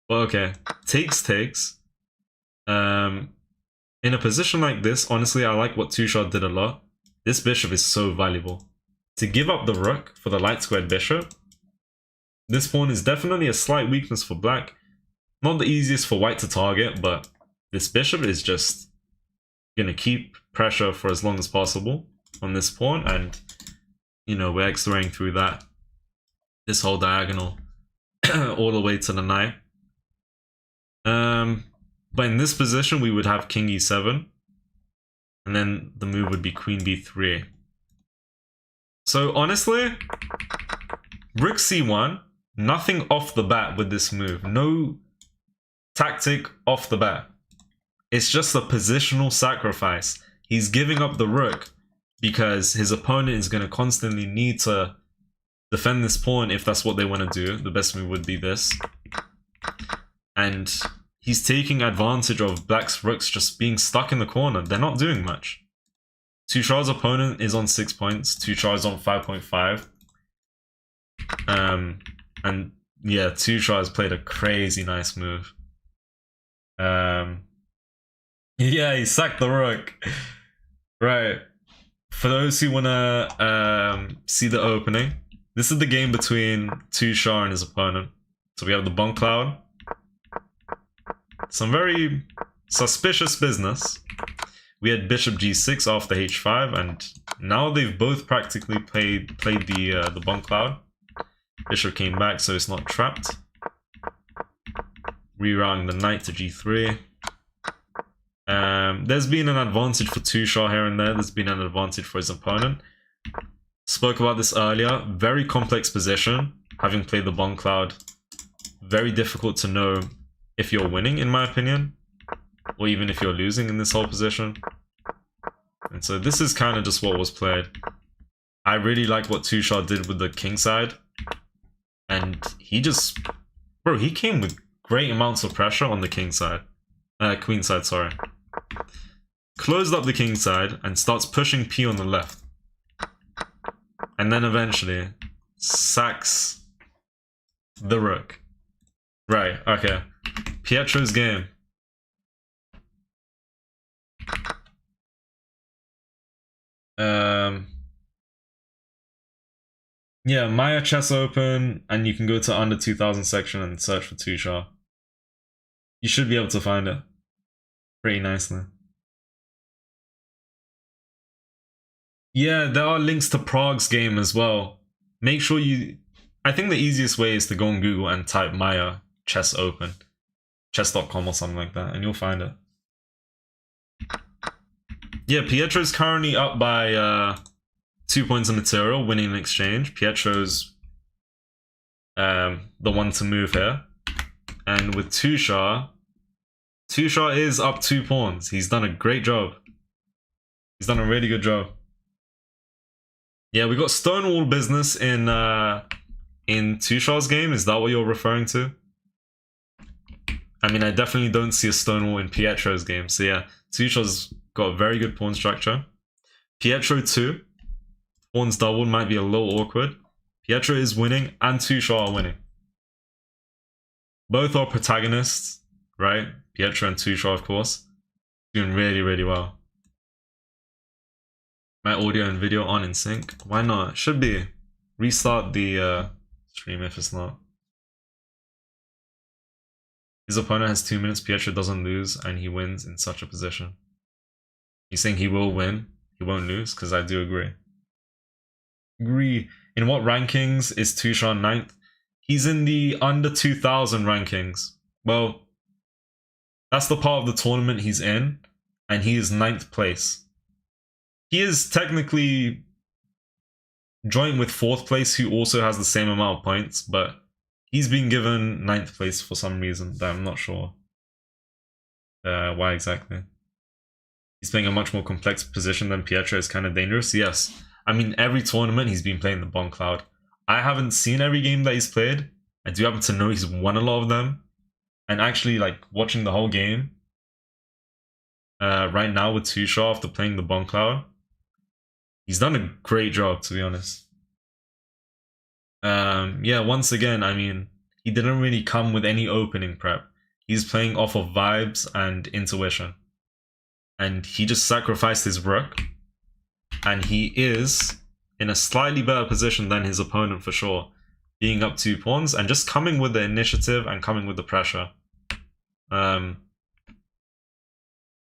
Speaker 1: Well, okay, takes. In a position like this, honestly, I like what Tushar did a lot. This bishop is so valuable. To give up the rook for the light squared bishop, this pawn is definitely a slight weakness for black. Not the easiest for white to target, but this bishop is just gonna keep pressure for as long as possible on this pawn, and you know, we're x-raying through that, this whole diagonal all the way to the knight. But in this position we would have king e7, and then the move would be queen b3. So honestly, rook c1, nothing off the bat with this move, no tactic off the bat. It's just a positional sacrifice. He's giving up the rook because his opponent is going to constantly need to defend this pawn if that's what they want to do. The best move would be this. And he's taking advantage of black's rooks just being stuck in the corner. They're not doing much. Tushar's opponent is on 6 points. Tushar is on 5.5. And yeah, Tushar has played a crazy nice move. Yeah, he sacked the rook. Right. For those who want to see the opening, this is the game between Tushar and his opponent. So we have the Bunk Cloud. Some very suspicious business. We had bishop g6 after h5, and now they've both practically played the Bunk Cloud. Bishop came back, so it's not trapped. Rerouting the knight to g3. There's been an advantage for Tushar here and there. There's been an advantage for his opponent. Spoke about this earlier. Very complex position. Having played the Bunk Cloud, very difficult to know if you're winning, in my opinion, or even if you're losing in this whole position. And so this is kind of just what was played. I really like what Tushar did with the king side, and he just, bro, he came with great amounts of pressure on the king side, queen side, sorry. Closed up the king side and starts pushing p on the left, and then eventually sacks the rook. Right, okay. Pietro's game. Yeah, Maia Chess Open, and you can go to under 2000 section and search for Tushar. You should be able to find it pretty nicely. Yeah, there are links to Prague's game as well. Make sure you... I think the easiest way is to go on Google and type Maia Chess Open. Chess.com or something like that, and you'll find it. Yeah, Pietro's currently up by 2 points of material, winning an exchange. Pietro's the one to move here. And with Tushar, Tushar is up 2 pawns. He's done a great job. He's done a really good job. Yeah, we got Stonewall business in Tushar's game. Is that what you're referring to? I mean, I definitely don't see a Stonewall in Pietro's game. So yeah, Tushar's got a very good pawn structure. Pietro 2. Pawns doubled might be a little awkward. Pietro is winning and Tushar are winning. Both are protagonists, right? Pietro and Tushar, of course. Doing really, really well. My audio and video on in sync. Why not? Should be. Restart the stream if it's not. His opponent has 2 minutes. Pietro doesn't lose and he wins in such a position. He's saying he will win. He won't lose, because I do agree. In what rankings is Tushar 9th? He's in the under 2000 rankings. Well, that's the part of the tournament he's in, and he is 9th place. He is technically joint with 4th place, who also has the same amount of points, but he's been given 9th place for some reason that I'm not sure why exactly. He's playing a much more complex position than Pietro. Is kind of dangerous. Yes. I mean, every tournament he's been playing the Bon Cloud. I haven't seen every game that he's played. I do happen to know he's won a lot of them. And actually, like, watching the whole game right now with Tushaw after playing the Bon Cloud, he's done a great job, to be honest. Yeah, once again, I mean, he didn't really come with any opening prep. He's playing off of vibes and intuition. And he just sacrificed his rook. And he is in a slightly better position than his opponent for sure. Being up 2 pawns and just coming with the initiative and coming with the pressure. Yeah,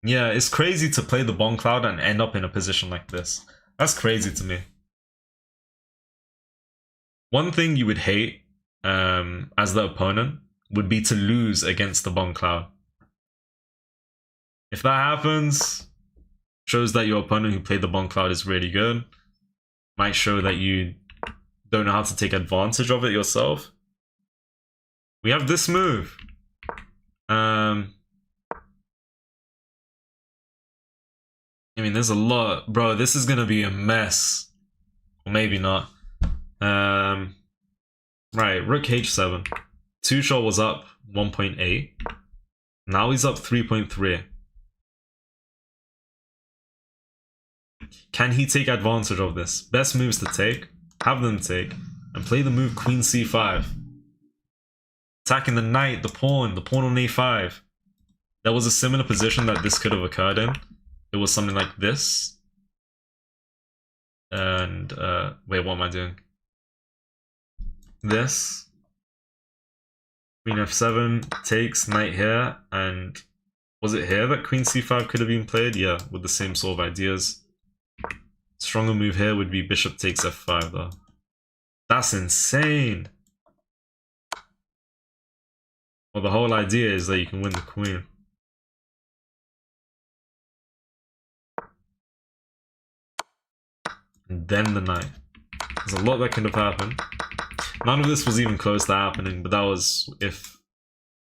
Speaker 1: it's crazy to play the Bon Cloud and end up in a position like this. That's crazy to me. One thing you would hate as the opponent would be to lose against the Bon Cloud. If that happens, shows that your opponent who played the Bon Cloud is really good. Might show that you don't know how to take advantage of it yourself. We have this move. I mean, there's a lot. Bro, this is going to be a mess. Or maybe not. Right, Rook H7. Tushaw was up 1.8. Now he's up 3.3. Can he take advantage of this? Best moves to take. Have them take. And play the move Queen C5. Attacking the knight, the pawn on A5. There was a similar position that this could have occurred in. It was something like this. And, wait, what am I doing? This. Queen F7 takes, knight here, and was it here that Queen C5 could have been played? Yeah, with the same sort of ideas. Stronger move here would be Bishop takes F5 though. That's insane! Well, the whole idea is that you can win the queen. And then the knight. There's a lot that could have happened. None of this was even close to happening, but that was if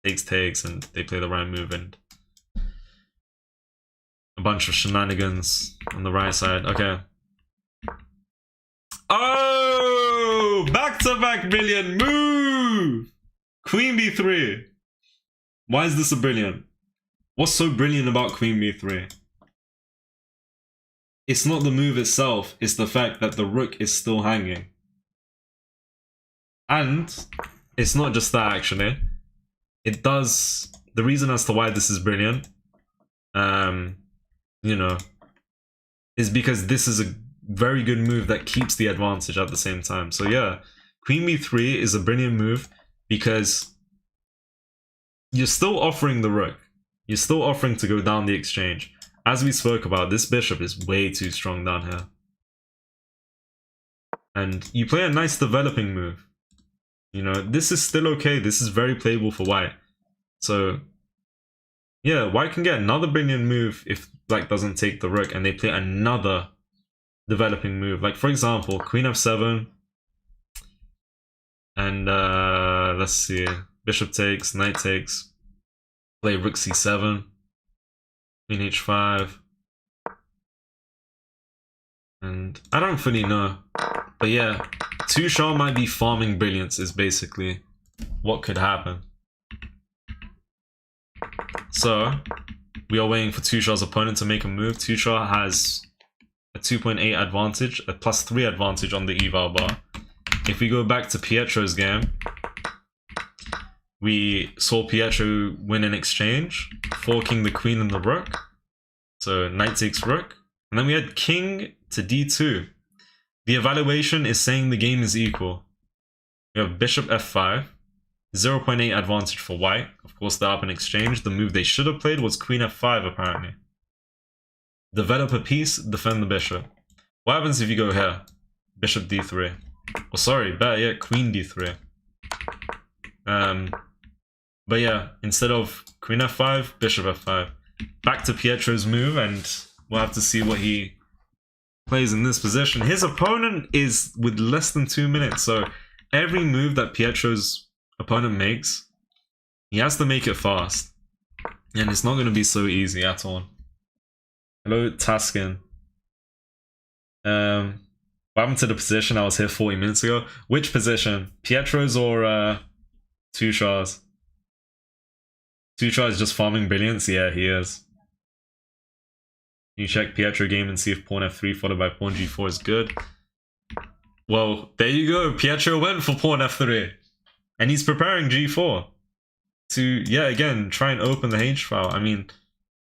Speaker 1: takes and they play the right move and a bunch of shenanigans on the right side. Okay. Oh! Back-to-back brilliant move! Queen B3. Why is this a brilliant? What's so brilliant about Queen B3? It's not the move itself, it's the fact that the rook is still hanging. And it's not just that actually. It does, the reason as to why this is brilliant, you know, is because this is a very good move that keeps the advantage at the same time. So yeah, Queen B3 is a brilliant move because you're still offering the rook. You're still offering to go down the exchange. As we spoke about, this bishop is way too strong down here. And you play a nice developing move. You know, this is still okay. This is very playable for white. So, yeah, white can get another brilliant move if black doesn't take the rook and they play another developing move. Like, for example, Queen F7. And, let's see. Bishop takes, knight takes. Play Rook C7. Queen H5. And I don't fully know. But yeah, Tushaw might be farming brilliance is basically what could happen. So, we are waiting for Tushaw's opponent to make a move. Tushaw has a 2.8 advantage, a +3 advantage on the eval bar. If we go back to Pietro's game, we saw Pietro win an exchange, forking the queen and the rook. So knight takes rook. And then we had king to d2. The evaluation is saying the game is equal. We have bishop f5. 0.8 advantage for white. Of course, they're up in exchange. The move they should have played was queen f5, apparently. Develop a piece, defend the bishop. What happens if you go here? Bishop d3. Oh, sorry, better yet, queen d3. But yeah, instead of queen f5, bishop f5. Back to Pietro's move, and we'll have to see what he plays in this position. His opponent is with less than 2 minutes, so every move that Pietro's opponent makes, he has to make it fast. And it's not going to be so easy at all. Hello, Taskin. What happened to the position I was here 40 minutes ago? Which position? Pietro's or Tushar's? Tushar is just farming brilliance? Yeah, he is. You check Pietro game and see if pawn f3 followed by pawn g4 is good. Well, there you go. Pietro went for pawn f3. And he's preparing g4 to, yeah, again, try and open the h-file. I mean,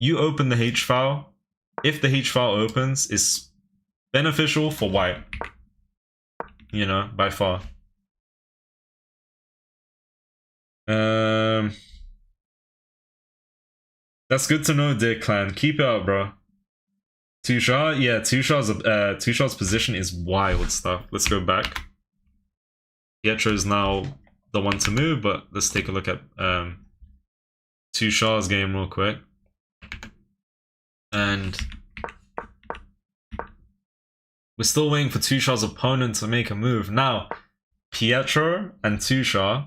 Speaker 1: you open the h-file. If the h-file opens, it's beneficial for white. You know, by far. That's good to know, Dick Clan. Keep it up, bro. Tushar? Yeah, Tushar's position is wild stuff. Let's go back. Pietro is now the one to move, but let's take a look at Tushar's game real quick. And we're still waiting for Tushar's opponent to make a move. Now, Pietro and Tushar.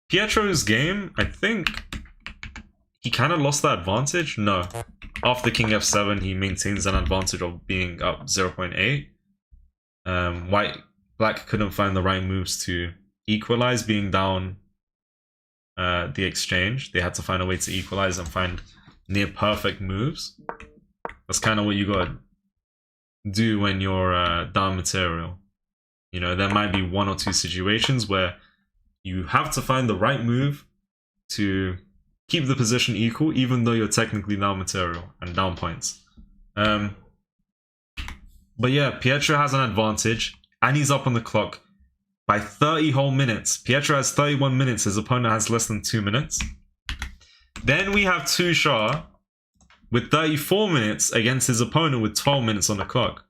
Speaker 1: Pietro's game, I think he kind of lost that advantage. No. After king f7, he maintains an advantage of being up 0.8. Black couldn't find the right moves to equalize being down the exchange. They had to find a way to equalize and find near perfect moves. That's kind of what you gotta do when you're down material. You know, there might be 1 or 2 situations where you have to find the right move to keep the position equal, even though you're technically down material and down points. But yeah, Pietro has an advantage, and he's up on the clock by 30 whole minutes. Pietro has 31 minutes, his opponent has less than 2 minutes. Then we have Tushar with 34 minutes against his opponent with 12 minutes on the clock.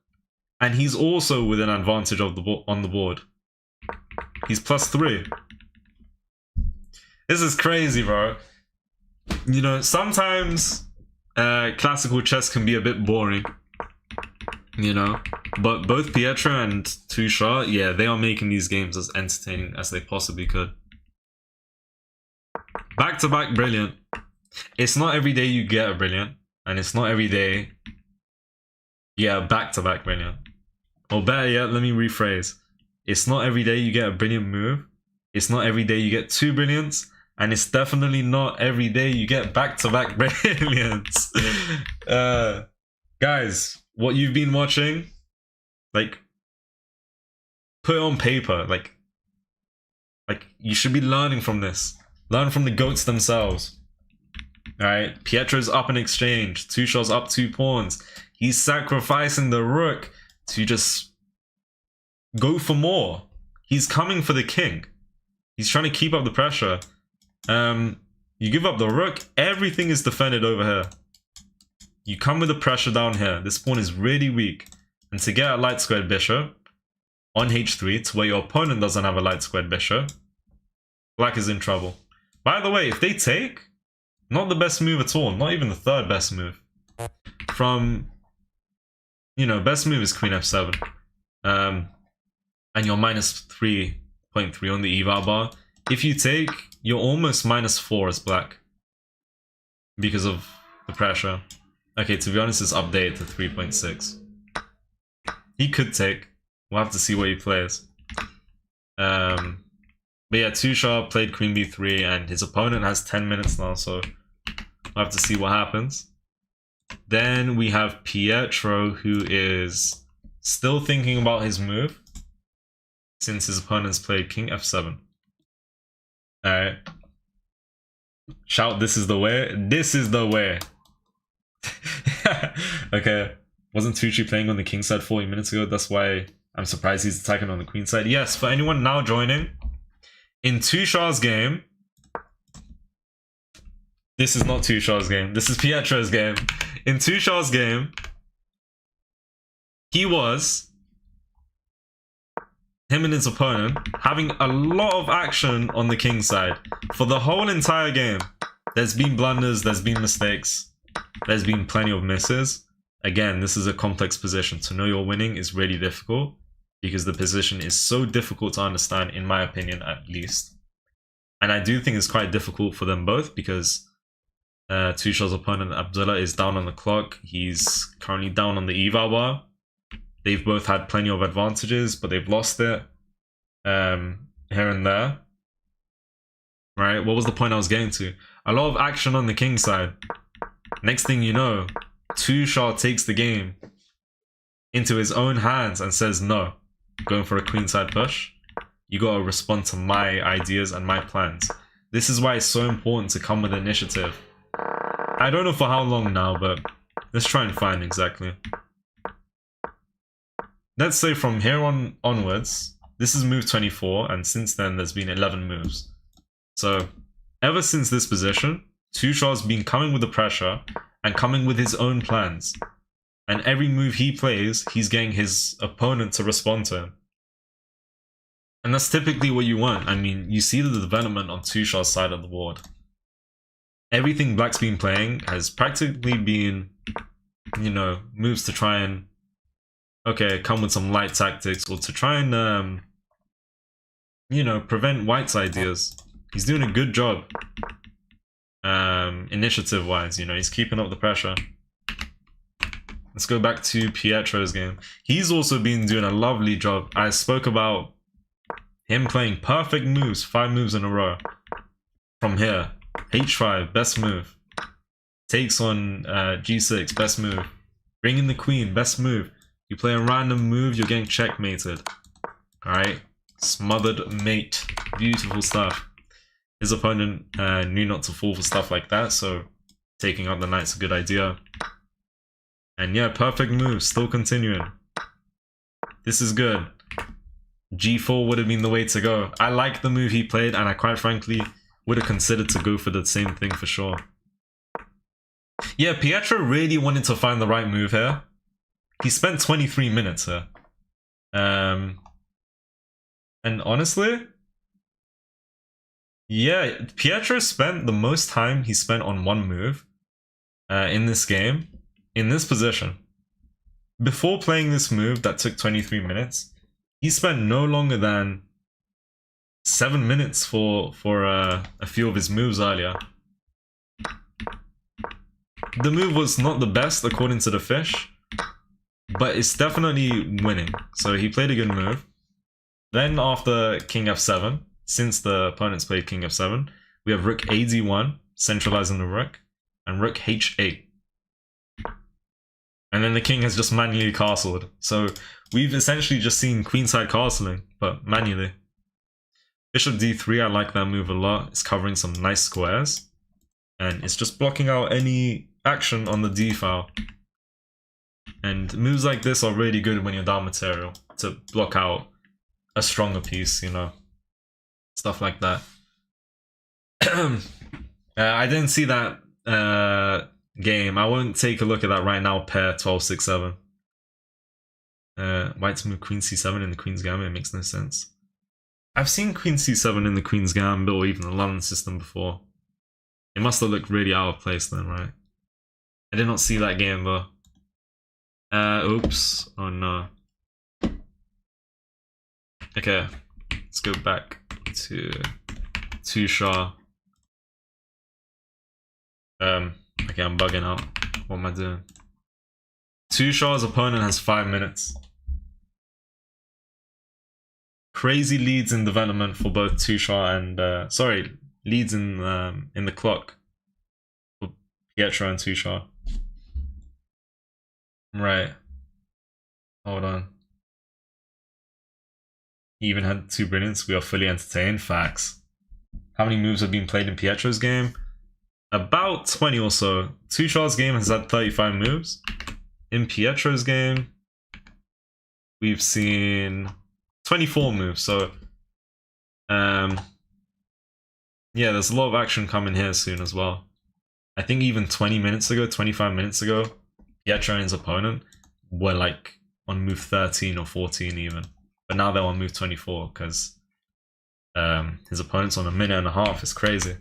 Speaker 1: And he's also with an advantage of on the board. He's +3. This is crazy, bro. You know, sometimes classical chess can be a bit boring, you know, but both Pietro and Tushar, yeah, they are making these games as entertaining as they possibly could. Back-to-back brilliant. It's not every day you get a brilliant, and it's not every day, yeah, back-to-back brilliant. Or better yet, let me rephrase. It's not every day you get a brilliant move. It's not every day you get 2 brilliants. And it's definitely not every day you get back-to-back brilliance. Guys, what you've been watching, like, put it on paper. Like you should be learning from this. Learn from the GOATs themselves. Alright, Pietro's up in exchange. Tushar's up 2 pawns. He's sacrificing the rook to just go for more. He's coming for the king. He's trying to keep up the pressure. You give up the rook, everything is defended over here. You come with the pressure down here. This pawn is really weak. And to get a light squared bishop on h3 to where your opponent doesn't have a light squared bishop, black is in trouble. By the way, if they take, not the best move at all. Not even the 3rd best move. From, you know, best move is queen f7. And you're -3.3 on the eval bar. If you take, you're almost -4 as black because of the pressure. Okay, to be honest, it's updated to 3.6. He could take. We'll have to see what he plays. But yeah, Tushar played queen b3, and his opponent has 10 minutes now, so we'll have to see what happens. Then we have Pietro, who is still thinking about his move since his opponent's played king f7. Alright. Shout, this is the way. This is the way. Okay. Wasn't Tucci playing on the king side 40 minutes ago? That's why I'm surprised he's attacking on the queen side. Yes, for anyone now joining, in Tushar's game, this is not Tushar's game. This is Pietro's game. In Tushar's game, him and his opponent having a lot of action on the king side for the whole entire game. There's been blunders, there's been mistakes, there's been plenty of misses. Again, this is a complex position. To know you're winning is really difficult because the position is so difficult to understand, in my opinion, at least. And I do think it's quite difficult for them both because Tushar's opponent, Abdullah, is down on the clock. He's currently down on the eval bar. They've both had plenty of advantages, but they've lost it here and there. Right? What was the point I was getting to? A lot of action on the king side. Next thing you know, Tushar takes the game into his own hands and says no. Going for a queenside push. You gotta respond to my ideas and my plans. This is why it's so important to come with initiative. I don't know for how long now, but let's try and find exactly. Let's say from here onwards, this is move 24, and since then there's been 11 moves. So, ever since this position, Tushar's been coming with the pressure and coming with his own plans. And every move he plays, he's getting his opponent to respond to him. And that's typically what you want. I mean, you see the development on Tushar's side of the board. Everything Black's been playing has practically been, you know, moves to try and, okay, come with some light tactics, or to try and, you know, prevent White's ideas. He's doing a good job, initiative-wise, you know, he's keeping up the pressure. Let's go back to Pietro's game. He's also been doing a lovely job. I spoke about him playing perfect moves, 5 moves in a row. From here, H5, best move. Takes on G6, best move. Bring in the queen, best move. You play a random move, you're getting checkmated. Alright, smothered mate. Beautiful stuff. His opponent knew not to fall for stuff like that, so taking out the knight's a good idea. And yeah, perfect move, still continuing. This is good. G4 would have been the way to go. I like the move he played, and I quite frankly would have considered to go for the same thing for sure. Yeah, Pietro really wanted to find the right move here. He spent 23 minutes here. And honestly, yeah, Pietro spent the most time he spent on one move in this game, in this position. Before playing this move that took 23 minutes, he spent no longer than 7 minutes for a few of his moves earlier. The move was not the best according to the fish, but it's definitely winning. So he played a good move. Then after King F7, since the opponents played King F7, we have Rook AD1, centralizing the Rook, and Rook H8. And then the King has just manually castled. So we've essentially just seen queenside castling, but manually. Bishop D3, I like that move a lot. It's covering some nice squares. And it's just blocking out any action on the D file. And moves like this are really good when you're down material, to block out a stronger piece, you know. Stuff like that. I didn't see that game. I won't take a look at that right now. Pair 12-6-7. White's move Queen C7 in the Queen's Gambit. It makes no sense. I've seen Queen C7 in the Queen's Gambit or even the London system before. It must have looked really out of place then, right? I did not see that game though. Oops. Oh no. Okay. Let's go back to Tushar. Okay, I'm bugging out. What am I doing? Tushar's opponent has 5 minutes. Crazy leads in development for both Tushar and sorry, leads in the clock for Pietro and Tushar. Right. Hold on. He even had 2 brilliants. We are fully entertained. Facts. How many moves have been played in Pietro's game? About 20 or so. Tushar's game has had 35 moves. In Pietro's game, we've seen 24 moves. So, yeah, there's a lot of action coming here soon as well. I think even 20 minutes ago, 25 minutes ago, Pietro and his opponent were like on move 13 or 14 even. But now they're on move 24 because his opponent's on a minute and a half. It's crazy.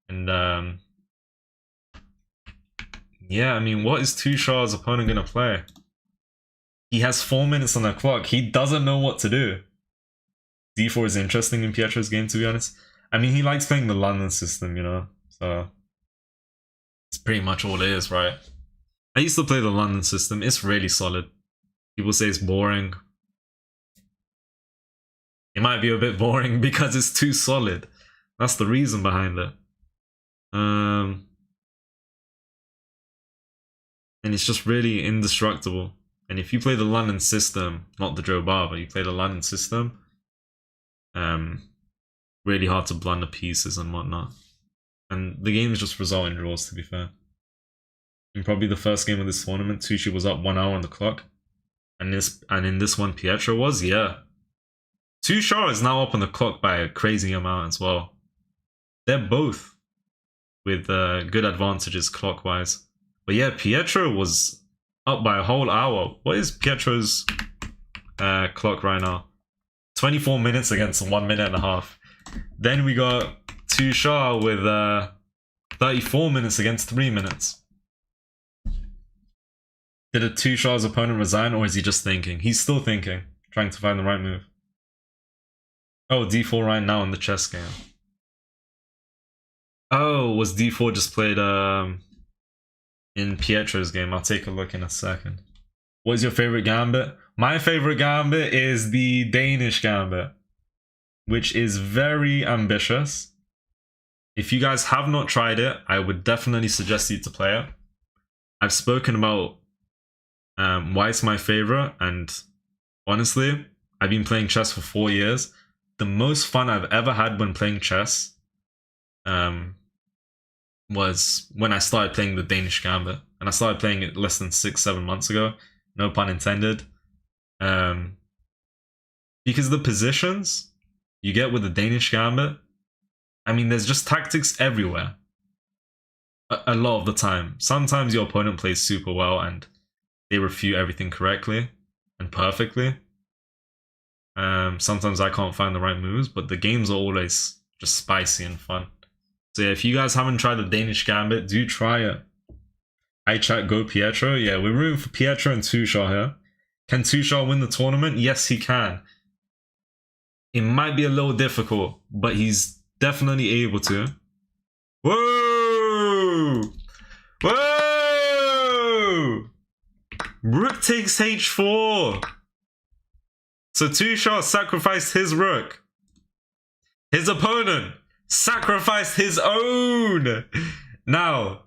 Speaker 1: And yeah, I mean, what is Tushar's opponent gonna play? He has 4 minutes on the clock. He doesn't know what to do. D4 is interesting in Pietro's game, to be honest. I mean, he likes playing the London system, you know? So it's pretty much all it is, right? I used to play the London system. It's really solid. People say it's boring. It might be a bit boring because it's too solid. That's the reason behind it. And it's just really indestructible. And if you play the London system, not the Joe Barber, you play the London system, really hard to blunder pieces and whatnot. And the games just result in draws, to be fair. In probably the first game of this tournament, Tucci was up 1 hour on the clock. And in this one, Pietro was, yeah. Tushar is now up on the clock by a crazy amount as well. They're both with good advantages clockwise. But yeah, Pietro was up by a whole hour. What is Pietro's clock right now? 24 minutes against 1 minute and a half. Then we got Tushar with 34 minutes against 3 minutes. Did a Tushar's opponent resign, or is he just thinking? He's still thinking, trying to find the right move. Oh, D4 right now in the chess game. Oh, was D4 just played in Pietro's game? I'll take a look in a second. What is your favorite gambit? My favorite gambit is the Danish gambit, which is very ambitious. If you guys have not tried it, I would definitely suggest you to play it. I've spoken about why it's my favorite, and honestly, I've been playing chess for 4 years. The most fun I've ever had when playing chess was when I started playing the Danish gambit, and I started playing it less than 6-7 months ago. No pun intended. Because the positions you get with the Danish gambit, I mean, there's just tactics everywhere. A lot of the time. Sometimes your opponent plays super well and they refute everything correctly and perfectly. Sometimes I can't find the right moves, but the games are always just spicy and fun. So yeah, if you guys haven't tried the Danish gambit, do try it. I chat go Pietro. Yeah, we're rooting for Pietro and Tushar here. Can Tushar win the tournament? Yes, he can. It might be a little difficult, but he's definitely able to. Whoa! Whoa! Rook takes h4. So Tushar sacrificed his rook. His opponent sacrificed his own. Now,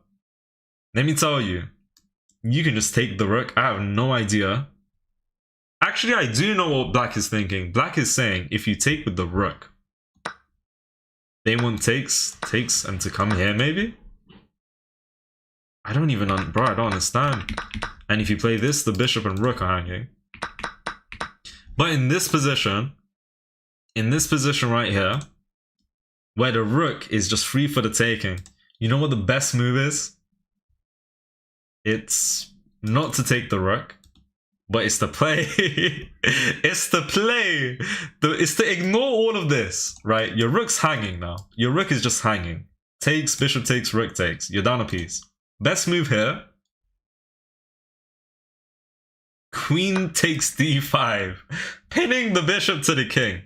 Speaker 1: let me tell you, you can just take the rook. I have no idea. Actually, I do know what Black is thinking. Black is saying, if you take with the rook, they want takes, and to come here, maybe? I don't even, bro, I don't understand. And if you play this, the bishop and rook are hanging. But in this position right here, where the rook is just free for the taking, you know what the best move is? It's not to take the rook, but it's to play. It's to play. It's to ignore all of this, right? Your rook's hanging now. Your rook is just hanging. Takes, bishop takes, rook takes. You're down a piece. Best move here. Queen takes d5. Pinning the bishop to the king.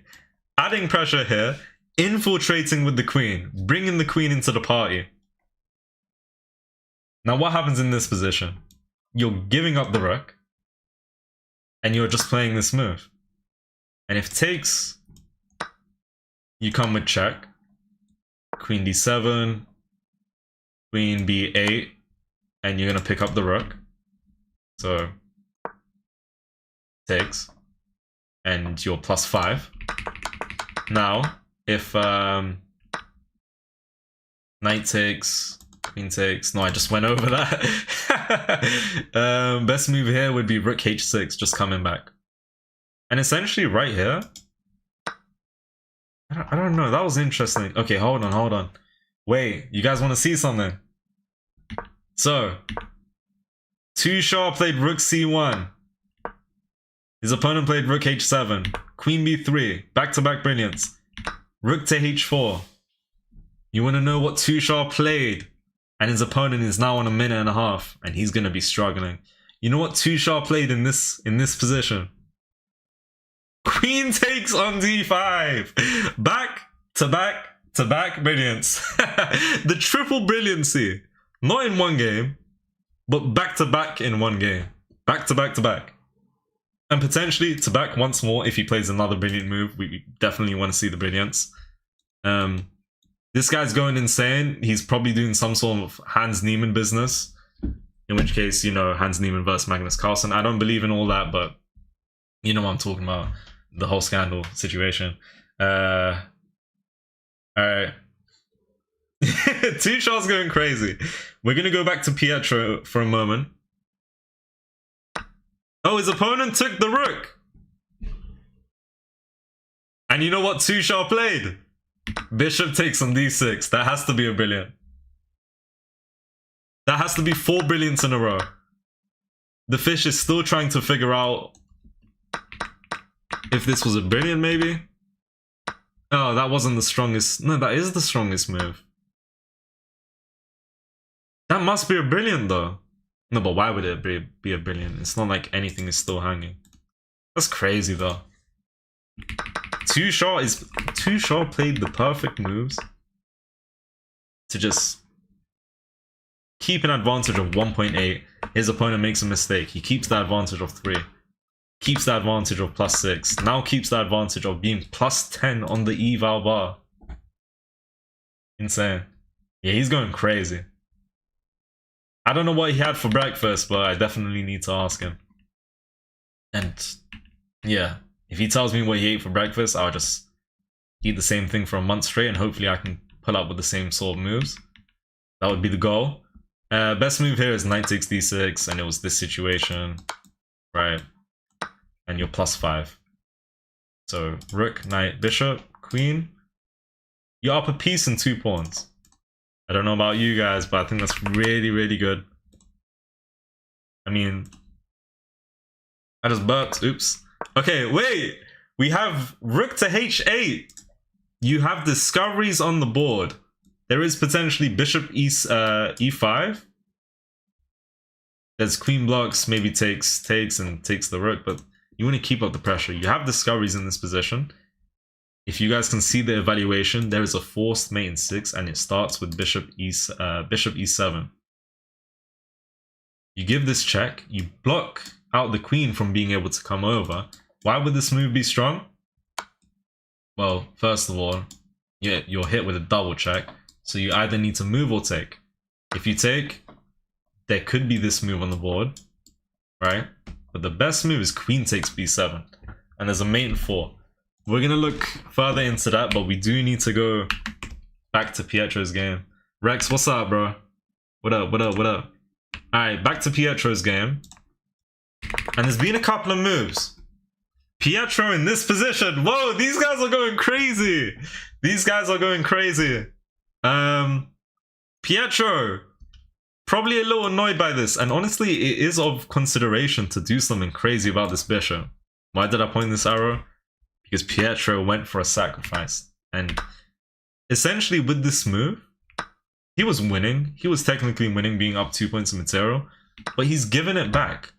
Speaker 1: Adding pressure here. Infiltrating with the queen. Bringing the queen into the party. Now what happens in this position? You're giving up the rook. And you're just playing this move. And if takes, you come with check. Queen d7. Queen b8. And you're going to pick up the rook. So, takes. And you're +5. Now, if knight takes, queen takes. No, I just went over that. Best move here would be rook h6, just coming back. And essentially right here, I don't know, that was interesting. Okay, hold on. Wait, you guys want to see something? So, Tushar played rook c1. His opponent played rook h7, queen b3, back-to-back brilliance, rook to h4. You want to know what Tushar played? And his opponent is now on a minute and a half, and he's going to be struggling. You know what Tushar played in this position? Queen takes on d5. Back-to-back brilliance. The triple brilliancy. Not in one game, but back-to-back in one game. Back-to-back-to-back. And potentially to back once more if he plays another brilliant move. We definitely want to see the brilliance. This guy's going insane. He's probably doing some sort of Hans Niemann business. In which case, you know, Hans Niemann versus Magnus Carlsen. I don't believe in all that, but you know what I'm talking about. The whole scandal situation. Alright. Tushar's going crazy. We're going to go back to Pietro for a moment. Oh, his opponent took the rook. And you know what Tushar played? Bishop takes on d6. That has to be a brilliant. That has to be 4 brilliants in a row. The fish is still trying to figure out if this was a brilliant, maybe? Oh, that wasn't the strongest. No, that is the strongest move. That must be a brilliant, though. No, but why would it be a brilliant? It's not like anything is still hanging. That's crazy, though. Tushar played the perfect moves to just keep an advantage of 1.8. His opponent makes a mistake. He keeps the advantage of 3. Keeps the advantage of +6. Now keeps the advantage of being +10 on the eval bar. Insane. Yeah, he's going crazy. I don't know what he had for breakfast, but I definitely need to ask him. And yeah, if he tells me what he ate for breakfast, I'll just eat the same thing for a month straight, and hopefully I can pull up with the same sort of moves. That would be the goal. Best move here is knight takes d6, and it was this situation, right? And you're +5. So rook, knight, bishop, queen. You're up a piece and 2 pawns. I don't know about you guys, but I think that's really, really good. I mean, I just burped. Oops. Okay, wait. We have rook to h8. You have discoveries on the board. There is potentially bishop e5. There's queen blocks, maybe takes the rook, but you want to keep up the pressure. You have discoveries in this position. If you guys can see the evaluation, there is a forced mate in 6, and it starts with bishop e7. You give this check, you block out the queen from being able to come over. Why would this move be strong? Well, first of all, you're hit with a double check, so you either need to move or take. If you take, there could be this move on the board, right? But the best move is queen takes b7, and there's a mate in 4. We're going to look further into that, but we do need to go back to Pietro's game. Rex, what's up, bro? What up, what up, what up? Alright, back to Pietro's game. And there's been a couple of moves. Pietro in this position. Whoa, these guys are going crazy. These guys are going crazy. Pietro, probably a little annoyed by this. And honestly, it is of consideration to do something crazy about this bishop. Why did I point this arrow? Because Pietro went for a sacrifice. And essentially with this move, he was winning. He was technically winning, being up 2 points of material. But he's given it back.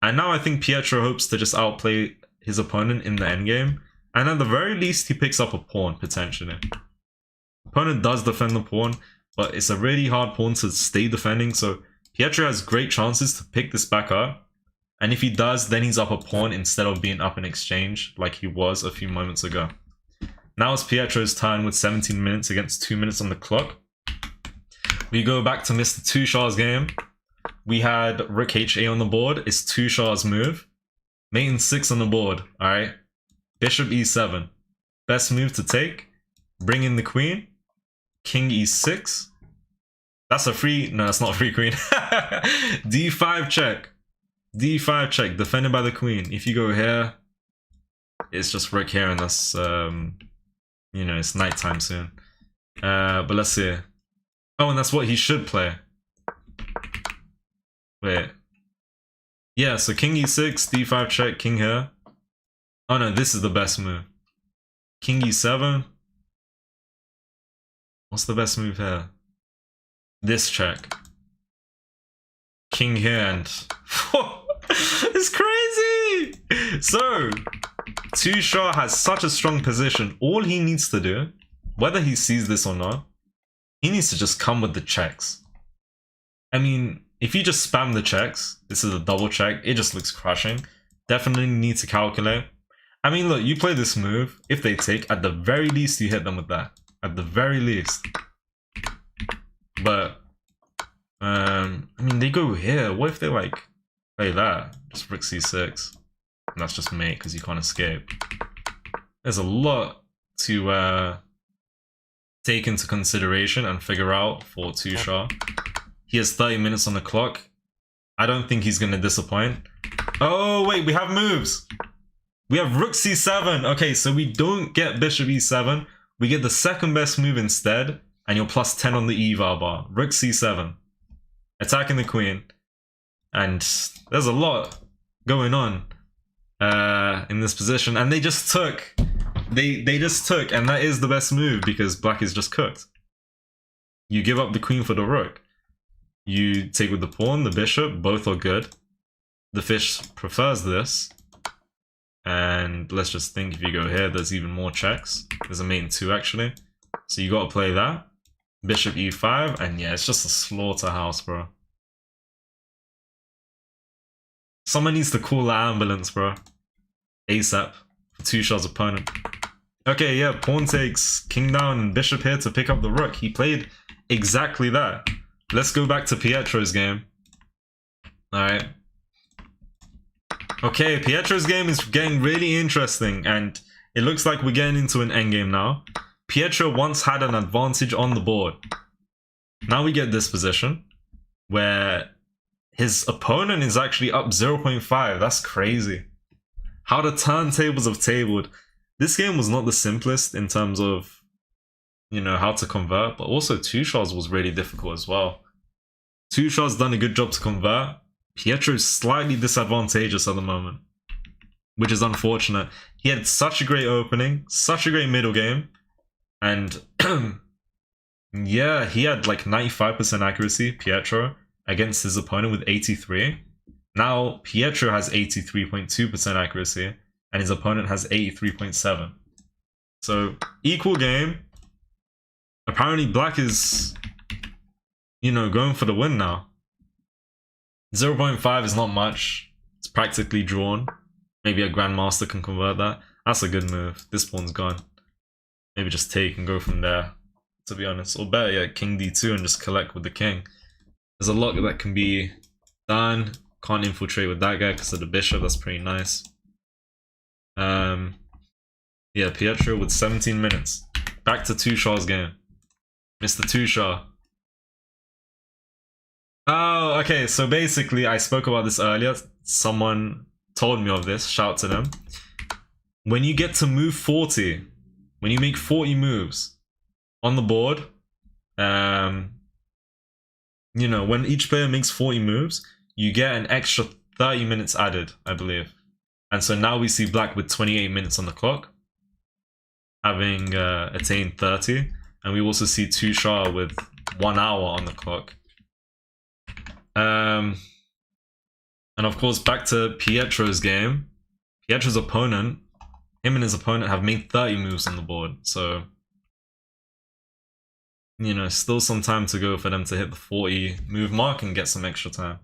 Speaker 1: And now I think Pietro hopes to just outplay his opponent in the endgame. And at the very least, he picks up a pawn, potentially. Opponent does defend the pawn, but it's a really hard pawn to stay defending. So Pietro has great chances to pick this back up. And if he does, then he's up a pawn instead of being up in exchange like he was a few moments ago. Now it's Pietro's turn with 17 minutes against 2 minutes on the clock. We go back to Mr. Tushar's game. We had rook h8 on the board. It's Tushar's move. Mate in 6 on the board, alright? Bishop e7. Best move to take. Bring in the queen. King e6. That's a free... No, that's not a free queen. d5 check. d5 check, defended by the queen. If you go here, it's just rook here, and that's, you know, it's nighttime soon. But let's see. Oh, and that's what he should play. Wait. Yeah, so king e6, d5 check, king here. Oh no, this is the best move. King e7. What's the best move here? This check. King here and... It's crazy! So, Tushar has such a strong position. All he needs to do, whether he sees this or not, he needs to just come with the checks. I mean, if you just spam the checks, this is a double check, it just looks crushing. Definitely need to calculate. I mean, look, you play this move, if they take, at the very least you hit them with that. At the very least. But, I mean, they go here. What if they, like, play that? Just rook c6. And that's just mate, because you can't escape. There's a lot to take into consideration and figure out for Tushar. He has 30 minutes on the clock. I don't think he's going to disappoint. Oh, wait, we have moves. We have rook c7. Okay, so we don't get bishop e7. We get the second best move instead. And you're plus 10 on the eval bar. Rook c7. Attacking the queen. And there's a lot going on in this position. And they just took. They just took. And that is the best move because black is just cooked. You give up the queen for the rook. You take with the pawn, the bishop. Both are good. The fish prefers this. And let's just think if you go here, there's even more checks. There's a mate in 2 actually. So you got to play that. Bishop e5. And yeah, it's just a slaughterhouse, bro. Someone needs to call the ambulance, bro. ASAP. For Tushar's opponent. Okay, yeah, pawn takes king down and bishop here to pick up the rook. He played exactly that. Let's go back to Pietro's game. Alright. Okay, Pietro's game is getting really interesting, and it looks like we're getting into an endgame now. Pietro once had an advantage on the board. Now we get this position, where his opponent is actually up 0.5. That's crazy. How the turntables have tabled. This game was not the simplest in terms of, you know, how to convert, but also Tushar's was really difficult as well. Tushar's done a good job to convert. Pietro's slightly disadvantageous at the moment, which is unfortunate. He had such a great opening, such a great middle game, and yeah, he had like 95% accuracy, Pietro, against his opponent with 83. Now Pietro has 83.2% accuracy, and his opponent has 83.7. So equal game. Apparently black is, you know, going for the win now. 0.5 is not much. It's practically drawn. Maybe a grandmaster can convert that. That's a good move. This pawn's gone. Maybe just take and go from there, to be honest. Or better yet, king d2 and just collect with the king. There's a lot that can be done. Can't infiltrate with that guy because of the bishop. That's pretty nice. Yeah, Pietro with 17 minutes. Back to Tushar's game. Mr. Tushar. Oh, okay, so basically I spoke about this earlier. Someone told me of this, shout to them. When you get to move 40, when you make 40 moves on the board, you know, when each player makes 40 moves, you get an extra 30 minutes added, I believe. And so now we see black with 28 minutes on the clock, having attained 30. And we also see Tushar with 1 hour on the clock. And of course, back to Pietro's game. Pietro's opponent, him and his opponent have made 30 moves on the board. So, you know, still some time to go for them to hit the 40 move mark and get some extra time.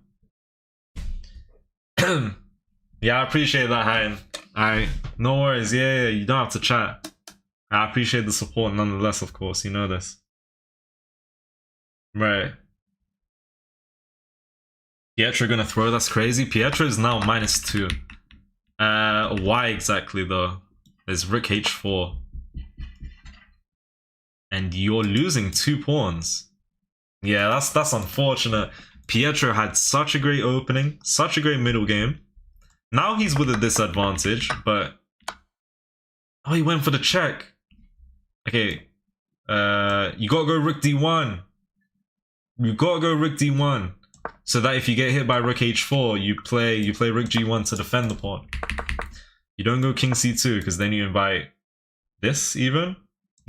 Speaker 1: Yeah, I appreciate that, Hein. Alright, no worries. Yeah, you don't have to chat. I appreciate the support nonetheless, of course. You know this. Right. Pietro gonna throw, that's crazy. Pietro is now -2. Why exactly though? There's rook h4. And you're losing 2 pawns. Yeah, that's unfortunate. Pietro had such a great opening, such a great middle game. Now he's with a disadvantage, but... Oh, he went for the check. Okay. You gotta go rook d1. You gotta go rook d1. So that if you get hit by rook h4, you play rook g1 to defend the pawn. You don't go king c2 because then you invite this even.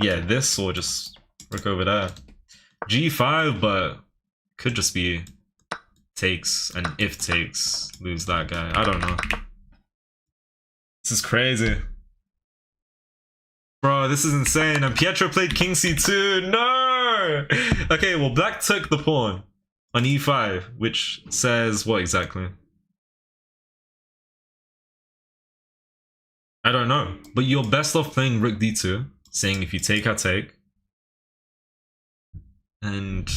Speaker 1: Yeah, this or just rook over there. g5, but could just be takes, and if takes, lose that guy. I don't know. This is crazy. Bro, this is insane. And Pietro played king c2. No! Okay, well, black took the pawn on e5, which says what exactly? I don't know. But you're best off playing rook d2, saying if you take, I take. And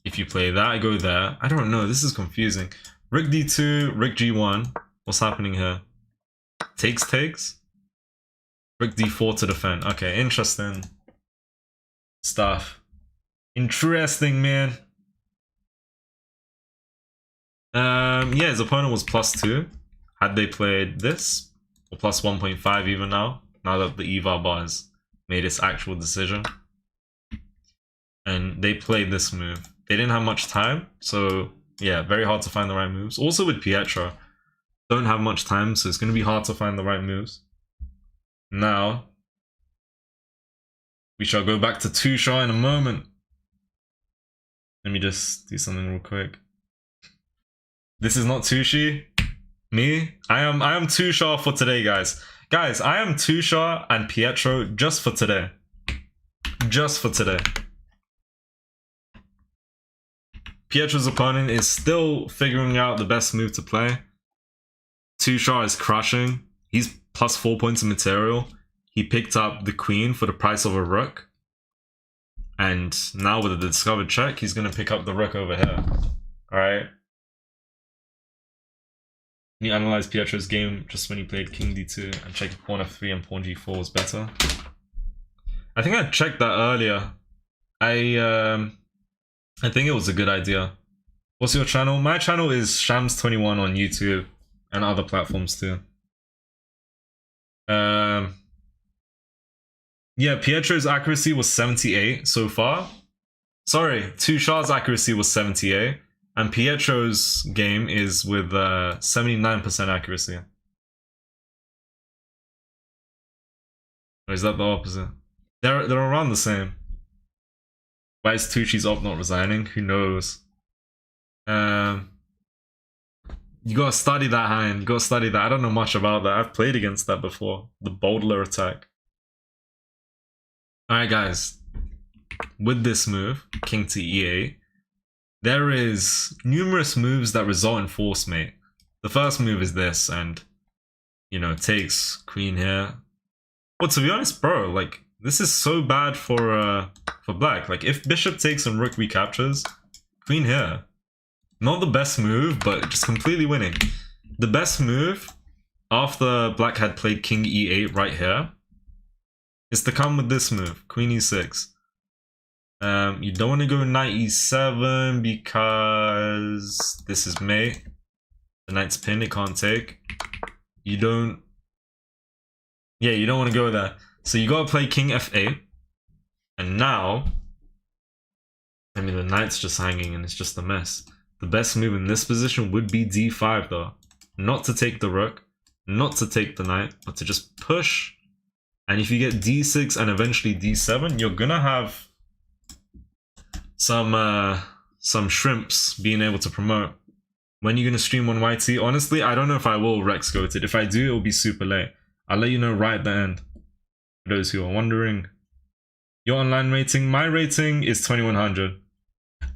Speaker 1: if you play that, I go there. I don't know. This is confusing. Rook d2, rook g1. What's happening here? Takes, takes. Rook d4 to defend. Okay, interesting stuff. Interesting, man. Yeah, his opponent was +2. Had they played this, or +1.5 even now that the eval bar has made its actual decision. And they played this move. They didn't have much time, so yeah, very hard to find the right moves. Also with Pietro, don't have much time, so it's going to be hard to find the right moves. Now, we shall go back to Tusha in a moment. Let me just do something real quick. This is not Tushi. Me? I am Tusha for today, guys. Guys, I am Tusha and Pietro just for today. Just for today. Pietro's opponent is still figuring out the best move to play. Tusha is crushing. He's +4 points of material. He picked up the queen for the price of a rook. And now with the discovered check, he's going to pick up the rook over here. Alright. You analyze Pietro's game just when he played king d2 and check if pawn f3 and pawn g4 was better. I think I checked that earlier. I think it was a good idea. What's your channel? My channel is Shams21 on YouTube and other platforms too. Yeah, Pietro's accuracy was 78 so far. Sorry, Tusha's accuracy was 78. And Pietro's game is with 79% accuracy. Or is that the opposite? They're around the same. Why is Tushi's op not resigning? Who knows? You gotta study that hand. You gotta study that. I don't know much about that. I've played against that before. The Boldler attack. Alright guys. With this move, king to e8, there is numerous moves that result in force mate. The first move is this, and you know, takes queen here. But to be honest, bro, like this is so bad for black. Like if bishop takes and rook recaptures, queen here. Not the best move, but just completely winning. The best move after black had played king e8 right here is to come with this move, queen e6. You don't want to go knight e7 because this is mate. The knight's pinned, it can't take. You don't... Yeah, you don't want to go there. So you gotta play king f8. And now... I mean, the knight's just hanging and it's just a mess. The best move in this position would be d5 though. Not to take the rook, not to take the knight, but to just push. And if you get d6 and eventually d7, you're gonna have some shrimps being able to promote. When you're gonna stream on YT? Honestly, I don't know if I will Rex Goated. If I do, it'll be super late. I'll let you know right at the end. For those who are wondering. Your online rating? My rating is 2100.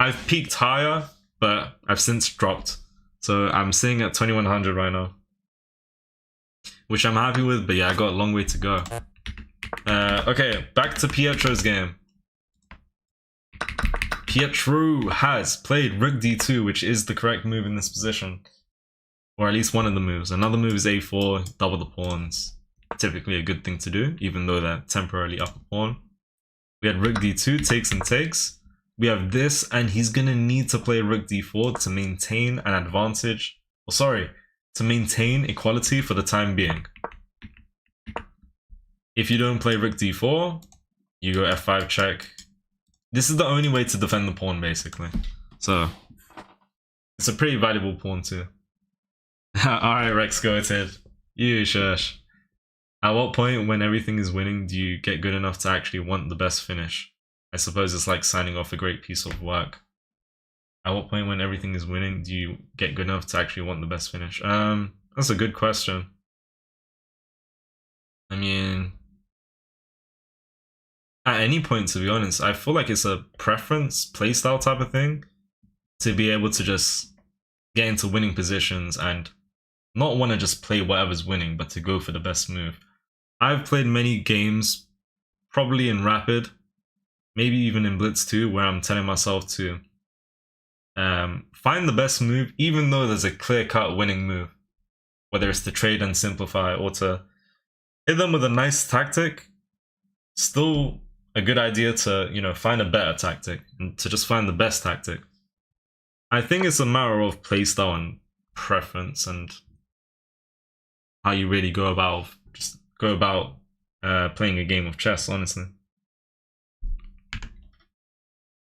Speaker 1: I've peaked higher, but I've since dropped. So I'm sitting at 2100 right now. Which I'm happy with, but yeah, I got a long way to go. Okay, back to Pietro's game. Pietro has played rook d2, which is the correct move in this position. Or at least one of the moves. Another move is a4, double the pawns. Typically a good thing to do, even though they're temporarily up a pawn. We had rook d2, takes and takes. We have this, and he's gonna need to play rook d4 to maintain an advantage. Or sorry, to maintain equality for the time being. If you don't play rook d4, you go f5 check. This is the only way to defend the pawn, basically. So, it's a pretty valuable pawn too. Alright, Rex, go ahead. You shush. At what point when everything is winning do you get good enough to actually want the best finish? I suppose it's like signing off a great piece of work. At what point when everything is winning do you get good enough to actually want the best finish? That's a good question. I mean, at any point, to be honest, I feel like it's a preference, playstyle type of thing to be able to just get into winning positions and not want to just play whatever's winning, but to go for the best move. I've played many games, probably in Rapid, maybe even in Blitz 2, where I'm telling myself to find the best move, even though there's a clear-cut winning move. Whether it's to trade and simplify or to hit them with a nice tactic, still a good idea to, you know, find a better tactic and to just find the best tactic. I think it's a matter of playstyle and preference and how you really go about playing a game of chess, honestly.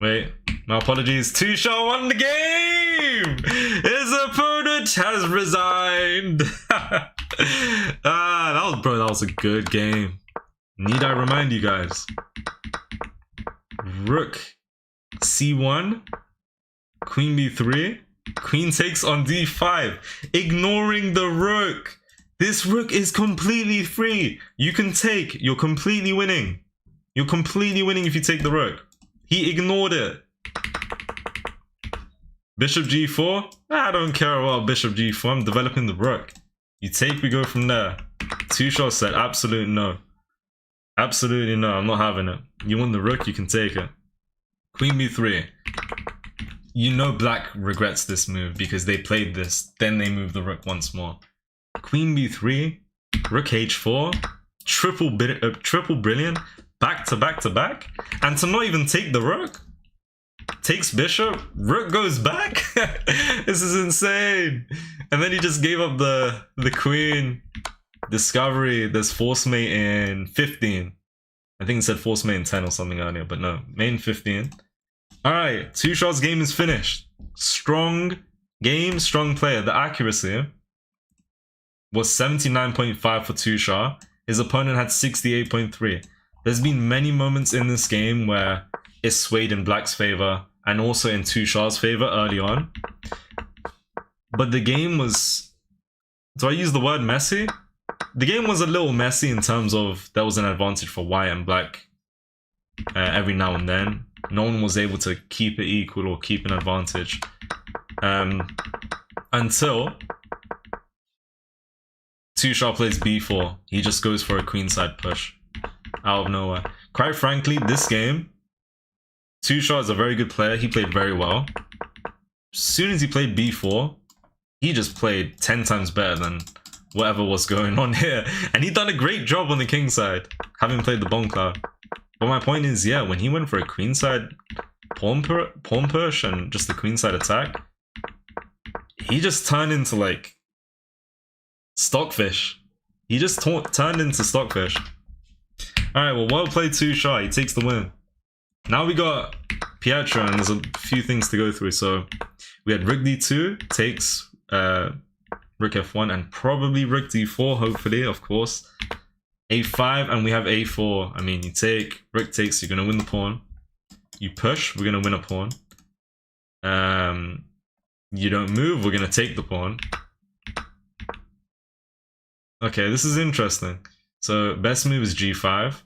Speaker 1: Wait, my apologies. Tushar won the game! His opponent has resigned! That was a good game. Need I remind you guys? Rook C1, Queen B3, Queen takes on D5, ignoring the rook. This rook is completely free. You can take, you're completely winning. You're completely winning if you take the rook. He ignored it. Bishop G4? I don't care about Bishop G4. I'm developing the rook. You take, we go from there. Tushar said absolute no. Absolutely no, I'm not having it. You want the rook, you can take it. Queen B3. You know black regrets this move because they played this, then they moved the rook once more. Queen B3, rook H4, triple brilliant, back to back to back, and to not even take the rook. Takes bishop, rook goes back. This is insane. And then he just gave up the queen. Discovery, there's force mate in 15. I think it said force mate in 10 or something earlier, but no, main 15. Alright, Tushar's game is finished. Strong game, strong player. The accuracy was 79.5 for Tushar. His opponent had 68.3. There's been many moments in this game where it swayed in black's favor and also in Tushar's favor early on. But the game was... Do I use the word messy? The game was a little messy in terms of there was an advantage for white and black every now and then. No one was able to keep it equal or keep an advantage until Tushar plays b4. He just goes for a queenside push out of nowhere. Quite frankly, this game, Tushar is a very good player. He played very well. As soon as he played b4, he just played 10 times better than whatever was going on here. And he done a great job on the king side, having played the bomb cloud. But my point is, yeah, when he went for a queenside pawn push and just the queenside attack, he just turned into like stockfish. He just turned into stockfish. Alright, well played Tushar. He takes the win. Now we got Pietro, and there's a few things to go through. So we had rook d2 takes rook f1 and probably rook d4, hopefully, of course. a5 and we have a4. I mean, you take, rook takes, you're gonna win the pawn. You push, we're gonna win a pawn. You don't move, we're gonna take the pawn. Okay, this is interesting. So best move is g5.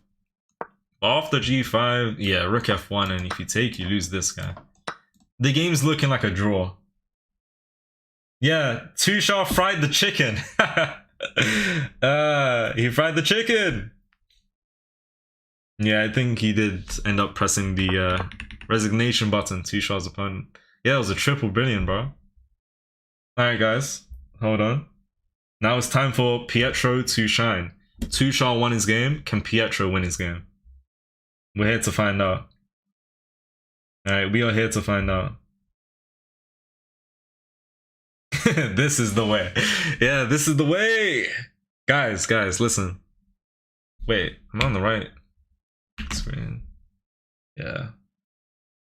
Speaker 1: After g5, yeah, rook f1, and if you take, you lose this guy. The game's looking like a draw. Yeah, Tushar fried the chicken. He fried the chicken. Yeah, I think he did end up pressing the resignation button, Tushar's opponent. Yeah, it was a triple brilliant, bro. Alright guys, hold on. Now it's time for Pietro to shine. Tushar won his game. Can Pietro win his game? We're here to find out. Alright, we are here to find out. This is the way. Yeah, this is the way. Guys, listen. Wait, am I on the right screen? Yeah.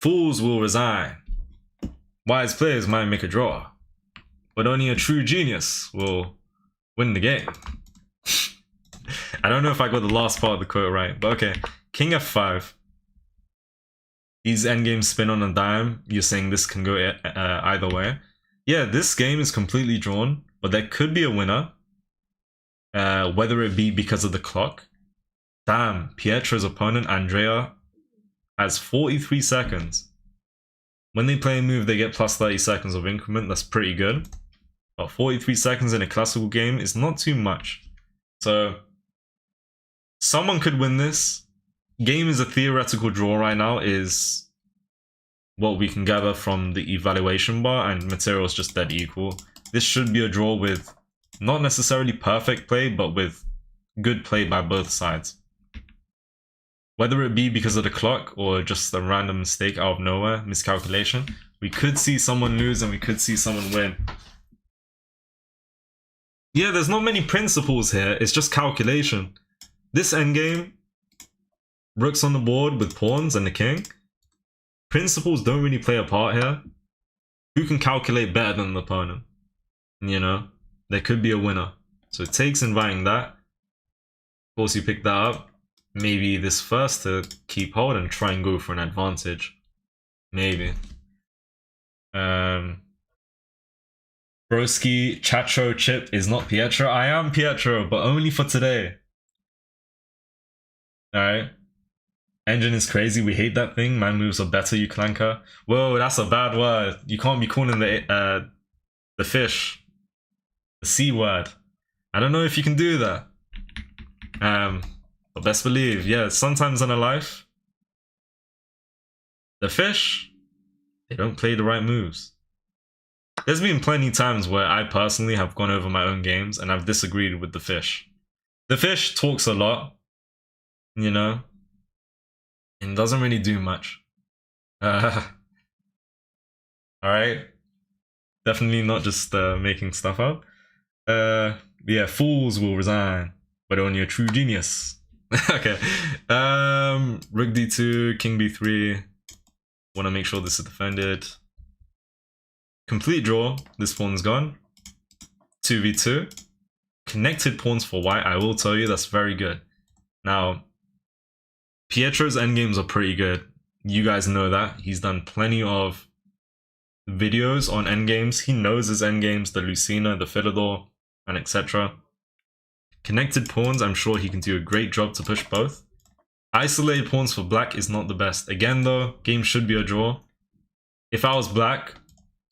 Speaker 1: Fools will resign. Wise players might make a draw. But only a true genius will win the game. I don't know if I got the last part of the quote right, but okay. King f5. These endgames spin on a dime. You're saying this can go either way. Yeah, this game is completely drawn, but there could be a winner. Whether it be because of the clock. Damn, Pietro's opponent, Andrea, has 43 seconds. When they play a move, they get plus 30 seconds of increment. That's pretty good. But 43 seconds in a classical game is not too much. So, someone could win this. Game is a theoretical draw right now, is what we can gather from the evaluation bar, and material is just dead equal. This should be a draw with not necessarily perfect play, but with good play by both sides. Whether it be because of the clock or just a random mistake out of nowhere, miscalculation, we could see someone lose and we could see someone win. Yeah, there's not many principles here, it's just calculation. This endgame, rooks on the board with pawns and the king. Principles don't really play a part here. Who can calculate better than the opponent? You know, there could be a winner. So it takes inviting that. Of course, you pick that up. Maybe this first to keep hold and try and go for an advantage. Maybe. Broski, Chacho, Chip is not Pietro. I am Pietro, but only for today. Alright. Engine is crazy. We hate that thing. My moves are better, you clanker. Whoa, that's a bad word. You can't be calling the fish the C word. I don't know if you can do that. But best believe, yeah, sometimes in a life, the fish, they don't play the right moves. There's been plenty of times where I personally have gone over my own games and I've disagreed with the fish. The fish talks a lot, you know, and doesn't really do much. Alright. Definitely not just making stuff up. Yeah, fools will resign, but only a true genius. Okay. Rook d2, king b3. Want to make sure this is defended. Complete draw. This pawn's gone. 2v2. Connected pawns for white. I will tell you that's very good. Now, Pietro's endgames are pretty good. You guys know that. He's done plenty of videos on endgames. He knows his endgames, the Lucina, the Philidor, and etc. Connected pawns, I'm sure he can do a great job to push both. Isolated pawns for black is not the best. Again though, game should be a draw. If I was black,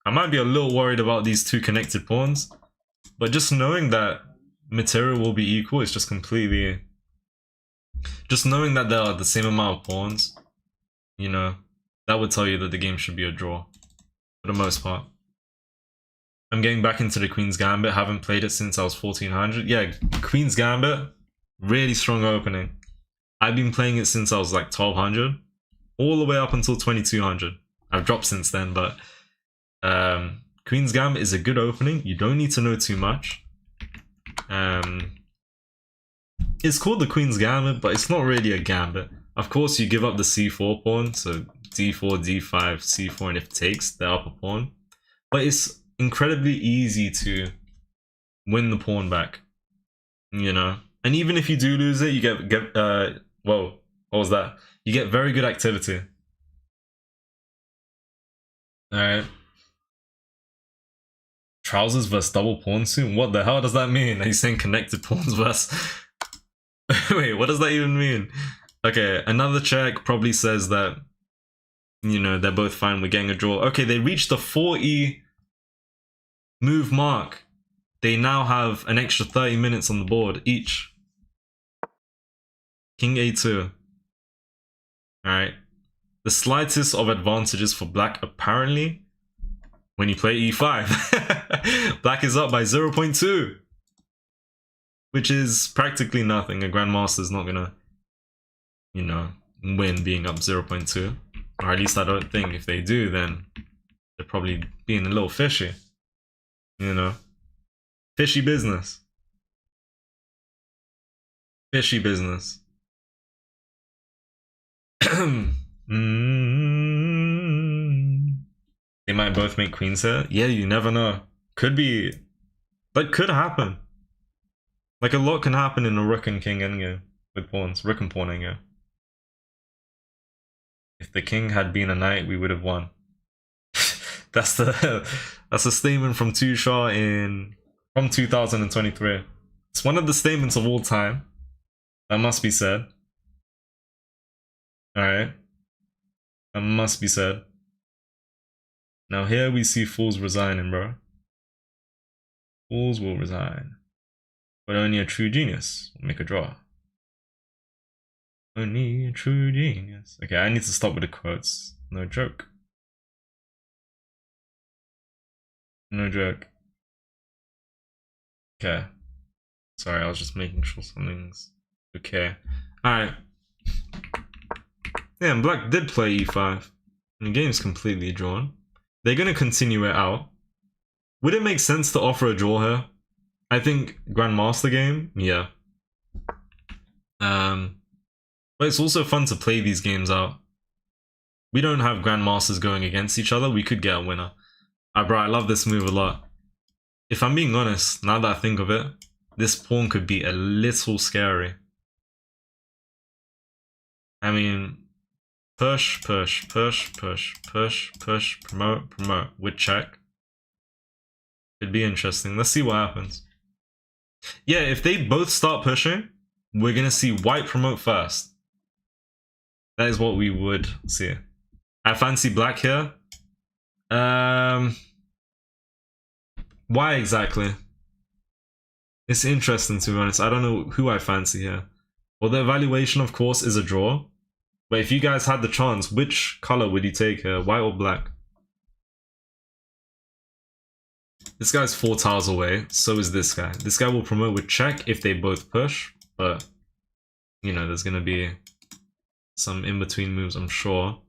Speaker 1: I might be a little worried about these two connected pawns. But just knowing that material will be equal is just completely... Just knowing that there are the same amount of pawns, you know, that would tell you that the game should be a draw. For the most part. I'm getting back into the Queen's Gambit. Haven't played it since I was 1400. Yeah, Queen's Gambit, really strong opening. I've been playing it since I was like 1200, all the way up until 2200. I've dropped since then, but Queen's Gambit is a good opening. You don't need to know too much. It's called the Queen's Gambit, but it's not really a gambit. Of course, you give up the c4 pawn, so d4, d5, c4, and if it takes the upper pawn. But it's incredibly easy to win the pawn back, you know. And even if you do lose it, you get whoa, what was that? You get very good activity. All right. Trousers versus double pawn soon. What the hell does that mean? He's saying connected pawns versus. Wait, what does that even mean? Okay, another check probably says that, you know, they're both fine with getting a draw. Okay, they reached the 40 move mark. They now have an extra 30 minutes on the board each. King a2. Alright. The slightest of advantages for black apparently when you play e5. Black is up by 0.2. Which is practically nothing. A grandmaster's not gonna, you know, win being up 0.2. Or at least I don't think. If they do, then they're probably being a little fishy. You know? Fishy business. Fishy business. They might both make queens here. Yeah, you never know. Could be... That could happen. Like, a lot can happen in a rook and king endgame with pawns. Rook and pawn endgame. If the king had been a knight, we would have won. that's a statement from Tushaw from 2023. It's one of the statements of all time. That must be said. Alright. That must be said. Now here we see fools resigning, bro. Fools will resign. But only a true genius will make a draw. Only a true genius. Okay, I need to stop with the quotes. No joke. No joke. Okay. Sorry, I was just making sure something's okay. Alright. Yeah, and black did play e5. And the game's completely drawn. They're gonna continue it out. Would it make sense to offer a draw here? I think Grandmaster game, yeah. But it's also fun to play these games out. We don't have Grandmasters going against each other. We could get a winner. Bro, I love this move a lot. If I'm being honest, now that I think of it, this pawn could be a little scary. I mean, push, push, push, push, push, push, promote, promote with check. Could be interesting. Let's see what happens. Yeah, if they both start pushing, we're gonna see white promote first. That is what we would see. I fancy black here. Why exactly? It's interesting, to be honest. I don't know who I fancy here. Well, the evaluation, of course, is a draw. But if you guys had the chance, which color would you take here? White or black? This guy's 4 tiles away. So is this guy. This guy will promote with check if they both push. But, you know, there's going to be some in-between moves, I'm sure.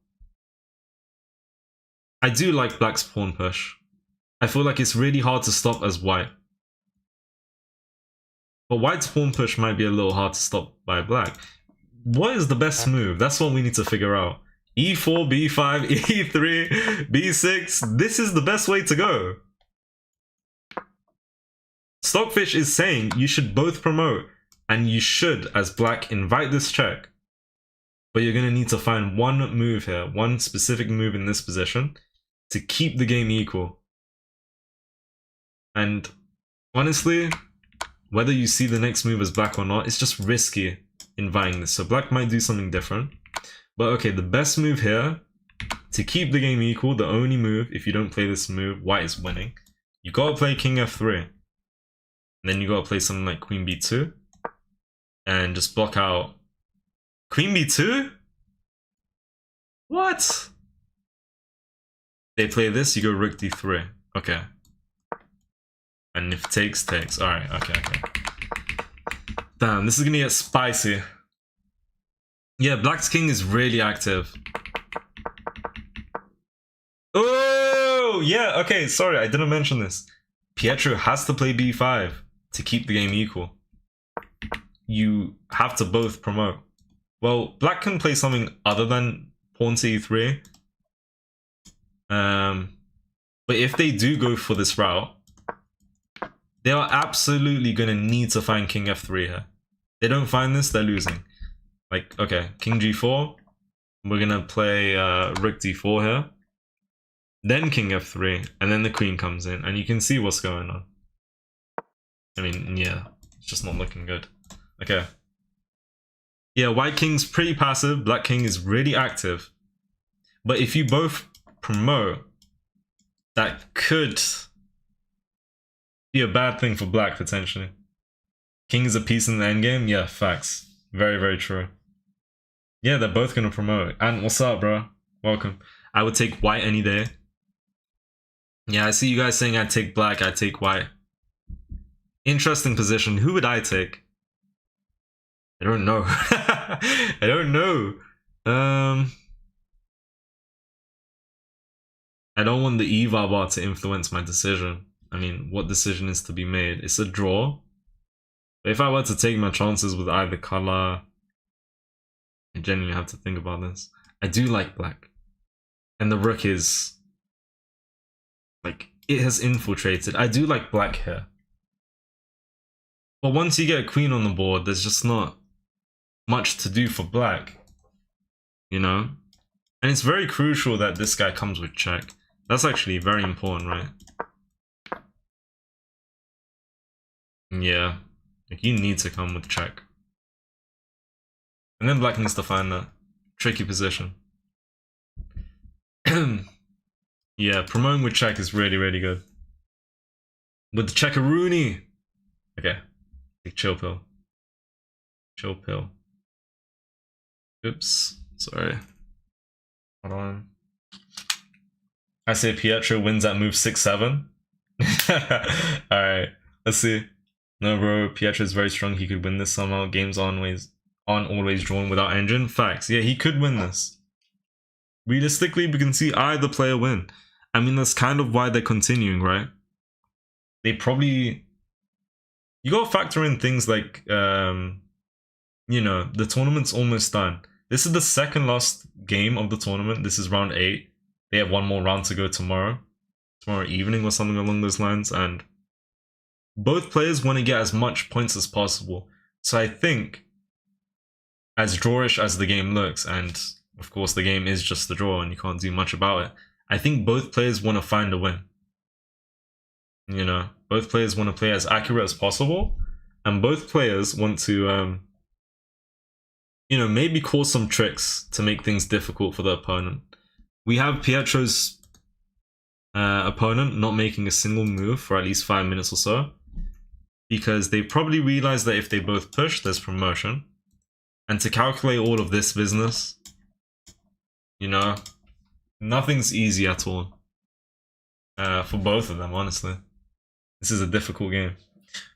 Speaker 1: I do like black's pawn push. I feel like it's really hard to stop as white. But white's pawn push might be a little hard to stop by black. What is the best move? That's what we need to figure out. E4, B5, E3, B6. This is the best way to go. Stockfish is saying you should both promote. And you should, as black, invite this check. But you're going to need to find one move here. One specific move in this position. To keep the game equal. And honestly, whether you see the next move as black or not, it's just risky inviting this. So black might do something different. But okay, the best move here, to keep the game equal, the only move, if you don't play this move, white is winning. You gotta play king f3. And then you gotta play something like queen b2. And just block out queen b2? What? They play this, you go rook d3. Okay. And if takes, takes. Alright, okay. Damn, this is gonna get spicy. Yeah, black's king is really active. Oh, yeah, okay, sorry, I didn't mention this. Pietro has to play b5 to keep the game equal. You have to both promote. Well, black can play something other than pawn to e3. But if they do go for this route, they are absolutely going to need to find king f3 here. They don't find this, they're losing. Like, okay, king g4. We're going to play rook d4 here. Then king f3, and then the queen comes in, and you can see what's going on. I mean, yeah, it's just not looking good. Okay. Yeah, white king's pretty passive, black king is really active. But if you both promote, that could be a bad thing for black, potentially. King is a piece in the endgame? Yeah, facts. Very, very true. Yeah, they're both gonna promote. And what's up, bro? Welcome. I would take white any day. Yeah, I see you guys saying I'd take black, I'd take white. Interesting position. Who would I take? I don't know. I don't know. I don't want the eval bar to influence my decision. I mean, what decision is to be made? It's a draw. But if I were to take my chances with either color, I genuinely have to think about this. I do like black. And the rook is... like, it has infiltrated. I do like black here. But once you get a queen on the board, there's just not much to do for black, you know? And it's very crucial that this guy comes with check. That's actually very important, right? Yeah, like you need to come with check. And then black needs to find that tricky position. Yeah, promoting with check is really, really good. With the checkaroonie. Okay, take chill pill. Chill pill. Oops, sorry. Hold on. I say Pietro wins at move 6-7. Alright, let's see. No, bro, Pietro is very strong. He could win this somehow. Games aren't always drawn without engine. Facts. Yeah, he could win this. Realistically, we can see either player win. I mean, that's kind of why they're continuing, right? They probably... You gotta factor in things like, you know, the tournament's almost done. This is the second last game of the tournament. This is round 8. They have one more round to go tomorrow evening or something along those lines, and both players want to get as much points as possible. So I think, as drawish as the game looks, and of course the game is just the draw and you can't do much about it, I think both players want to find a win. You know, both players want to play as accurate as possible, and both players want to, you know, maybe cause some tricks to make things difficult for the opponent. We have Pietro's opponent not making a single move for at least 5 minutes or so, because they probably realize that if they both push, there's promotion. And to calculate all of this business, you know, nothing's easy at all. For both of them, honestly. This is a difficult game.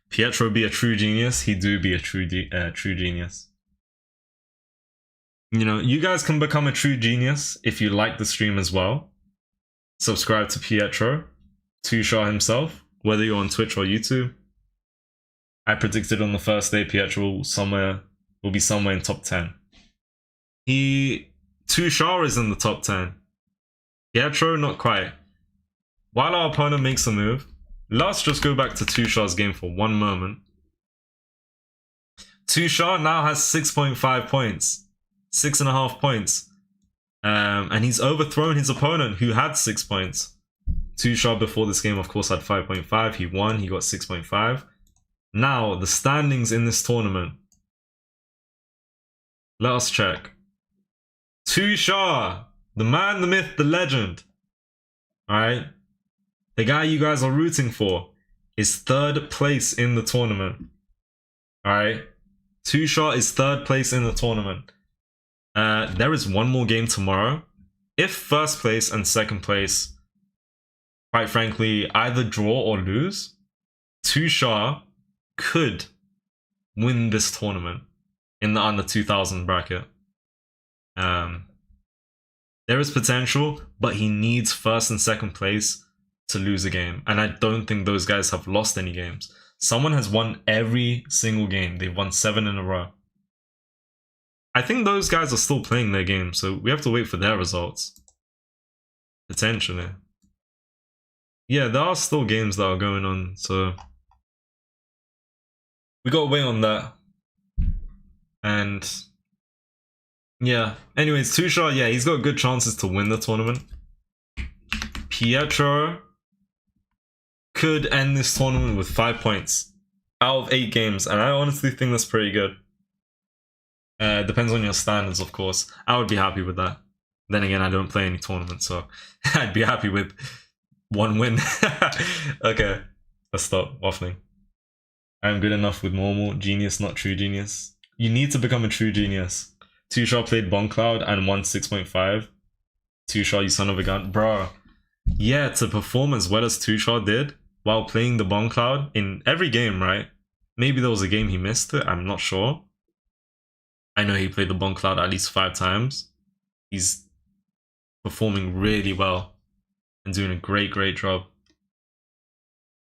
Speaker 1: Pietro be a true genius, he do be a true genius. You know, you guys can become a true genius if you like the stream as well. Subscribe to Pietro, Tushar himself, whether you're on Twitch or YouTube. I predicted on the first day Pietro will be somewhere in top 10. Tushar is in the top 10. Pietro, not quite. While our opponent makes a move, let's just go back to Tushar's game for one moment. Tushar now has 6.5 points. 6.5 points. And he's overthrown his opponent who had 6 points. Tushar before this game, of course, had 5.5. He won, he got 6.5. Now, the standings in this tournament. Let us check. Tushar, the man, the myth, the legend. Alright? The guy you guys are rooting for is 3rd place in the tournament. Alright? Tushar is 3rd place in the tournament. There is one more game tomorrow. If 1st place and 2nd place, quite frankly, either draw or lose, Tushar could win this tournament in the under 2000 bracket. There is potential, but he needs 1st and 2nd place to lose a game. And I don't think those guys have lost any games. Someone has won every single game. They've won 7 in a row. I think those guys are still playing their game, so we have to wait for their results. Potentially. Yeah, there are still games that are going on, so we gotta wait on that. And yeah, anyways, Tushar, yeah, he's got good chances to win the tournament. Pietro could end this tournament with 5 points out of 8 games, and I honestly think that's pretty good. Depends on your standards, of course. I would be happy with that. Then again, I don't play any tournaments, so I'd be happy with 1 win. Okay, let's stop waffling. I'm good enough with normal. Genius, not true genius. You need to become a true genius. Tushar played Bomb Cloud and won 6.5. Tushar, you son of a gun. Bro, yeah, to perform as well as Tushar did while playing the Bomb Cloud in every game, right? Maybe there was a game he missed it, I'm not sure. I know he played the Bomb Cloud at least 5 times. He's performing really well and doing a great job.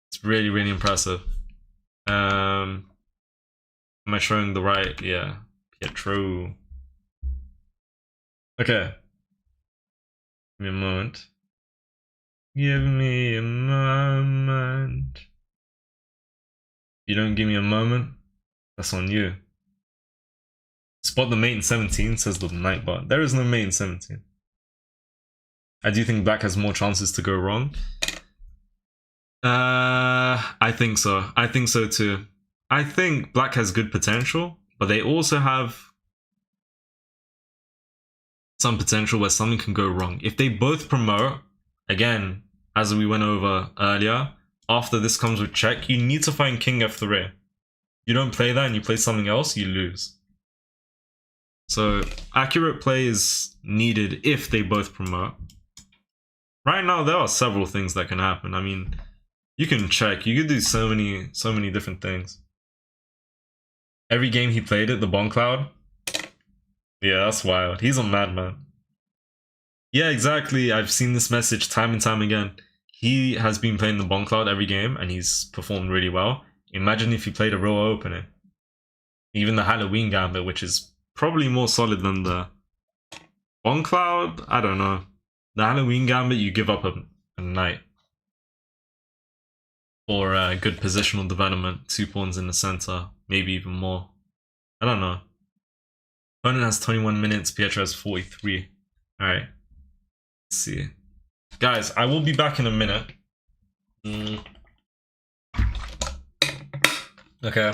Speaker 1: It's really, really impressive. Am I showing the right? Yeah, Pietro. Okay. Give me a moment. Give me a moment. You don't give me a moment, that's on you. Spot the mate in 17, says the Nightbot. There is no mate in 17. I do think black has more chances to go wrong. I think so. I think so too. I think black has good potential, but they also have some potential where something can go wrong. If they both promote, again, as we went over earlier, after this comes with check, you need to find king f3. You don't play that and you play something else, you lose. So accurate play is needed if they both promote. Right now, there are several things that can happen. I mean, you can check. You could do so many different things. Every game he played it, the Bomb Cloud. Yeah, that's wild. He's a madman. Yeah, exactly. I've seen this message time and time again. He has been playing the Bomb Cloud every game, and he's performed really well. Imagine if he played a real opener. Even the Halloween Gambit, which is probably more solid than the Bomb Cloud. I don't know. The Halloween Gambit, you give up a knight. Or good positional development. 2 pawns in the center. Maybe even more. I don't know. Opponent has 21 minutes. Pietro has 43. Alright. Let's see. Guys, I will be back in a minute. Okay.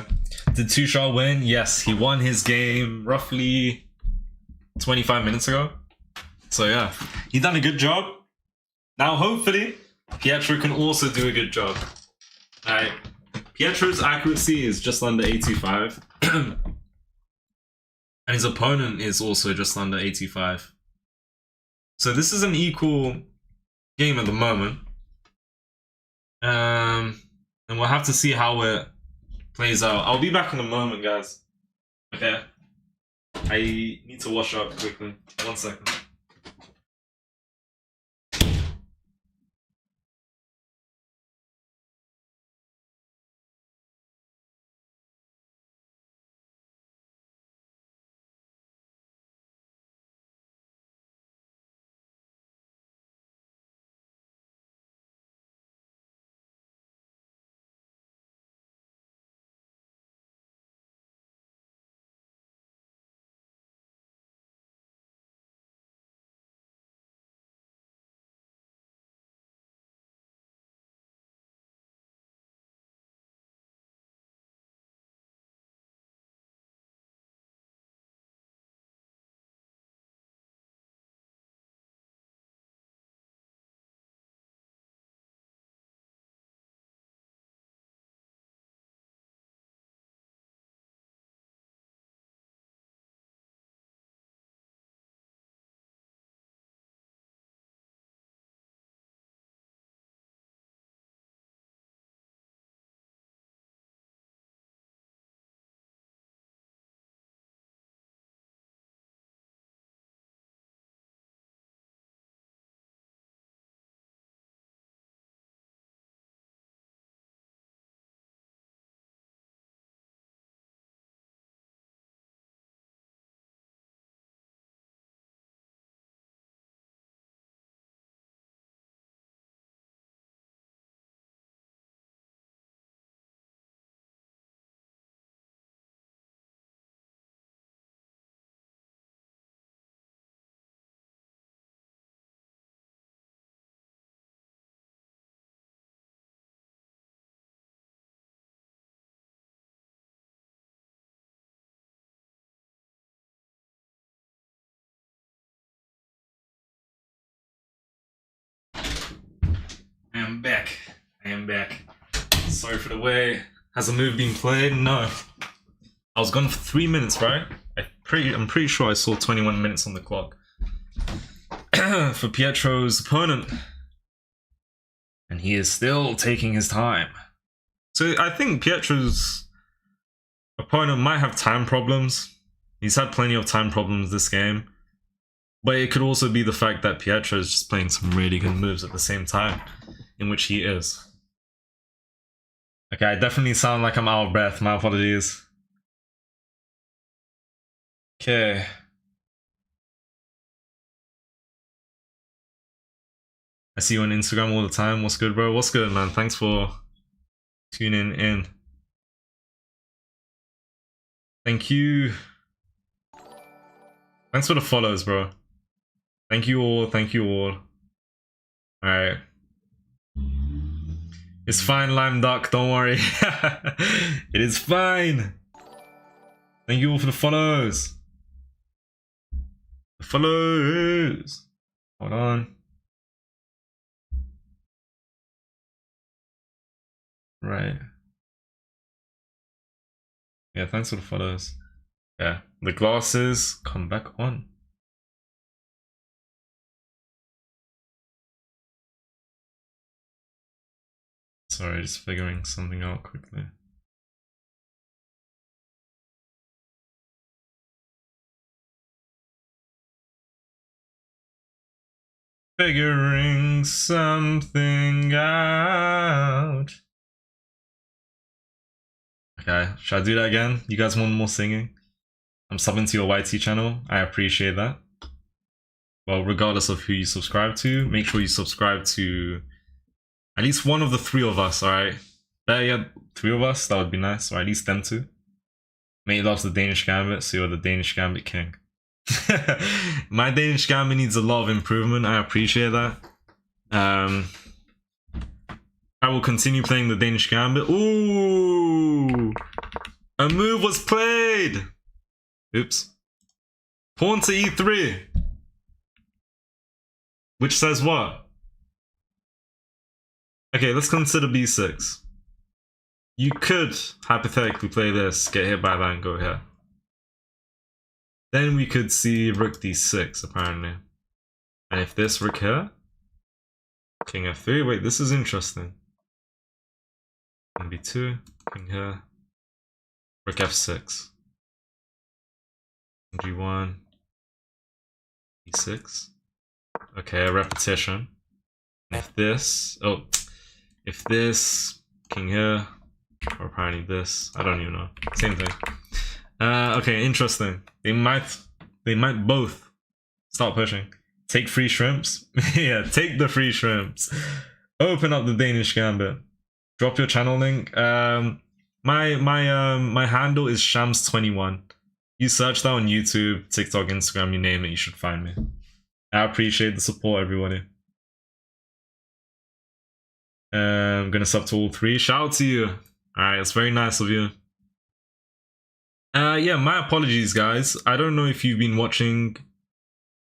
Speaker 1: Did Tushar win? Yes, he won his game roughly 25 minutes ago. So yeah, he done a good job. Now hopefully, Pietro can also do a good job. Alright. Pietro's accuracy is just under 85. And his opponent is also just under 85. So this is an equal game at the moment. And we'll have to see how it plays out. I'll be back in a moment, guys. Okay. I need to wash up quickly. 1 second. I am back. I am back. Sorry for the way. Has a move been played? No. I was gone for 3 minutes, right? I'm pretty sure I saw 21 minutes on the clock. For Pietro's opponent. And he is still taking his time. So I think Pietro's opponent might have time problems. He's had plenty of time problems this game. But it could also be the fact that Pietro is just playing some really good moves at the same time, in which he is. Okay, I definitely sound like I'm out of breath. My apologies. Okay. I see you on Instagram all the time. What's good, bro? What's good, man? Thanks for tuning in. Thank you. Thanks for the follows, bro. Thank you all. Thank you all. Alright. It's fine, Lime Duck. Don't worry. It is fine. Thank you all for the follows. The follows. Hold on. Right. Yeah, thanks for the follows. Yeah, the glasses come back on. Sorry, just figuring something out quickly. Figuring something out. Okay, should I do that again? You guys want more singing? I'm subbing to your YT channel. I appreciate that. Well, regardless of who you subscribe to, make sure you subscribe to at least one of the three of us, alright? Better yet, three of us, that would be nice, or at least them two. Mate loves the Danish Gambit, so you're the Danish Gambit king. My Danish Gambit needs a lot of improvement, I appreciate that. I will continue playing the Danish Gambit. Ooh! A move was played! Oops. Pawn to e3. Which says what? Okay, let's consider b6. You could hypothetically play this, get hit by that and go here. Then we could see rook d6 apparently. And if this rook here, king f3, wait, this is interesting. King b2, king here, rook f6. G1, e6. Okay, a repetition. And if this, oh, if this, king here, or apparently this, I don't even know, same thing. Okay, interesting. They might both start pushing. Take free shrimps. Yeah, take the free shrimps. Open up the Danish Gambit. Drop your channel link. My handle is Shams21. You search that on YouTube, TikTok, Instagram, you name it, you should find me. I appreciate the support, everybody. I'm gonna sub to all three. Shout out to you. Alright, it's very nice of you. Yeah, my apologies, guys. I don't know if you've been watching,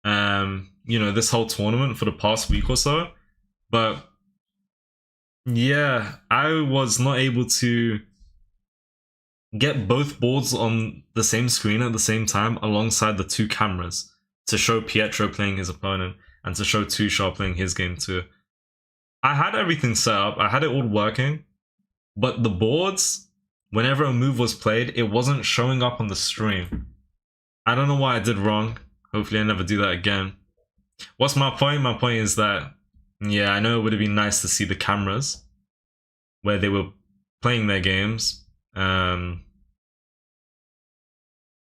Speaker 1: you know, this whole tournament for the past week or so, but yeah, I was not able to get both boards on the same screen at the same time alongside the two cameras to show Pietro playing his opponent and to show Tushar playing his game too. I had everything set up, I had it all working, but the boards, whenever a move was played, it wasn't showing up on the stream. I don't know what I did wrong. Hopefully I never do that again. What's my point? My point is that, yeah, I know it would have been nice to see the cameras where they were playing their games.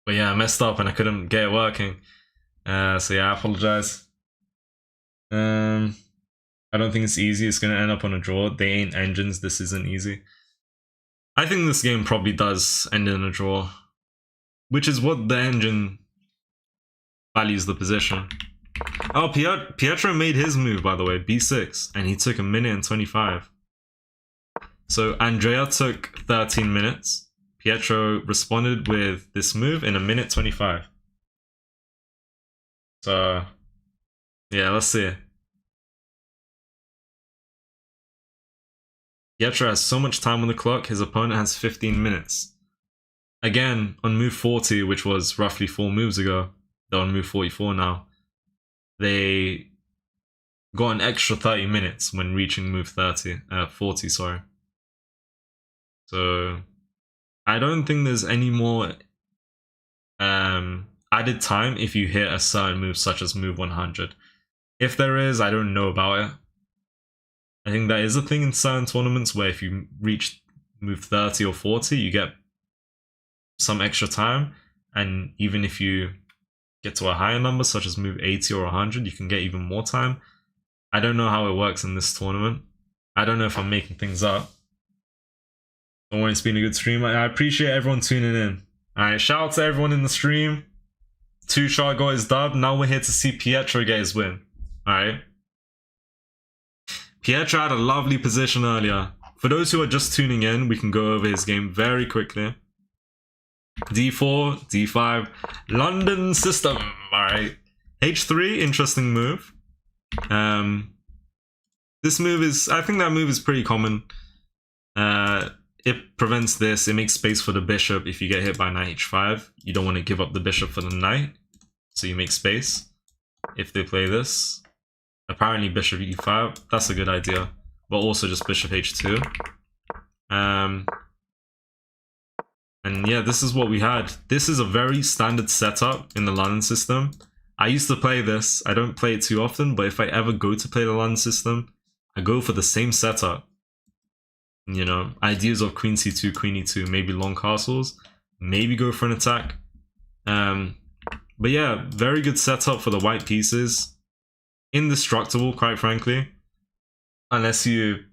Speaker 1: But yeah, I messed up and I couldn't get it working. So yeah, I apologize. I don't think it's easy. It's going to end up on a draw. They ain't engines. This isn't easy. I think this game probably does end in a draw, which is what the engine values the position. Oh, Pietro made his move, by the way, b6, and he took 1 minute and 25. So Andrea took 13 minutes. Pietro responded with this move in 1 minute 25. So, yeah, let's see. Pietro has so much time on the clock, his opponent has 15 minutes. Again, on move 40, which was roughly 4 moves ago, they're on move 44 now, they got an extra 30 minutes when reaching move 40, sorry. So, I don't think there's any more added time if you hit a certain move such as move 100. If there is, I don't know about it. I think that is a thing in certain tournaments where if you reach move 30 or 40, you get some extra time. And even if you get to a higher number, such as move 80 or 100, you can get even more time. I don't know how it works in this tournament. I don't know if I'm making things up. Don't worry, it's been a good stream. I appreciate everyone tuning in. Alright, shout out to everyone in the stream. Tushar got his dub. Now we're here to see Pietro get his win. Alright. Pietro had a lovely position earlier. For those who are just tuning in, we can go over his game very quickly. D4, D5, London system. Alright. H3, interesting move. This move is, I think that move is pretty common. It prevents this, it makes space for the bishop if you get hit by knight h5. You don't want to give up the bishop for the knight, so you make space. If they play this, apparently bishop e5, that's a good idea. But also just bishop h2. And yeah, this is what we had. This is a very standard setup in the London system. I used to play this, I don't play it too often, but if I ever go to play the London system, I go for the same setup. You know, ideas of queen c2, queen e2, maybe long castles, maybe go for an attack. But yeah, very good setup for the white pieces. Indestructible, quite frankly. Unless you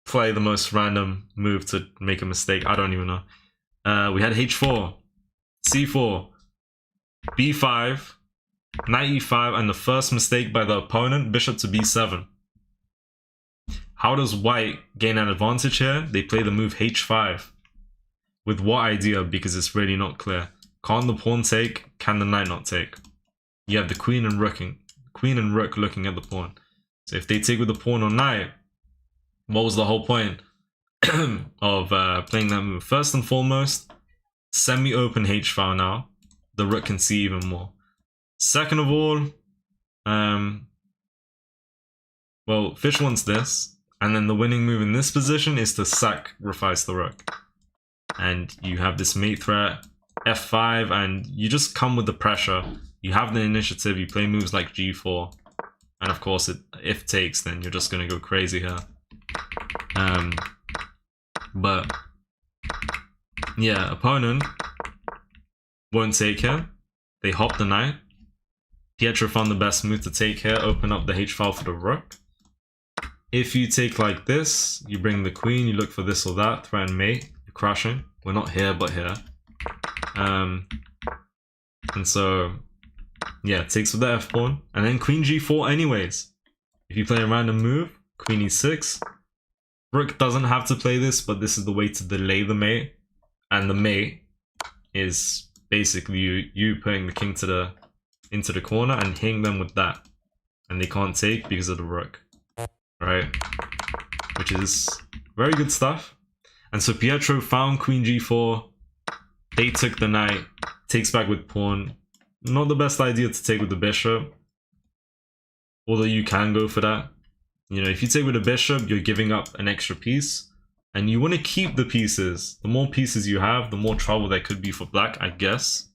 Speaker 1: play the most random move to make a mistake. I don't even know. We had h4, c4, b5, knight e5, and the first mistake by the opponent, bishop to b7. How does white gain an advantage here? They play the move h5. With what idea? Because it's really not clear. Can't the pawn take? Can the knight not take? You have the queen and rook looking at the pawn. So if they take with the pawn or knight, what was the whole point of playing that move? First and foremost, semi-open h-file now. The rook can see even more. Second of all, well, Fish wants this. And then the winning move in this position is to sacrifice the rook. And you have this mate threat, f5, and you just come with the pressure. You have the initiative, you play moves like g4. And of course, if takes, then you're just going to go crazy here. But yeah, opponent won't take here. They hop the knight. Pietro found the best move to take here, open up the h-file for the rook. If you take like this, you bring the queen, you look for this or that, threaten mate, you're crashing. We're not here, but here. And so, yeah, it takes with the f-pawn. And then queen g4 anyways. If you play a random move, queen e6. Rook doesn't have to play this, but this is the way to delay the mate. And the mate is basically you putting the king into the corner and hitting them with that. And they can't take because of the rook. Right, which is very good stuff. And so Pietro found queen g4, they took the knight, takes back with pawn. Not the best idea to take with the bishop, although you can go for that. You know, if you take with a bishop, you're giving up an extra piece, and you want to keep the pieces. The more pieces you have, the more trouble there could be for black, I guess.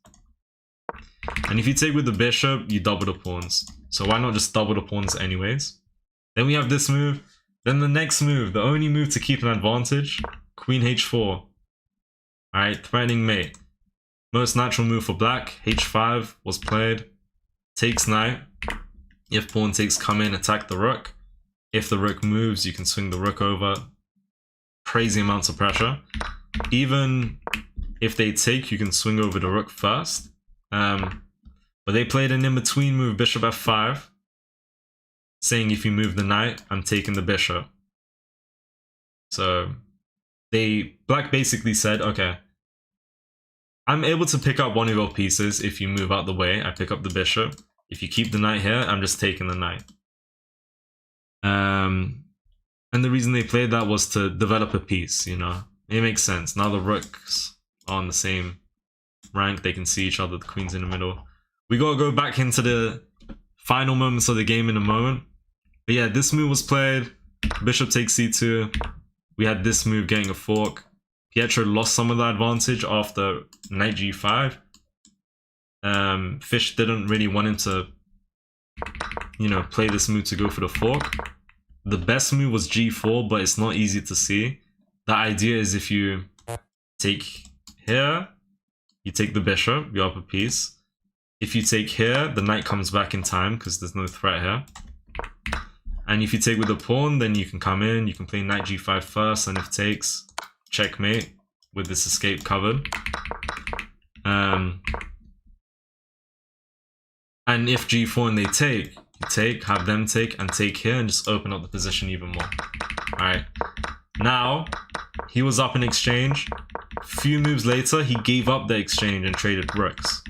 Speaker 1: And if you take with the bishop, you double the pawns. So why not just double the pawns anyways? Then we have this move. Then the next move, the only move to keep an advantage, queen h4. Alright, threatening mate. Most natural move for black, h5 was played. Takes knight. If pawn takes, come in, attack the rook. If the rook moves, you can swing the rook over. Crazy amounts of pressure. Even if they take, you can swing over the rook first. But they played an in-between move, bishop f5. Saying if you move the knight, I'm taking the bishop. So black basically said, okay, I'm able to pick up one of your pieces if you move out the way. I pick up the bishop. If you keep the knight here, I'm just taking the knight. And the reason they played that was to develop a piece, you know. It makes sense. Now the rooks are on the same rank. They can see each other. The queen's in the middle. We gotta go back into the final moments of the game in a moment. But yeah, this move was played. Bishop takes c2. We had this move getting a fork. Pietro lost some of the advantage after knight g5. Fish didn't really want him to, you know, play this move to go for the fork. The best move was g4, but it's not easy to see. The idea is if you take here, you take the bishop, your upper piece. If you take here, the knight comes back in time because there's no threat here. And if you take with the pawn, then you can come in, you can play knight g5 first, and if takes, checkmate with this escape covered. And if g4 and they take, you take, have them take, and take here, and just open up the position even more. Alright. Now, he was up in exchange. A few moves later, he gave up the exchange and traded rooks.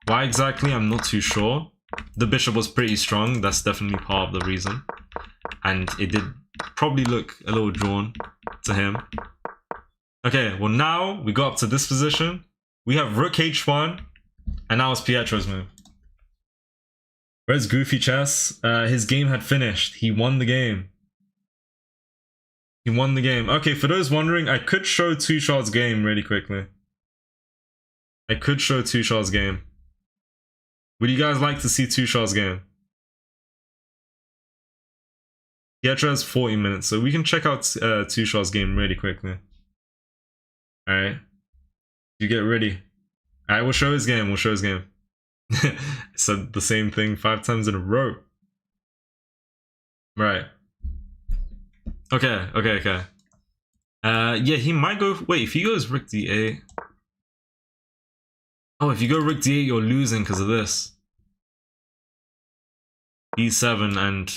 Speaker 1: Why exactly? I'm not too sure. The bishop was pretty strong. That's definitely part of the reason. And it did probably look a little drawn to him. Okay, well now we got up to this position. We have rook h1, and now it's Pietro's move. Where's Goofy Chess? His game had finished. He won the game. He won the game. Okay, for those wondering, I could show Tushard's game really quickly. I could show Tushard's game. Would you guys like to see Tushard's game? Pietro has 40 minutes, so we can check out Tushard's game really quickly. Alright. You get ready. Alright, we'll show his game. We'll show his game. Said the same thing 5 times in a row. Right. Okay. Yeah, he might go... Wait, if he goes rook d8... Oh, if you go rook d8, you're losing because of this. e7 and...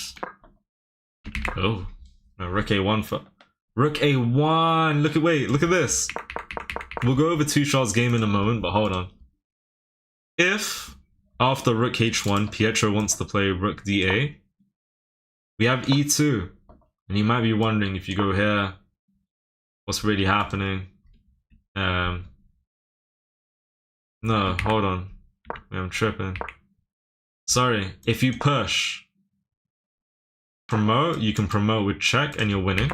Speaker 1: Oh. No, rook a1 for... Rook a1! Look at this. We'll go over Tushard's game in a moment, but hold on. If, after rook h1, Pietro wants to play rook d8, we have e2. And you might be wondering, if you go here, what's really happening? No, hold on. I'm tripping. Sorry, if you push, promote, you can promote with check and you're winning.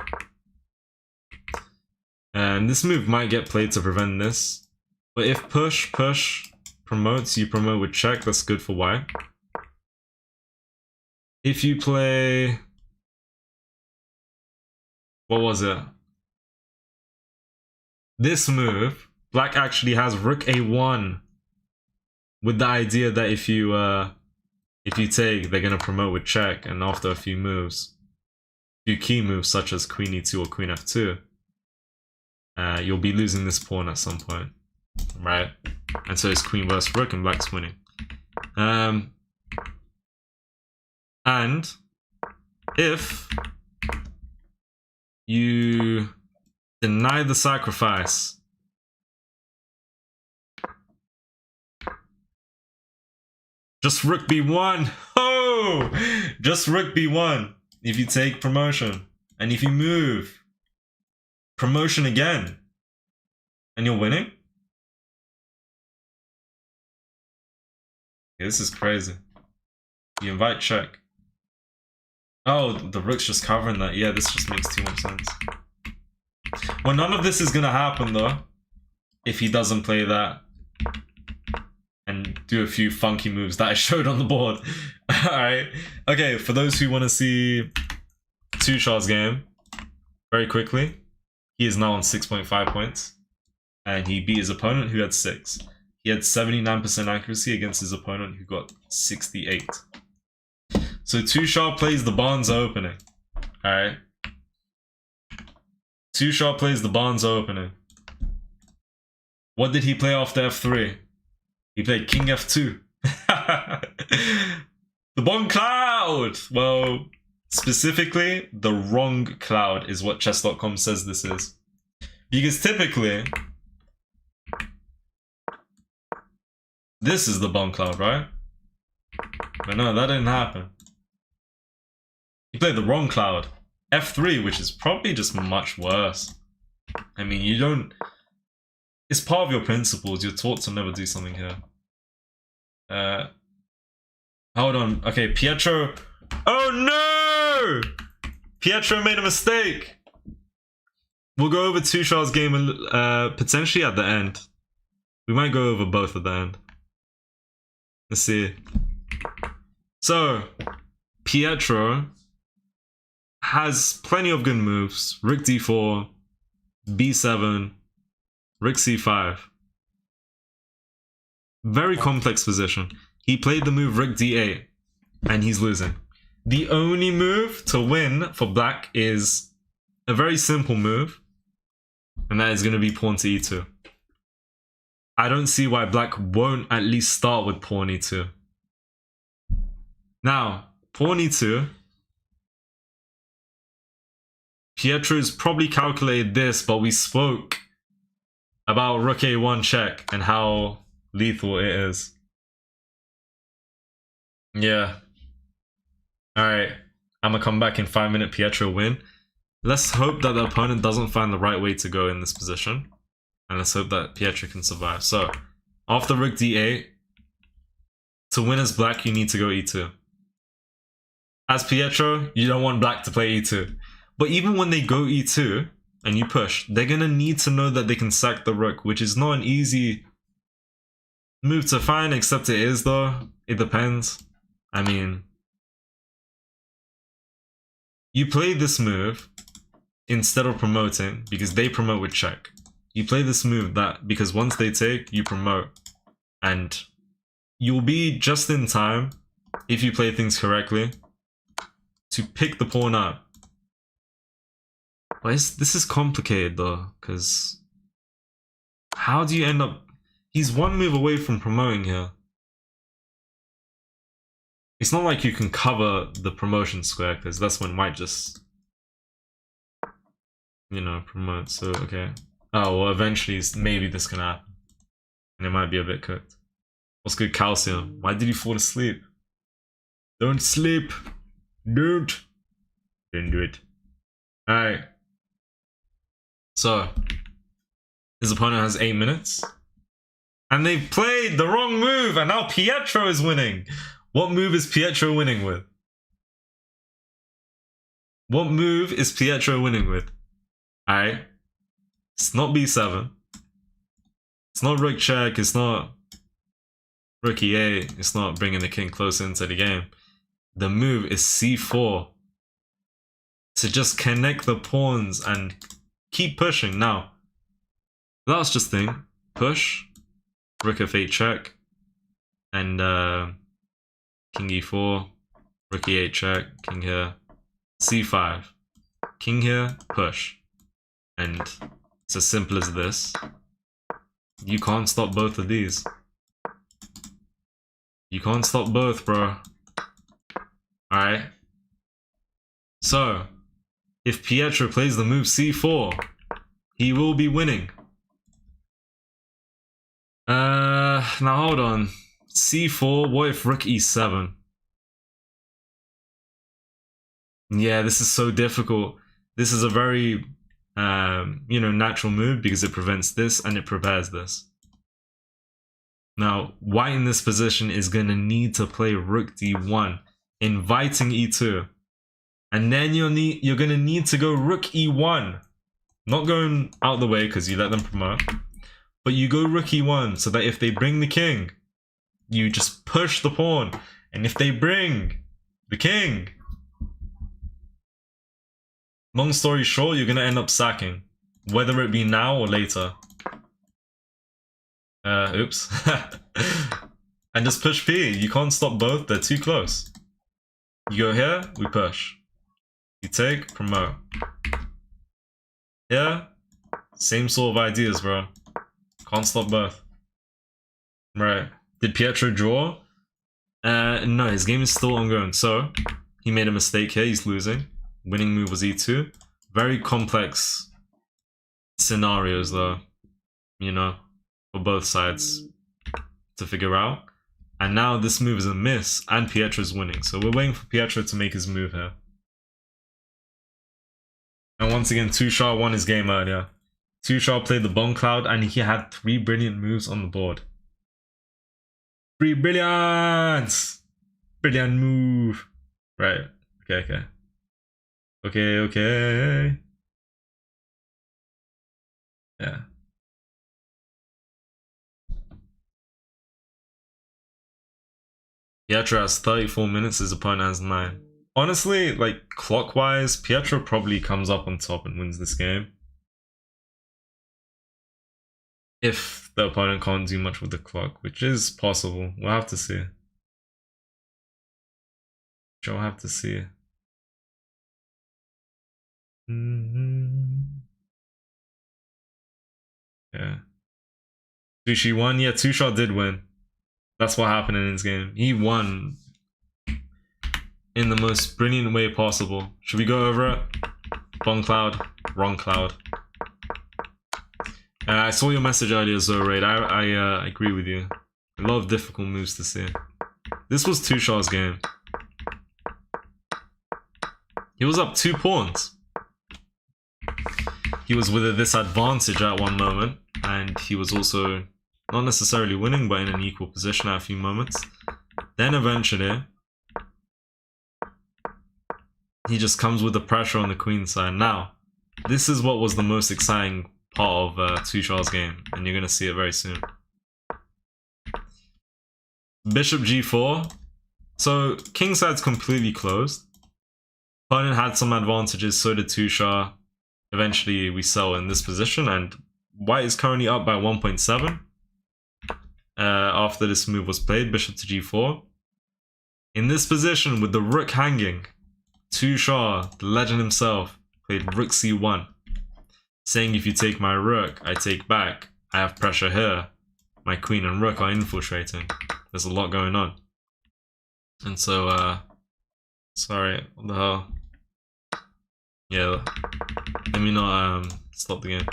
Speaker 1: And this move might get played to prevent this. But if push, promotes, you promote with check, that's good for white. If you play... What was it? This move, black actually has rook a1 with the idea that if you take, they're gonna promote with check, and after a few moves, a few key moves such as queen e2 or queen f2, you'll be losing this pawn at some point, right? And so it's queen versus rook, and black's winning. And if you deny the sacrifice, just rook b1. Oh, just rook b1. If you take promotion, and if you move, promotion again, and you're winning. Yeah, this is crazy. You invite check. Oh, the rook's just covering that. Yeah, this just makes too much sense. Well, none of this is gonna happen though, if he doesn't play that and do a few funky moves that I showed on the board. Alright. Okay, for those who want to see Tushard's game, very quickly, he is now on 6.5 points. And he beat his opponent who had 6. He had 79% accuracy against his opponent who got 68. So Tushard plays the Barnes opening. Alright. Tushard plays the Barnes opening. What did he play after f3? He played king f2. The Bon Cloud! Well, specifically, the wrong cloud is what chess.com says this is. Because typically, this is the Bon Cloud, right? But no, that didn't happen. He played the wrong cloud. f3, which is probably just much worse. I mean, you don't... It's part of your principles. You're taught to never do something here. Hold on. Okay, Pietro... Oh no! Pietro made a mistake! We'll go over Tushard's game potentially at the end. We might go over both at the end. Let's see. So, Pietro has plenty of good moves. Rook d4, b7, rook c5. Very complex position. He played the move rook d8, and he's losing. The only move to win for black is a very simple move, and that is going to be pawn to e2. I don't see why black won't at least start with pawn e2. Now, pawn e2. Pietro's probably calculated this, but we spoke about rook a1 check and how lethal it is. Yeah. Alright. I'm gonna come back in 5-minute Pietro win. Let's hope that the opponent doesn't find the right way to go in this position. And let's hope that Pietro can survive. So, after rook d8, to win as black, you need to go e2. As Pietro, you don't want black to play e2. But even when they go e2, and you push, they're gonna need to know that they can sack the rook, which is not an easy move to find, except it is though. It depends. I mean, you play this move instead of promoting, because they promote with check. You play this move because once they take, you promote. And you'll be just in time, if you play things correctly, to pick the pawn up. But this is complicated though, because how do you end up... He's one move away from promoting here. It's not like you can cover the promotion square, because that's when white just, you know, promote. So, okay. Oh, well, eventually, maybe this can happen. And it might be a bit cooked. What's good, Calcium? Why did you fall asleep? Don't sleep. Don't do it. Alright. So, his opponent has 8 minutes. And they played the wrong move, and now Pietro is winning. What move is Pietro winning with? What move is Pietro winning with? Alright. It's not b7. It's not rook check. It's not rook e8. It's not bringing the king closer into the game. The move is c4. To just connect the pawns and keep pushing. Now, last just thing. Push. Rook f8 check. And king e4. Rook e8 check. King here. c5. King here. Push. And it's as simple as this. You can't stop both of these. You can't stop both, bro. Alright. So, if Pietro plays the move c4, he will be winning. Now hold on. c4, what if rook e7? Yeah, this is so difficult. This is a very, you know, natural move because it prevents this and it prepares this. Now, white in this position is going to need to play rook d1, inviting e2. And then you're going to need to go rook e1. Not going out the way because you let them promote. But you go rook e1 so that if they bring the king, you just push the pawn. And if they bring the king, long story short, you're going to end up sacking. Whether it be now or later. Oops. And just push P. You can't stop both. They're too close. You go here, we push. You take, promote. Yeah? Same sort of ideas, bro. Can't stop both. Right. Did Pietro draw? No, his game is still ongoing. So, he made a mistake here. He's losing. Winning move was e2. Very complex scenarios, though. You know, for both sides to figure out. And now this move is a miss, and Pietro's winning. So we're waiting for Pietro to make his move here. And once again, Tushar won his game earlier. Tushar played the Bomb Cloud, and he had 3 brilliant moves on the board. 3 brilliant! Brilliant move. Right. Okay. Okay. Yeah. Pietro has 34 minutes, his opponent has 9. Honestly, like, clockwise, Pietro probably comes up on top and wins this game. If the opponent can't do much with the clock, which is possible. We'll have to see. We'll have to see. Yeah. Sushi won? Yeah, Tushaw did win. That's what happened in his game. He won in the most brilliant way possible. Should we go over it? Wrong cloud. Wrong cloud. I saw your message earlier, Zoraid. I agree with you. A lot of difficult moves to see. This was Tushaw's game. He was up 2 pawns. He was with a disadvantage at one moment, and he was also not necessarily winning, but in an equal position at a few moments. Then eventually, he just comes with the pressure on the queen side. Now, this is what was the most exciting part of Tushaw's game, and you're going to see it very soon. Bishop g4. So, king side's completely closed. Opponent had some advantages, so did Tushaw. Eventually, we sell in this position, and white is currently up by 1.7. After this move was played, bishop to g4. In this position, with the rook hanging, Tushaw, the legend himself, played rook c1, saying if you take my rook, I take back. I have pressure here. My queen and rook are infiltrating. There's a lot going on. And so, sorry, what the hell? Yeah, let me not stop the game.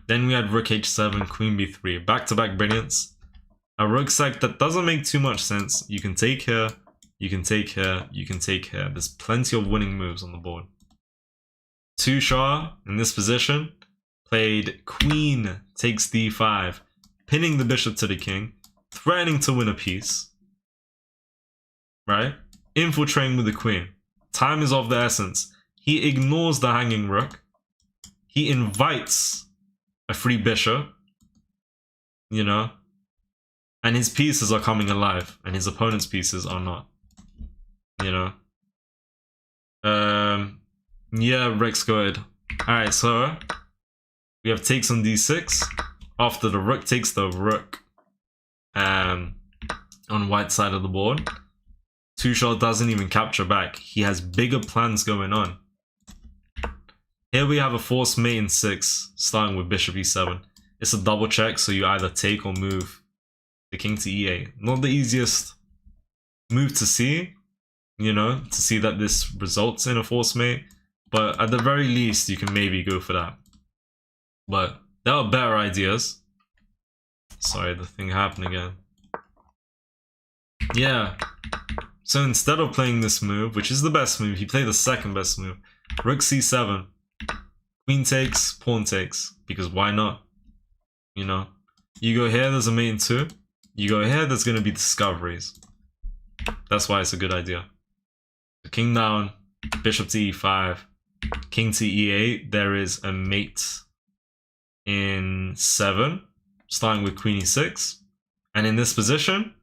Speaker 1: Then we had rook h7, queen b3, back-to-back brilliance. A rook sack that doesn't make too much sense. You can take here, you can take here, you can take here. There's plenty of winning moves on the board. Tushaw, in this position, played queen takes d5, pinning the bishop to the king, threatening to win a piece. Right? Infiltrating with the queen. Time is of the essence. He ignores the hanging rook. He invites a free bishop, you know, and his pieces are coming alive, and his opponent's pieces are not, you know. Yeah, Rex, go ahead. Alright, so we have takes on d6. After the rook takes the rook on white side of the board, Tushaw doesn't even capture back. He has bigger plans going on. Here we have a forced mate in 6, starting with bishop e7. It's a double check, so you either take or move the king to e8. Not the easiest move to see, you know, to see that this results in a forced mate, but at the very least, you can maybe go for that. But there are better ideas. Sorry, the thing happened again. Yeah. So instead of playing this move, which is the best move, he played the second best move. Rook c7. Queen takes, pawn takes. Because why not? You know? You go here, there's a mate in 2. You go here, there's going to be discoveries. That's why it's a good idea. So king down, bishop to e5, king to e8. There is a mate in 7, starting with queen e6. And in this position,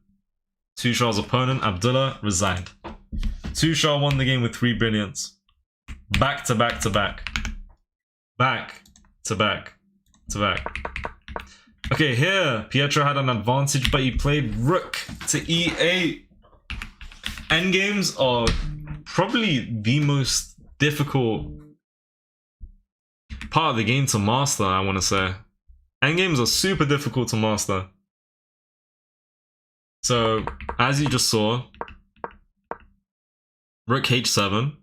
Speaker 1: Tushaw's opponent, Abdullah, resigned. Tushaw won the game with 3 brilliance. Back to back to back. Back to back to back. Okay, here, Pietro had an advantage, but he played rook to e8. Endgames are probably the most difficult part of the game to master, I want to say. Endgames are super difficult to master. So, as you just saw, rook h7.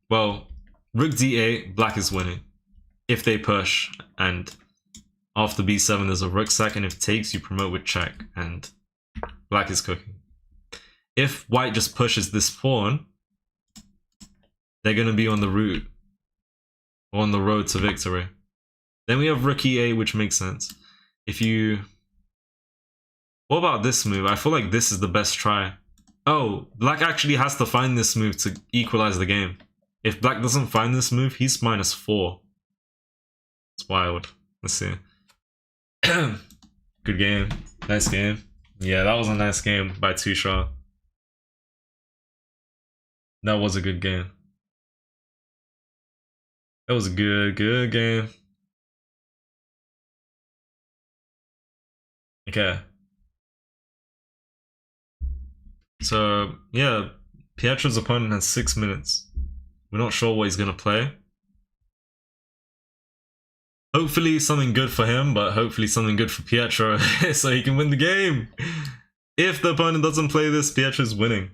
Speaker 1: Well, rook d8, black is winning. If they push, and after b7 there's a rook sack, and if takes, you promote with check, and black is cooking. If white just pushes this pawn, they're going to be on the route, on the road to victory. Then we have rook e8, which makes sense. If you... What about this move? I feel like this is the best try. Oh, black actually has to find this move to equalize the game. If black doesn't find this move, he's -4. It's wild. Let's see. Good game. Nice game. Yeah, that was a nice game by Tushaw. That was a good game. That was a good game. Okay. So, yeah, Pietro's opponent has 6 minutes. We're not sure what he's going to play. Hopefully something good for him, but hopefully something good for Pietro so he can win the game. If the opponent doesn't play this, Pietro's winning.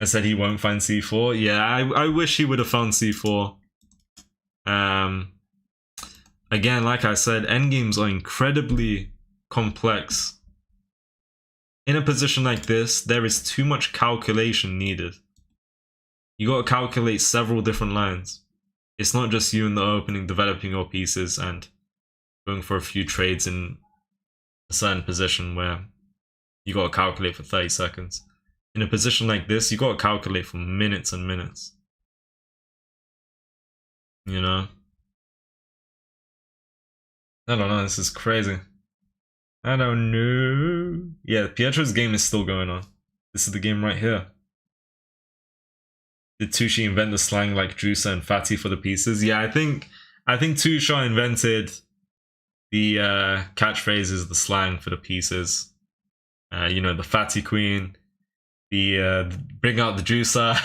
Speaker 1: I said he won't find c4. Yeah, I wish he would have found c4. Again, like I said, endgames are incredibly complex. In a position like this, there is too much calculation needed. You gotta calculate several different lines. It's not just you in the opening developing your pieces and going for a few trades in a certain position where you gotta calculate for 30 seconds. In a position like this, you gotta calculate for minutes and minutes. You know? I don't know, this is crazy. I don't know. Yeah, Pietro's game is still going on. This is the game right here. Did Tushi invent the slang like Juicer and Fatty for the pieces? Yeah, I think Tusha invented the catchphrases, the slang for the pieces. You know, the Fatty Queen, the bring out the Juicer,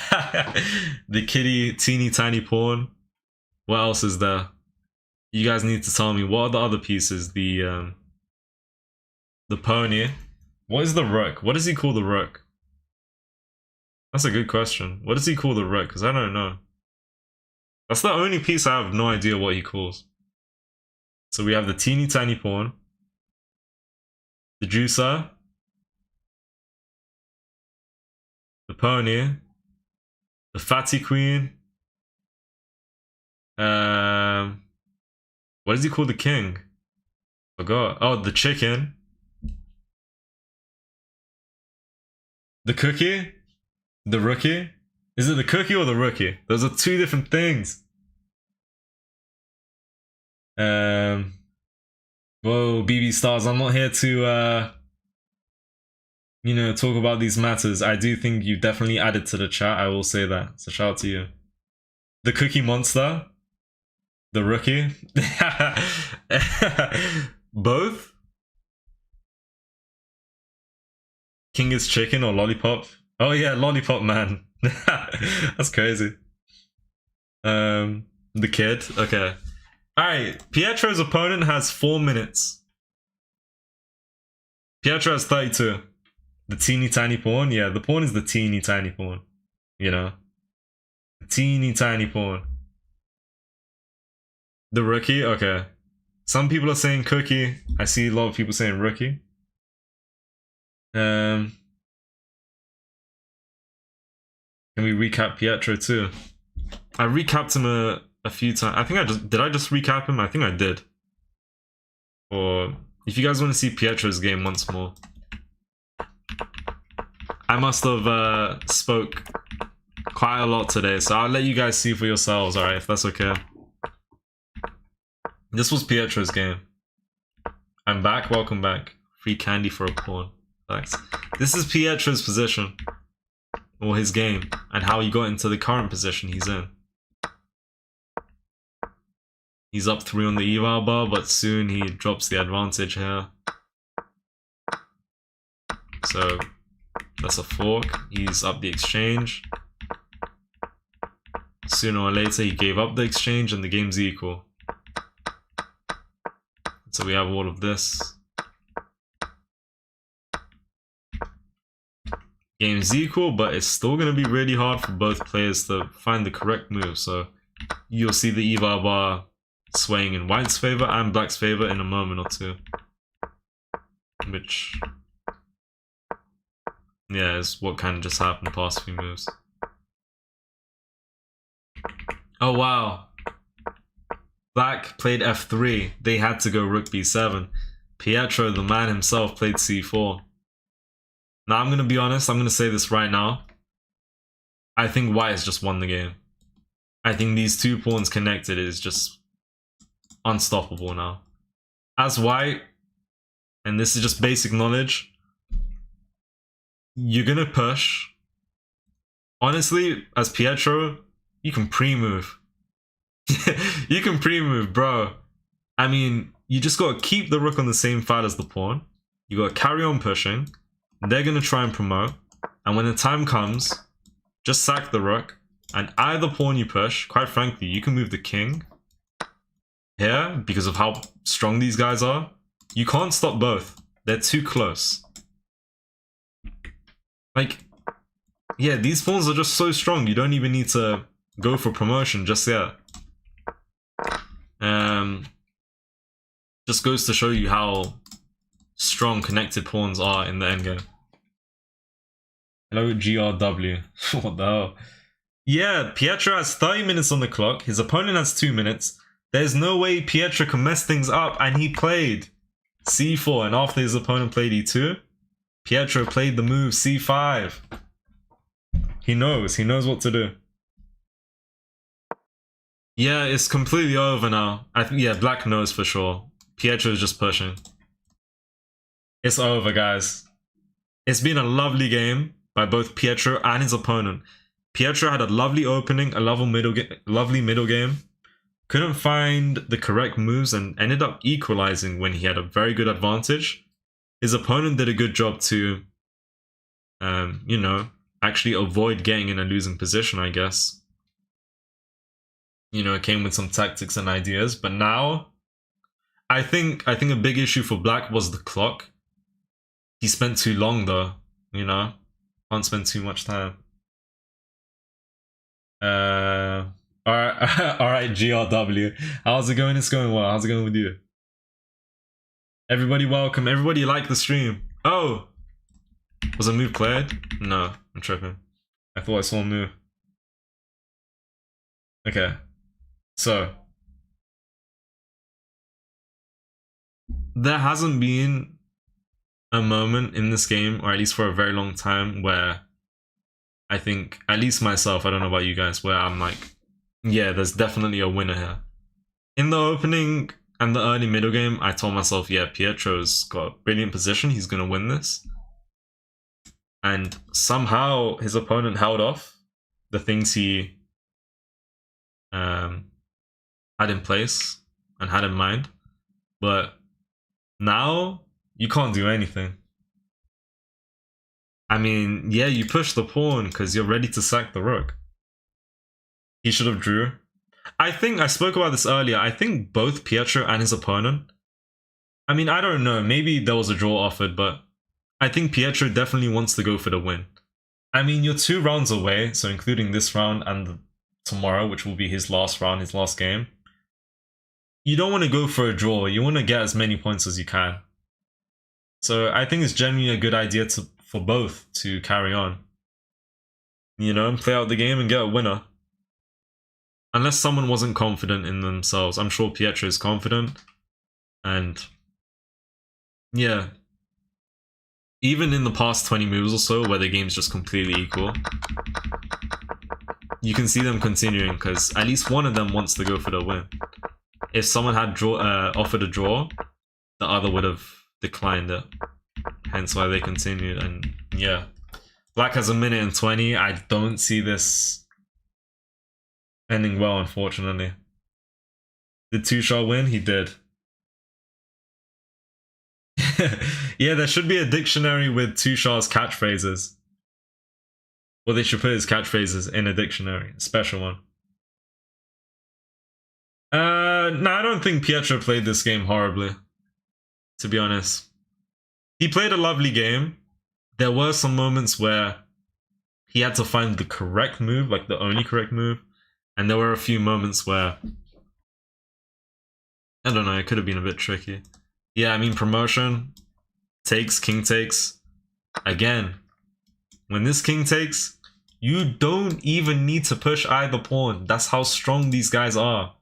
Speaker 1: the kitty teeny tiny pawn. What else is there? You guys need to tell me, what are the other pieces? The pony. What is the rook? What does he call the rook? That's a good question. What does he call the rook? Because I don't know. That's the only piece I have no idea what he calls. So we have the teeny tiny pawn, the juicer, the pony, the fatty queen. What does he call the king? Forgot. Oh, the chicken. The cookie. The rookie? Is it the cookie or the rookie? Those are two different things. Whoa, BB Stars, I'm not here to, you know, talk about these matters. I do think you definitely added to the chat, I will say that. So shout out to you. The cookie monster? The rookie? Both? King is chicken or lollipop? Oh yeah, lollipop man. That's crazy. The kid. Okay. Alright, Pietro's opponent has 4 minutes. Pietro has 32. The teeny tiny pawn? Yeah, the pawn is the teeny tiny pawn. You know? The teeny tiny pawn. The rookie? Okay. Some people are saying cookie. I see a lot of people saying rookie. Can we recap Pietro too? I recapped him a few times. I think did I just recap him? I think I did. Or if you guys want to see Pietro's game once more, I must have spoke quite a lot today, so I'll let you guys see for yourselves, alright, if that's okay. This was Pietro's game. I'm back, welcome back. Free candy for a pawn. Thanks. This is Pietro's position. Or his game, and how he got into the current position he's in. He's up 3 on the eval bar, but soon he drops the advantage here. So that's a fork. He's up the exchange. Sooner or later he gave up the exchange and the game's equal. So we have all of this. Game's equal, but it's still going to be really hard for both players to find the correct move. So you'll see the eval bar swaying in white's favor and black's favor in a moment or two. Which, yeah, is what kind of just happened the past few moves. Oh wow. Black played f3. They had to go rook b7. Pietro, the man himself, played c4. Now, I'm going to be honest, I'm going to say this right now. I think white has just won the game. I think these two pawns connected is just unstoppable now. As white, and this is just basic knowledge, you're going to push. Honestly, as Pietro, you can pre-move. You can pre-move, bro. I mean, you just got to keep the rook on the same file as the pawn. You got to carry on pushing. They're going to try and promote, and when the time comes, just sack the rook, and either pawn you push, quite frankly, you can move the king, here because of how strong these guys are. You can't stop both. They're too close. Like, yeah, these pawns are just so strong. You don't even need to go for promotion just yet. Just goes to show you how strong connected pawns are in the endgame. Hello, GRW. What the hell? Yeah, Pietro has 30 minutes on the clock. His opponent has 2 minutes. There's no way Pietro can mess things up, and he played C4, and after his opponent played E2, Pietro played the move C5. He knows what to do. Yeah, it's completely over now. I think, yeah, Black knows for sure. Pietro is just pushing. It's over, guys. It's been a lovely game by both Pietro and his opponent. Pietro had a lovely opening, a lovely middle game. Couldn't find the correct moves and ended up equalizing when he had a very good advantage. His opponent did a good job to, you know, actually avoid getting in a losing position, I guess. You know, it came with some tactics and ideas, but now I think a big issue for Black was the clock. He spent too long though, you know? Can't spend too much time. Alright, alright, GRW. How's it going? It's going well. How's it going with you? Everybody welcome. Everybody like the stream. Oh! Was a move cleared? No, I'm tripping. I thought I saw a move. Okay. So. There hasn't been a moment in this game, or at least for a very long time, where I think, at least myself, I don't know about you guys, where I'm like, yeah, there's definitely a winner here. In the opening and the early middle game, I told myself, yeah, Pietro's got a brilliant position, he's gonna win this. And somehow his opponent held off the things he had in place and had in mind. But now, you can't do anything. I mean, yeah, you push the pawn because you're ready to sack the rook. He should have drew. I think, I spoke about this earlier, I think both Pietro and his opponent, I mean, I don't know, maybe there was a draw offered, but I think Pietro definitely wants to go for the win. I mean, you're 2 rounds away, so including this round and tomorrow, which will be his last round, his last game. You don't want to go for a draw, you want to get as many points as you can. So I think it's generally a good idea for both to carry on. You know, play out the game and get a winner. Unless someone wasn't confident in themselves. I'm sure Pietro is confident. And yeah. Even in the past 20 moves or so, where the game's just completely equal, you can see them continuing, because at least one of them wants to go for the win. If someone had offered a draw, the other would have declined it. Hence why they continued, and yeah. Black has a minute and 20. I don't see this ending well, unfortunately. Did Tushar win? He did. Yeah, there should be a dictionary with Tushar's catchphrases. Well, they should put his catchphrases in a dictionary, a special one. No, I don't think Pietro played this game horribly, to be honest. He played a lovely game. There were some moments where he had to find the correct move, like the only correct move. And there were a few moments where, I don't know, it could have been a bit tricky. Yeah, I mean, promotion, takes, king takes. Again, when this king takes, you don't even need to push either pawn. That's how strong these guys are.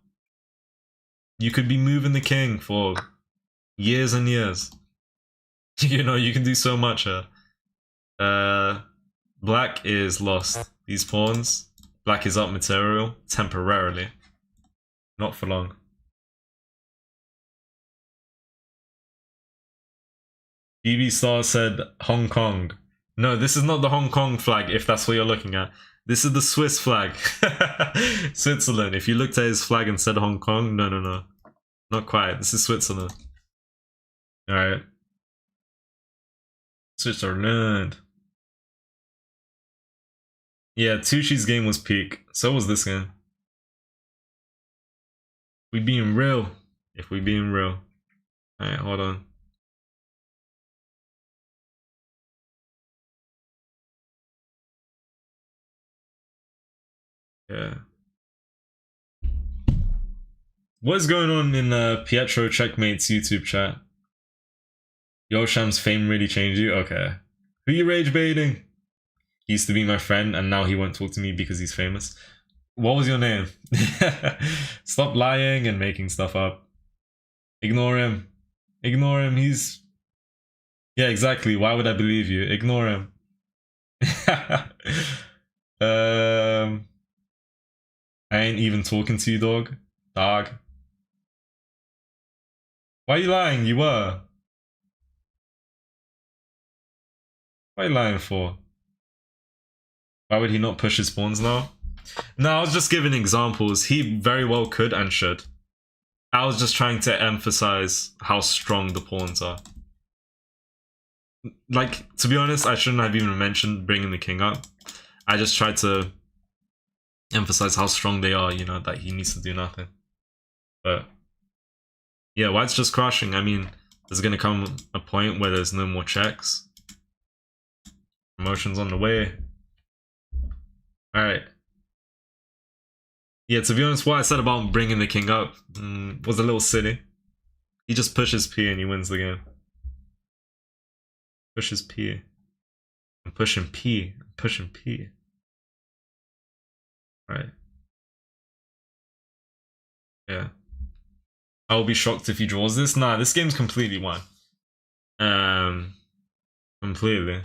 Speaker 1: You could be moving the king for years and years. You know, you can do so much here. Black is lost. These pawns. Black is up material temporarily. Not for long. BB Star said Hong Kong. No, this is not the Hong Kong flag, if that's what you're looking at. This is the Swiss flag. Switzerland. If you looked at his flag and said Hong Kong, no. Not quite. This is Switzerland. Alright. Switzerland. Yeah, Tushi's game was peak. So was this game. We being real. If we being real. Alright, hold on. Yeah. What is going on in Pietro Checkmate's YouTube chat? Yosham's fame really changed you? Okay. Who you rage baiting? He used to be my friend and now he won't talk to me because he's famous. What was your name? Stop lying and making stuff up. Ignore him. Ignore him. He's... Yeah, exactly. Why would I believe you? Ignore him. I ain't even talking to you, dog. Dog. Why are you lying? You were. What are you lying for? Why would he not push his pawns now? No, I was just giving examples. He very well could and should. I was just trying to emphasize how strong the pawns are. Like, to be honest, I shouldn't have even mentioned bringing the king up. I just tried to emphasize how strong they are, you know, that he needs to do nothing. But yeah, white's just crushing. I mean, there's gonna come a point where there's no more checks. Promotion's on the way. Alright. Yeah, to be honest, what I said about bringing the king up was a little silly. He just pushes P and he wins the game. Pushes P. I'm pushing P. I'm pushing P. Alright. Yeah. I will be shocked if he draws this. Nah, this game's completely won. Completely.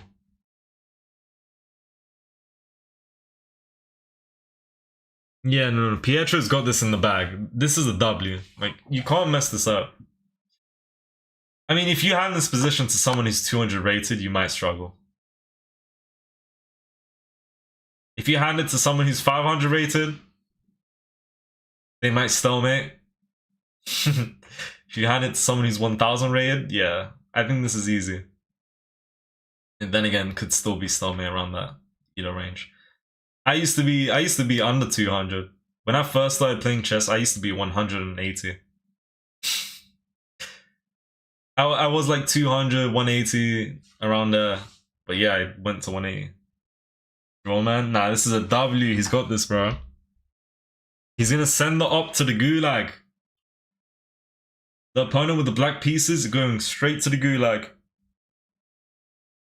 Speaker 1: Yeah, no, Pietro's got this in the bag. This is a W. Like, you can't mess this up. I mean, if you hand this position to someone who's 200 rated, you might struggle. If you hand it to someone who's 500 rated, they might stalemate. If you hand it to someone who's 1000 rated, yeah, I think this is easy. And then again, could still be stalemate around that range. I used to be under 200. When I first started playing chess, I used to be 180. I was like 200, 180, around there. But yeah, I went to 180. Draw, man? Nah, this is a W. He's got this, bro. He's gonna send the op to the gulag. The opponent with the black pieces is going straight to the gulag.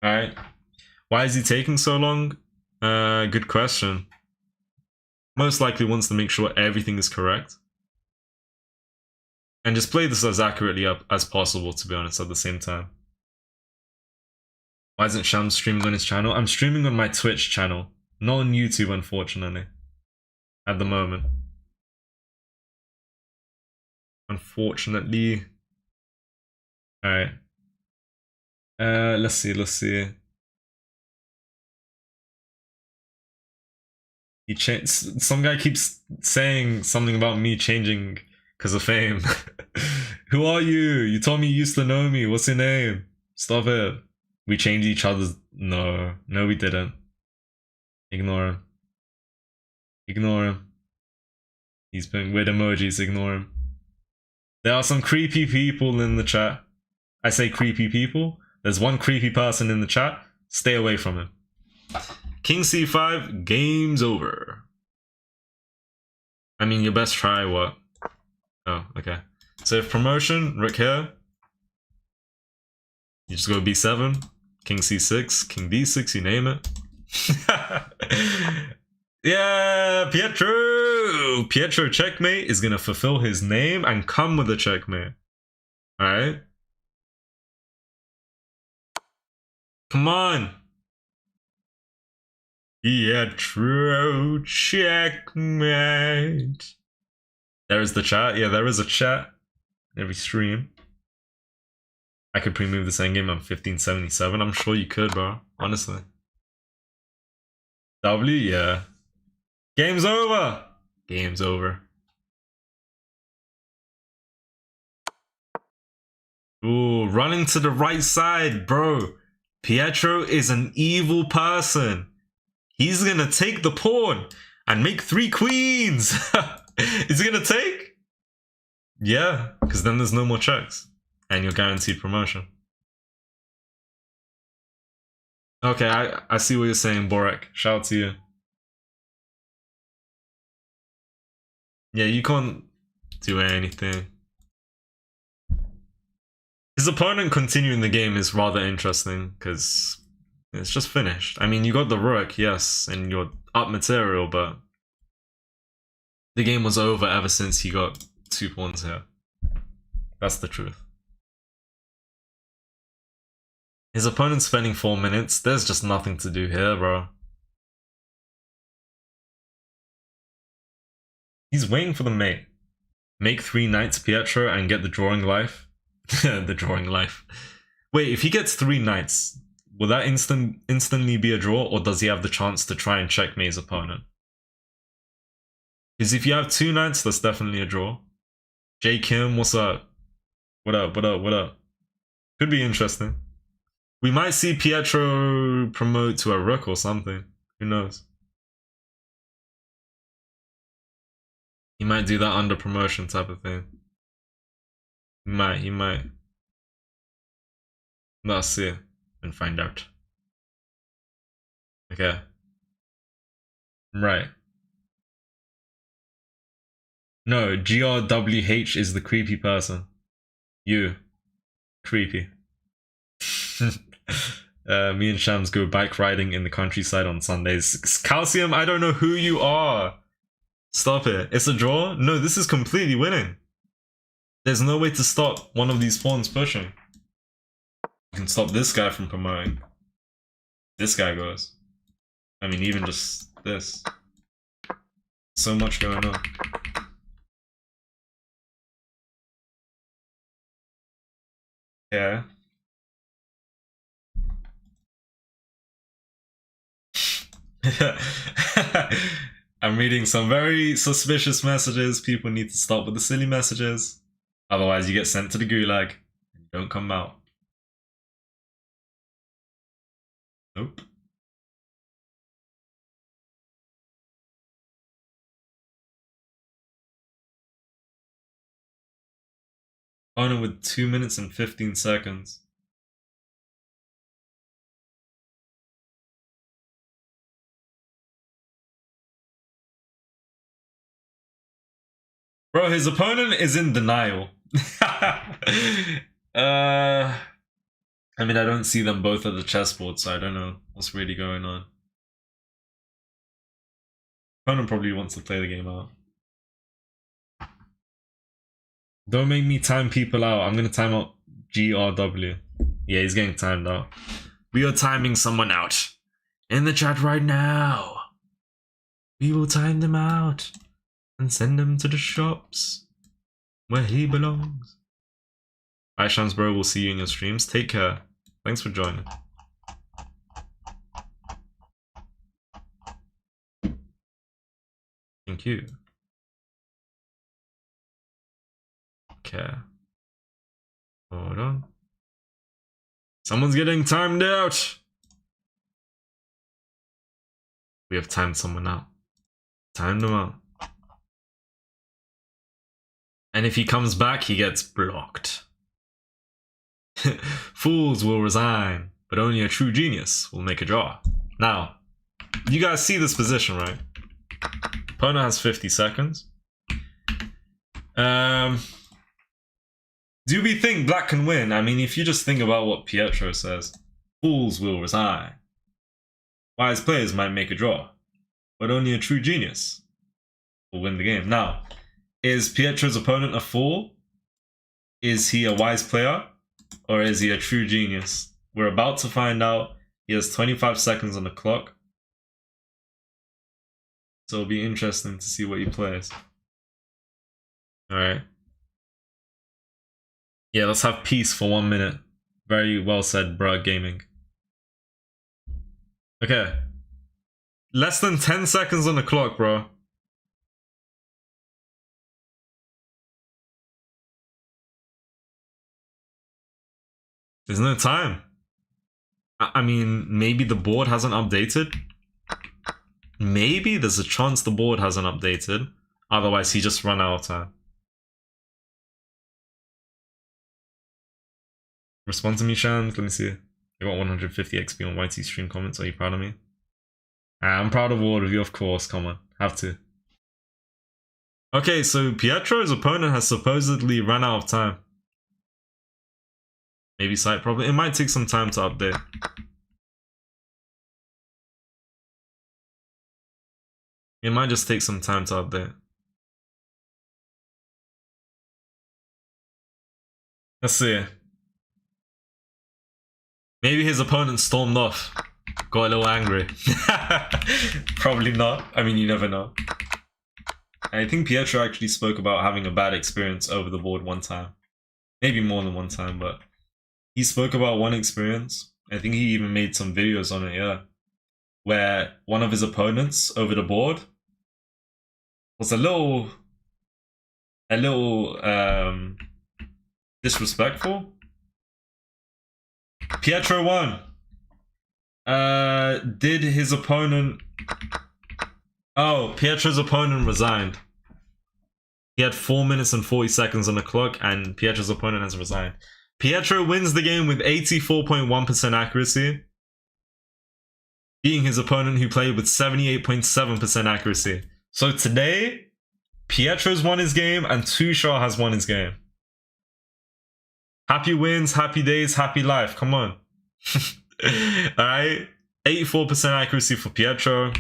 Speaker 1: Alright. Why is he taking so long? Good question. Most likely wants to make sure everything is correct. And just play this as accurately up as possible, to be honest, at the same time. Why isn't Sham streaming on his channel? I'm streaming on my Twitch channel. Not on YouTube, unfortunately. At the moment. Unfortunately. Alright. Let's see. He changed. Some guy keeps saying something about me changing because of fame. Who are you? You told me you used to know me. What's your name? Stop it. We changed each other's... No, we didn't. Ignore him. Ignore him. He's putting weird emojis. Ignore him. There are some creepy people in the chat. I say creepy people. There's one creepy person in the chat. Stay away from him. King c5, game's over. I mean, your best try, what? Oh, okay. So if promotion, rook here. You just go b7, king c6, king d6, you name it. Yeah, Pietro checkmate is gonna fulfill his name and come with a checkmate. Alright? Come on! Pietro checkmate. There is the chat. Yeah, there is a chat every stream. I could pre-move this endgame. I'm 1577. I'm sure you could, bro. Honestly. W, yeah. Game's over. Game's over. Ooh, running to the right side, bro. Pietro is an evil person. He's gonna take the pawn and make 3 queens. Is he gonna take? Yeah, because then there's no more checks. And you're guaranteed promotion. Okay, I see what you're saying, Borek. Shout out to you. Yeah, you can't do anything. His opponent continuing the game is rather interesting, because it's just finished. I mean, you got the Rook, yes, and you're up material, but the game was over ever since he got 2 pawns here. That's the truth. His opponent's spending 4 minutes. There's just nothing to do here, bro. He's waiting for the mate. Make 3 knights Pietro and get the drawing life. The drawing life. Wait, if he gets 3 knights, will that instantly be a draw, or does he have the chance to try and checkmate his opponent? Because if you have 2 knights, that's definitely a draw. J Kim, what's up? What up, what up, what up? Could be interesting. We might see Pietro promote to a Rook or something. Who knows? He might do that under promotion type of thing. He might. Let's see and find out. Okay. Right. No, GRWH is the creepy person. You. Creepy. Me and Shams go bike riding in the countryside on Sundays. Calcium, I don't know who you are. Stop it. It's a draw? No, this is completely winning. There's no way to stop one of these pawns pushing. You can stop this guy from promoting. This guy goes. I mean, even just this. So much going on. Yeah. I'm reading some very suspicious messages. People need to stop with the silly messages. Otherwise, you get sent to the gulag and don't come out. Nope. Oh no, with 2 minutes and 15 seconds. Bro, his opponent is in denial. I mean, I don't see them both at the chessboard, so I don't know what's really going on. Opponent probably wants to play the game out. Don't make me time people out. I'm gonna time out GRW. Yeah, he's getting timed out. We are timing someone out. In the chat right now. We will time them out. And send him to the shops where he belongs. Alright, Shams bro, we'll see you in your streams. Take care. Thanks for joining. Thank you. Okay. Hold on. Someone's getting timed out. We have timed someone out. Timed them out. And if he comes back, he gets blocked. Fools will resign, but only a true genius will make a draw. Now, you guys see this position, right? Opponent has 50 seconds. Do we think black can win? I mean, if you just think about what Pietro says, fools will resign. Wise players might make a draw, but only a true genius will win the game. Now, is Pietro's opponent a fool? Is he a wise player? Or is he a true genius? We're about to find out. He has 25 seconds on the clock. So it'll be interesting to see what he plays. Alright. Yeah, let's have peace for 1 minute. Very well said, bruh, gaming. Okay. Less than 10 seconds on the clock, bro. There's no time. I mean, maybe the board hasn't updated. Maybe there's a chance the board hasn't updated. Otherwise, he just ran out of time. Respond to me, Shams. Let me see. I got 150 XP on YT stream comments. Are you proud of me? I'm proud of all of you, of course. Come on, have to. Okay, so Pietro's opponent has supposedly run out of time. Maybe site problem. It might take some time to update. It might just take some time to update. Let's see. Maybe his opponent stormed off. Got a little angry. Probably not. I mean, you never know. I think Pietro actually spoke about having a bad experience over the board one time. Maybe more than one time, but he spoke about one experience. I think he even made some videos on it, yeah. Where one of his opponents over the board was a little disrespectful. Pietro won. Did his opponent... Oh, Pietro's opponent resigned. He had 4 minutes and 40 seconds on the clock, and Pietro's opponent has resigned. Pietro wins the game with 84.1% accuracy, beating his opponent who played with 78.7% accuracy. So today, Pietro's won his game, and Tushar has won his game. Happy wins, happy days, happy life. Come on. Alright. 84% accuracy for Pietro.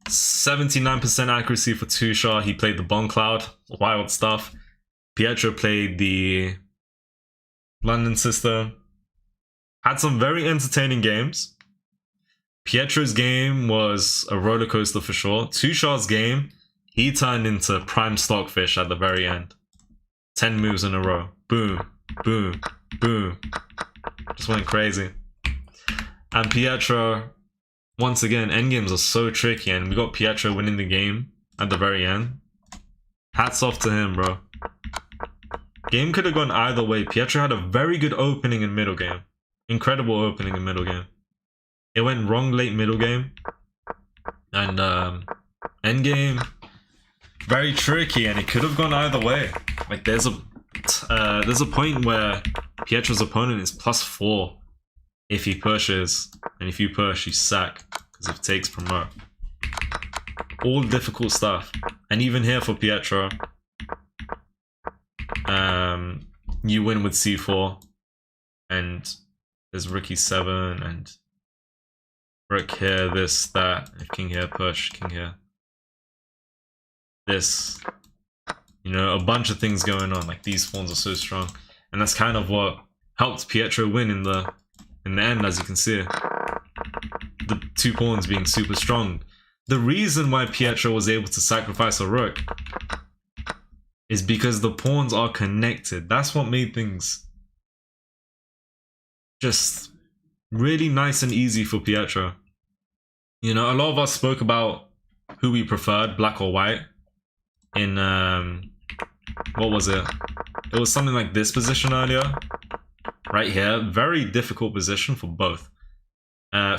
Speaker 1: 79% accuracy for Tushar. He played the Bomb Cloud. Wild stuff. Pietro played the London system. Had some very entertaining games. Pietro's game was a roller coaster for sure. Tushar's game, he turned into prime stockfish at the very end. 10 moves in a row. Boom, boom, boom. Just went crazy. And Pietro, once again, endgames are so tricky, and we got Pietro winning the game at the very end. Hats off to him, bro. Game could have gone either way. Pietro had a very good opening in middle game. Incredible opening in middle game. It went wrong late middle game. And endgame, very tricky, and it could have gone either way. Like there's a point where Pietro's opponent is +4 if he pushes, and if you push, you sack, because if it takes promote. All difficult stuff. And even here for Pietro, you win with c4, and there's rook e7, and rook here, this, that, if king here, push, king here. This, you know, a bunch of things going on. Like these pawns are so strong, and that's kind of what helped Pietro win in the end, as you can see. The 2 pawns being super strong. The reason why Pietro was able to sacrifice a rook is because the pawns are connected. That's what made things just really nice and easy for Pietro. You know, a lot of us spoke about who we preferred, black or white, in what was it? It was something like this position earlier. Right here, very difficult position for both.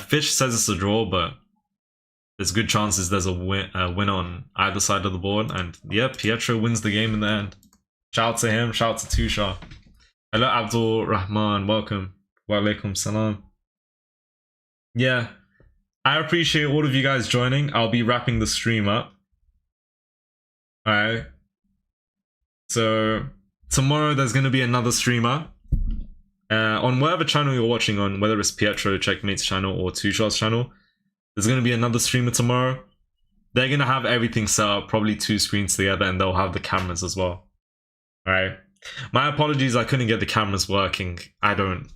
Speaker 1: Fish says it's a draw, but there's good chances there's a win on either side of the board. And yeah, Pietro wins the game in the end. Shout out to him, shout out to Tushar. Hello Abdul Rahman, welcome. Wa alaikum salam. Yeah, I appreciate all of you guys joining. I'll be wrapping the stream up. Alright. So tomorrow there's going to be another streamer. On whatever channel you're watching on, whether it's Pietro Checkmate's channel or Tushar's channel, there's going to be another streamer tomorrow. They're going to have everything set up, probably 2 screens together, and they'll have the cameras as well. Alright. My apologies, I couldn't get the cameras working. I don't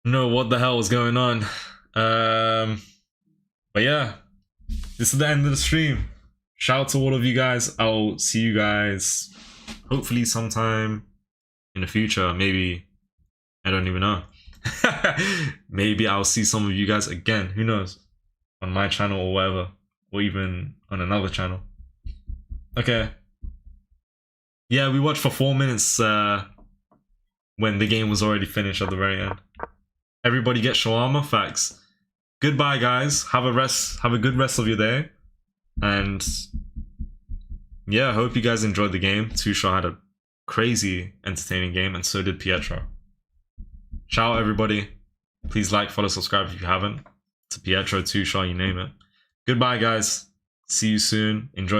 Speaker 1: know what the hell was going on. But yeah, this is the end of the stream. Shout out to all of you guys. I'll see you guys hopefully sometime in the future. Maybe, I don't even know. Maybe I'll see some of you guys again, who knows, on my channel or whatever, or even on another channel. Okay, yeah, we watched for 4 minutes when the game was already finished at the very end. Everybody get shawarma. Facts. Goodbye guys, have a good rest of your day, and yeah, I hope you guys enjoyed the game. Tushar had a crazy entertaining game, and so did Pietro. Ciao, everybody. Please like, follow, subscribe if you haven't. To Pietro, 2Shot, you name it. Goodbye, guys. See you soon. Enjoy